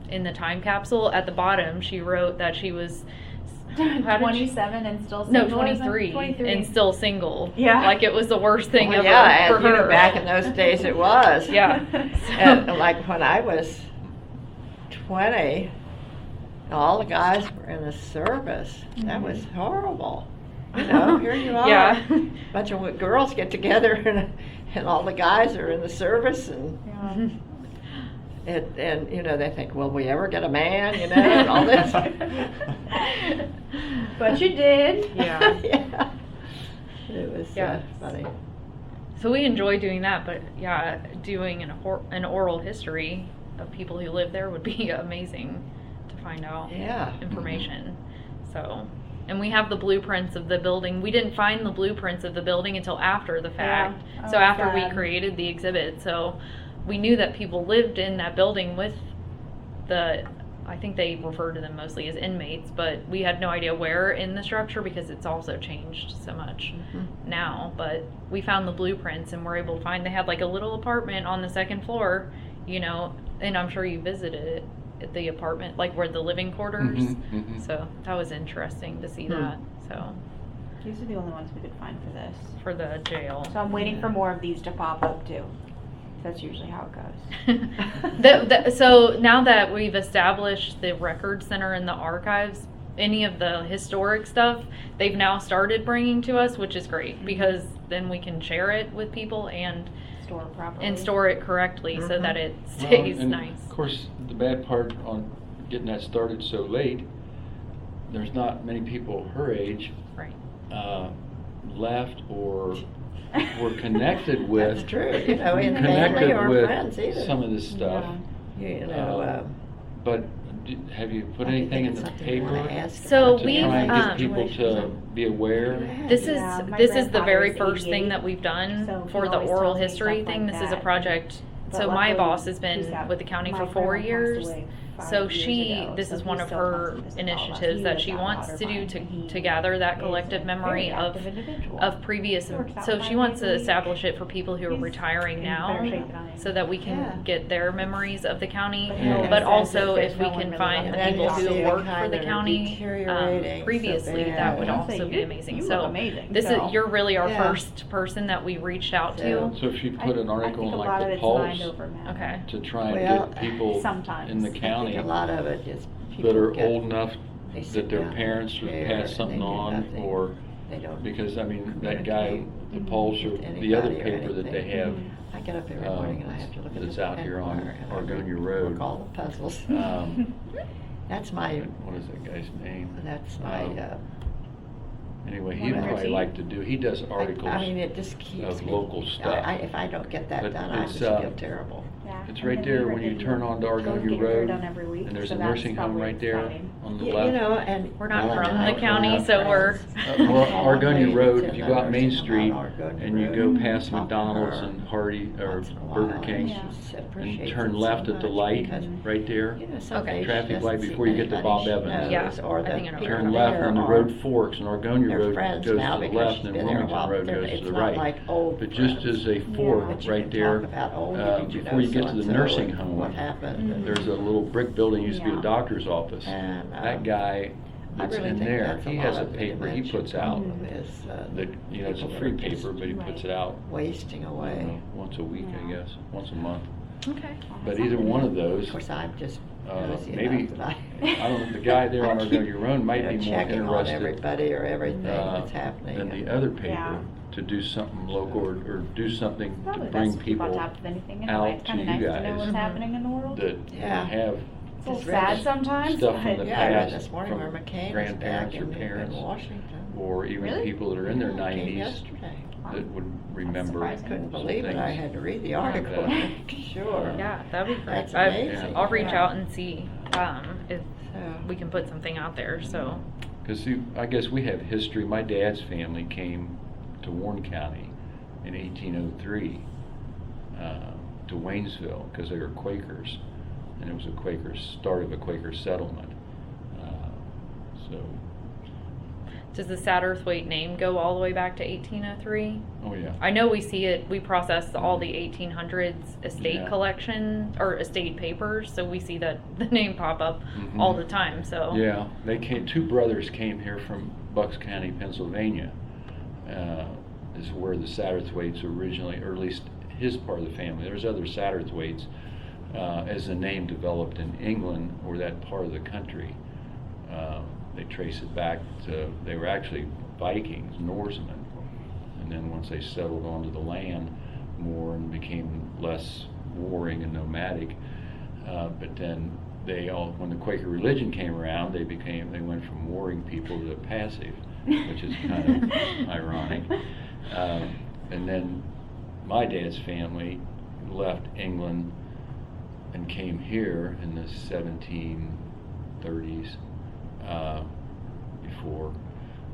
in the time capsule at the bottom, she wrote that she was. how did she- 27 and still single? No, 23, 23 and still single. Yeah. Like it was the worst thing Well, ever yeah, for and, you her. know, back in those days it was. Yeah. And like when I was 20, all the guys were in the service. That was horrible. You know, here you are. Yeah. Bunch of girls get together and all the guys are in the service and Yeah. and you know, they think, will we ever get a man, you know, and all this. But you did. Yeah. Yeah. It was Yeah. funny. So we enjoy doing that, but yeah, doing an oral history of people who live there would be amazing to find out Yeah. information. So, and we have the blueprints of the building. We didn't find the blueprints of the building until after the fact. Yeah. So Oh, after we sad. created the exhibit, so we knew that people lived in that building with I think they refer to them mostly as inmates, but we had no idea where in the structure because it's also changed so much now. But we found the blueprints and were able to find they had like a little apartment on the second floor, you know, and I'm sure you visited it at the apartment, like where the living quarters. Mhm, mhm. So that was interesting to see that. So These are the only ones we could find for this. for the jail. So I'm waiting for more of these to pop up too. That's usually how it goes. So now that we've established the record center and the archives, any of the historic stuff they've now started bringing to us, which is great because then we can share it with people and Store properly. store it correctly so Mhm. that it Well, stays and nice. Of course, the bad part on getting that started so late, there's not many people her age Right. left or were connected with. That's true, you know, in family connected or with friends either. some of this stuff. You know, But have you put anything in the paper So to we've, try and get um, people to be aware? This Yeah, is my this is the grandfather very is first thing 88, that we've done so he for the always oral tells me history stuff thing. like This is a that. project. But So my luckily, boss has he's been got- with the county my for 4 grandma passed years. away 5 So years she, ago, this so is he one of still her comes and visits all of us. initiatives He that lives she out wants in to do Otterbein, and he to gather that is collective a memory very of active individual. previous. He works out So 5 she wants days a to week. establish it for people who are He's retiring in now, better shape than I am. so that we can Yeah. get their memories of the county. But he always But says also, that if we there's no can one find really the left people to who see it work for kind the of county deteriorating so previously, bad. that would I'll also say be amazing. you So look amazing, this so. is you're really our Yeah. first person that we reached out So- to. So if you put an article I in think a like lot of the it's mind Pulse over matter. Okay. to try and Well, get people sometimes. in the I think county a lot of it is people that are get- old enough They sit that their down in parents a would chair pass and something they do on, nothing. or They don't because I mean that guy, communicate the Pulse or with the other anybody or paper that they anything. have. Mm-hmm. I get up every morning and I have to look at That's the out here on Enquirer and I Argonia work Road. all the puzzles. That's my, What is that guy's name? that's my, Anyway, he'd Wonder probably if he- like to do. He does articles. I mean, it just keeps of me. local stuff. If I don't get that But done, I it's, just feel terrible. Yeah. It's and right then there we when you get turn on to Argonia get your hair Road, done every week, and there's so a that's nursing home probably right there exciting. on the You left. know, and. We're not Well, from I the know. county, so we're. Well, All Argonia the way Road, to if you the go out Main nursing home Street on Argonia and you Road, go past talk to McDonald's her and Hardy or once in a Burger while, King, Yeah. she and appreciates turn it left so at the much light because, right there. you know, some Okay. days she Traffic doesn't light see before you get to anybody Bob she Evans. knows, Yeah, or I the think I know what people Turn you're left there and the are road forks and Argonia their Road friends goes now to the because left she's and been there a Wilmington while, Road but goes it's to the not right. like old But just friends. as a fork But you right can there, talk about, oh, did you before you get to the so-and-so nursing and home, what happened, and- there's a little brick building, used to be Yeah. a doctor's office. And, That guy I that's really in think there, that's he lot has a of the paper he dementia puts out. problem is, That, you know, it's a people free that are just paper, but he puts it out wasting away. once a week, I Yeah. guess, once a month. Okay. But either one of those, Of course, I'm just nosy maybe, enough that I don't know, the guy there on Argonia Road might you know, be more checking on interested everybody or everything that's than happening. the other paper Yeah. to do something local or do something to Probably bring best to keep on people top of anything out anyway. It's kind to of you nice to know guys. what's Mhm. happening in the world. that Yeah. have It's a little Just sad read sometimes. stuff from but- the Yeah, I read past this morning from where McCain is grandparents back or in parents, Washington. or even Really? people that are in their Yeah, came 90s yesterday. that would remember. I surprising. couldn't some believe it. I things. had to read the article. that. Sure. Yeah, that'd be great. That's amazing. I'll reach Yeah. out and see if So, we can put something out there. So. Because I guess we have history. My dad's family came to Warren County in 1803 to Waynesville because they were Quakers, and it was start of a Quaker settlement. So, Does the Satterthwaite name go all the way back to 1803? oh yeah. I know we see it, we process all the 1800s estate Yeah. collection or estate papers, so we see that the name pop up Mhm. all the time, so. Yeah, they came. Two brothers came here from Bucks County, Pennsylvania. Is where the Satterthwaites originally, or at least his part of the family. There's other Satterthwaites. As the name developed in England or that part of the country, they trace it back to, they were actually Vikings, Norsemen, and then once they settled onto the land more and became less warring and nomadic, but then when the Quaker religion came around, they went from warring people to passive, which is kind of ironic. And then my dad's family left England and came here in the 1730s before,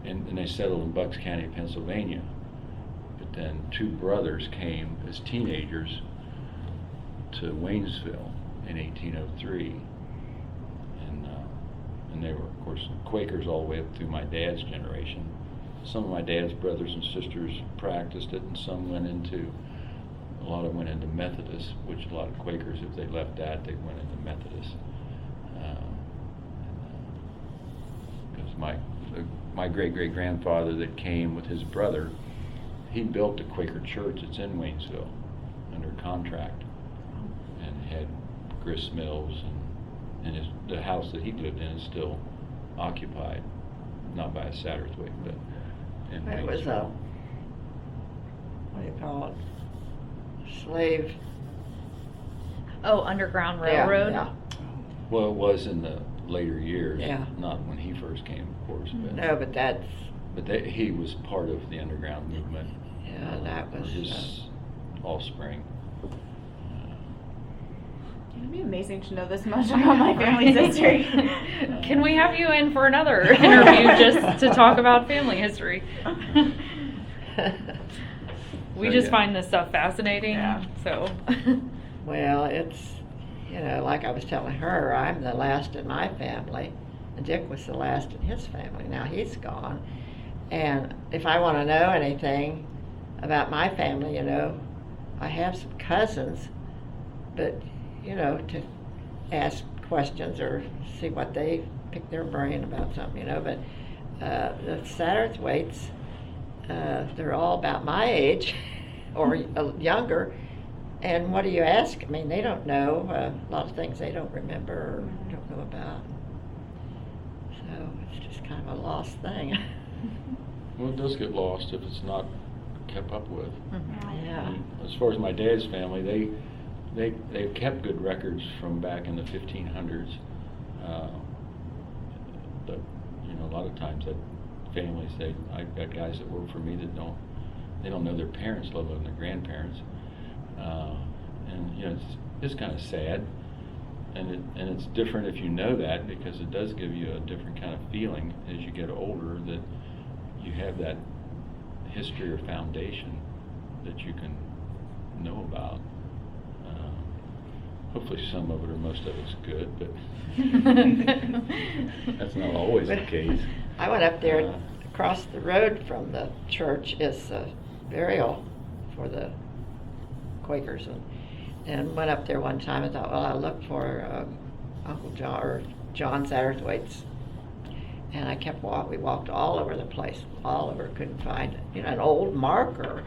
and they settled in Bucks County, Pennsylvania. But then two brothers came as teenagers to Waynesville in 1803, and they were, of course, Quakers all the way up through my dad's generation. Some of my dad's brothers and sisters practiced it, and some a lot of them went into Methodist, which a lot of Quakers, if they left that, they went into Methodist. Because my great-great-grandfather that came with his brother, he built a Quaker church that's in Waynesville under contract, and had grist mills, and the house that he lived in is still occupied, not by a Satterthwaite, but in it was Waynesville. what do you call it? Slave. Oh, Underground Yeah, Railroad? Yeah. Well, it was in the later years, Yeah. not when he first came, of course, but No, but that's, he was part of the underground movement. yeah, that or was. his offspring. It'd be amazing to know this much about my family's history. Can we have you in for another interview just to talk about family history? We So, just yeah. find this stuff fascinating, Yeah. so. Well, it's, like I was telling her, I'm the last in my family, and Dick was the last in his family. Now he's gone. And if I want to know anything about my family, I have some cousins, but, to ask questions or see what they pick their brain about something, but the Satterthwaites, they're all about my age or younger. And what do you ask? I mean, they don't know a lot of things they don't remember or don't know about. So So it's just kind of a lost thing. Well, it does get lost if it's not kept up with. Yeah. And as far as my dad's family, they've kept good records from back in the 1500s. But a lot of times that families, I've got guys that work for me that don't know their parents, let alone their grandparents. And it's kind of sad. And it's different if you know that, because it does give you a different kind of feeling as you get older, that you have that history or foundation that you can know about. Hopefully some of it or most of it's good, but that's not always the case. I went up there across the road from the church is a burial for the Quakers, and went up there one time and thought, well, I'll look for Uncle John or John Satterthwaite's. And we walked all over the place, all over, couldn't find an old marker.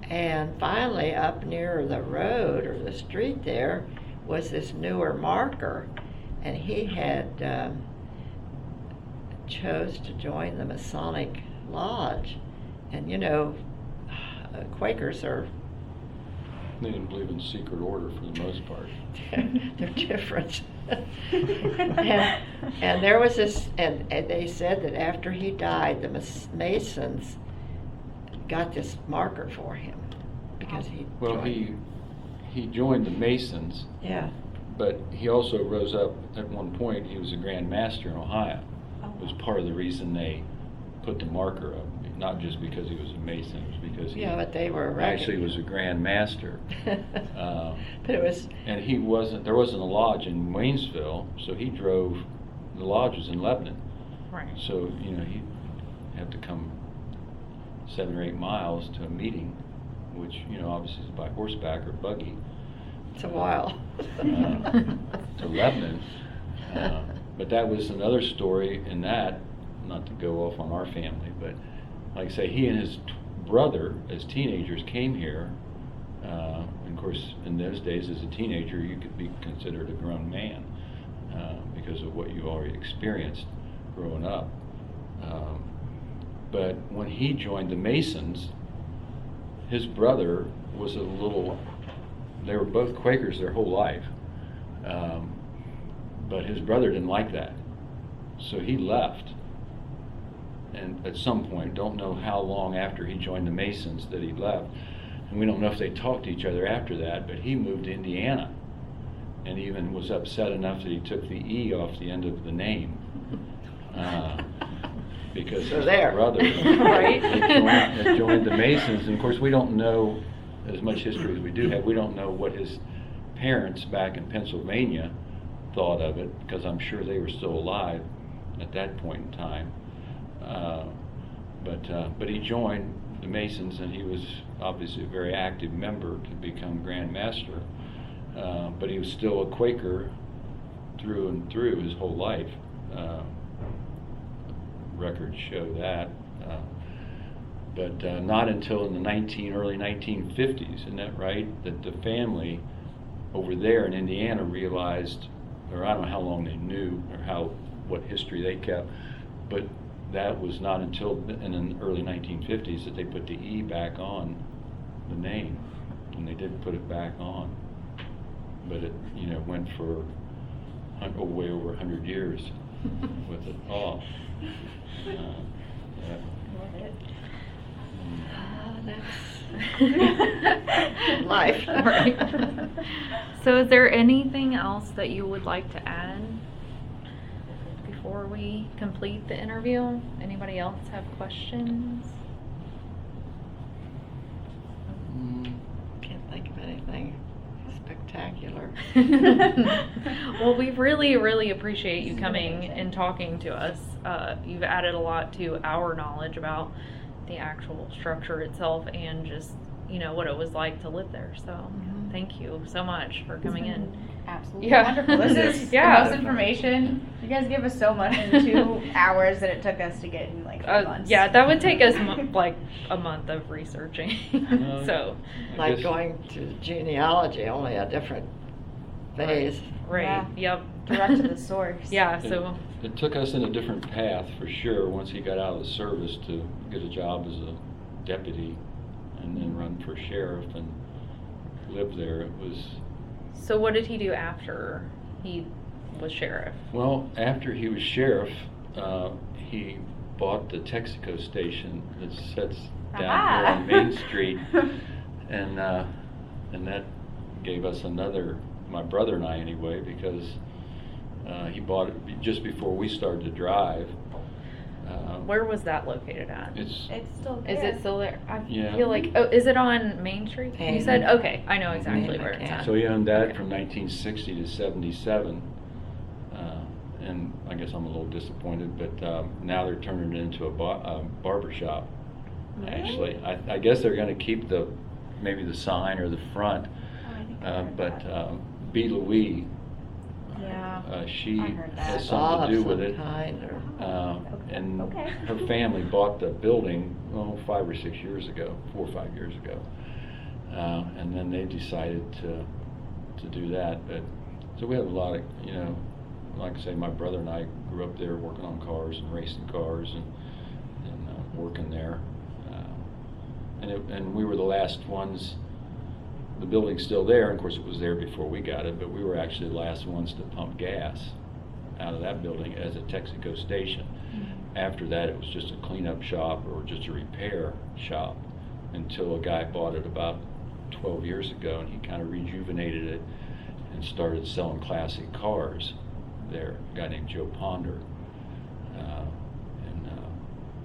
And finally, up near the road or the street there was this newer marker, and he had chose to join the Masonic Lodge. And Quakers are They didn't believe in secret order for the most part. they're different. and there was this, and they said that after he died, the Masons got this marker for him because he. Well, joined. he joined the Masons, Yeah. but he also rose up at one point. He was a Grand Master in Ohio. It was part of the reason they put the marker up, not just because he was a Mason, it was because he But they were actually was a Grand Master. But it was. And there wasn't a lodge in Waynesville, so he drove, the lodge was in Lebanon. Right. So, he'd have to come 7 or 8 miles to a meeting, which, obviously is by horseback or buggy. It's a while. To Lebanon. But that was another story in that, not to go off on our family, but like I say, he and his brother, as teenagers, came here. And of course, in those days, as a teenager, you could be considered a grown man because of what you already experienced growing up. But when he joined the Masons, his brother was they were both Quakers their whole life. But his brother didn't like that. So he left. And at some point, don't know how long after he joined the Masons that he left. And we don't know if they talked to each other after that, but he moved to Indiana. And even was upset enough that he took the E off the end of the name. Because So his there. brother Right. had joined the Masons. And of course, we don't know as much history as we do have. We don't know what his parents back in Pennsylvania thought of it, because I'm sure they were still alive at that point in time. But he joined the Masons, and he was obviously a very active member to become Grand Master. But he was still a Quaker through and through his whole life. Records show that. But not until in the early 1950s, isn't that right, that the family over there in Indiana realized, or I don't know how long they knew or what history they kept, but that was not until in the early 1950s that they put the E back on the name, and they did put it back on. But it went for way over 100 years with it off. Love it. That's life. Right. So is there anything else that you would like to add before we complete the interview? Anybody else have questions? Can't think of anything spectacular. Well, we really, really appreciate you coming and talking to us. You've added a lot to our knowledge about the actual structure itself and just, what it was like to live there. So thank you so much for coming in. Absolutely Yeah. wonderful. This is Yeah. the most information. You guys give us so much in 2 hours that it took us to get in like 3 months. Yeah, that would take us like a month of researching. So, I Like guess- going to genealogy, only a different phase. right, Yeah. yep. Direct to the source. Yeah, so it took us in a different path for sure once he got out of the service to get a job as a deputy and then run for sheriff and live there. It was, So what did he do after he was sheriff? well, after he was sheriff, he bought the Texaco station that sits down here on Main Street, and that gave us another, my brother and I anyway, because he bought it just before we started to drive. Where was that located at? It's It's still there. Is it still there? I Yeah. feel like, oh, is it on Main Street? You Main. said, okay, I know exactly Main where it's McCann. at. So he owned that Okay. from 1960 to 77, and I guess I'm a little disappointed, but now they're turning it into a barber shop. Actually, I guess they're going to keep maybe the sign or the front, Oh, I think I heard but that. B. Louis, Yeah. she I heard that. has Saw something to do of with some it. kind, or And Okay. her family bought the building 5 or 6 years ago, 4 or 5 years ago, and then they decided to do that. But so we have a lot of, like I say, my brother and I grew up there working on cars and racing cars and working there, and we were the last ones. The building's still there, and of course it was there before we got it, but we were actually the last ones to pump gas out of that building as a Texaco station. After that, it was just a cleanup shop or just a repair shop until a guy bought it about 12 years ago, and he kind of rejuvenated it and started selling classic cars there, a guy named Joe Ponder.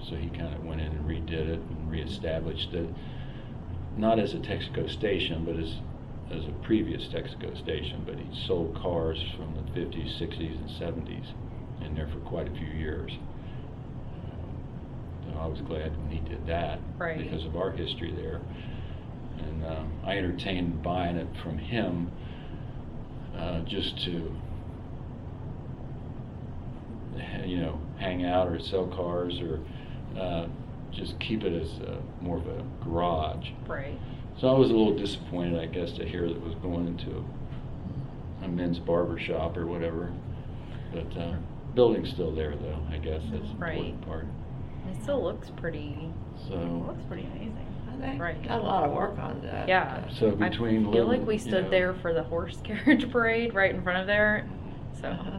So he kind of went in and redid it and reestablished it, not as a Texaco station, but as a previous Texaco station, but he sold cars from the 50s, 60s, and 70s in there for quite a few years. So I was glad when he did that, Right. because of our history there. And I entertained buying it from him just to, hang out or sell cars or just keep it as more of a garage. Right. So I was a little disappointed, I guess, to hear that it was going into a men's barber shop or whatever. But building's still there, though. I guess that's the Right. important part. It still looks pretty. It So, looks pretty amazing. they Right. got a lot of work on that. Yeah. so between I feel like little, we stood there for the horse carriage parade right in front of there. So, Uh-huh.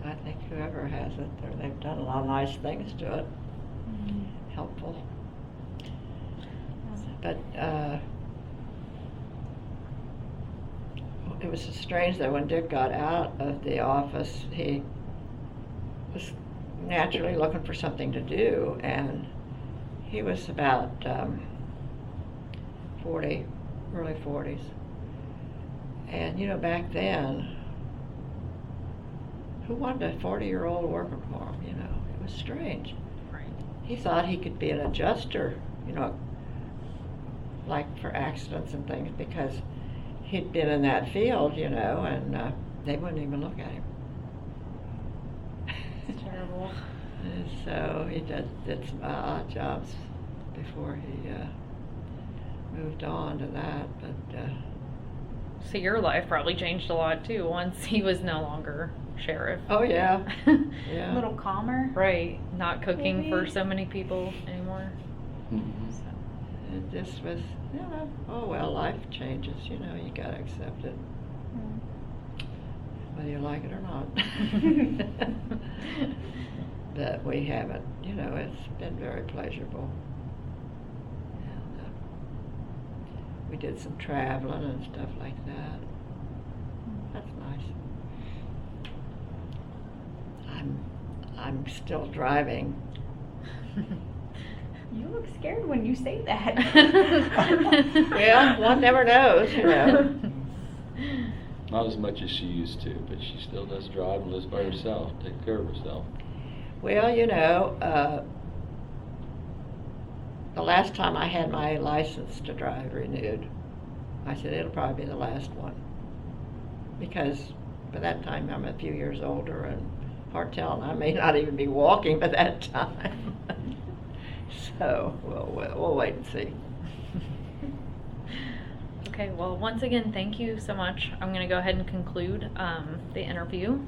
I think whoever has it, they've done a lot of nice things to it. Helpful. But it was strange that when Dick got out of the office, he was naturally looking for something to do, and he was about 40, early 40s. And back then, who wanted a 40-year-old working for him? It was strange. right. He thought he could be an adjuster, like for accidents and things, because he'd been in that field, and they wouldn't even look at him. It's terrible. And so he did some odd jobs before he moved on to that, but So your life probably changed a lot too once he was no longer sheriff. oh yeah, yeah. A little calmer. Right. Not cooking for Maybe. so many people anymore. Mhm. So. It just was, oh well, life changes, you gotta accept it, whether you like it or not. But we haven't, it's been very pleasurable. And we did some traveling and stuff like that. That's nice. I'm still driving. You look scared when you say that. Well, one never knows, Not as much as she used to, but she still does drive and lives by herself, take care of herself. Well, the last time I had my license to drive renewed, I said it'll probably be the last one. Because by that time I'm a few years older and hard telling, I may not even be walking by that time. So we'll wait and see. Okay, well, once again, thank you so much. I'm going to go ahead and conclude the interview.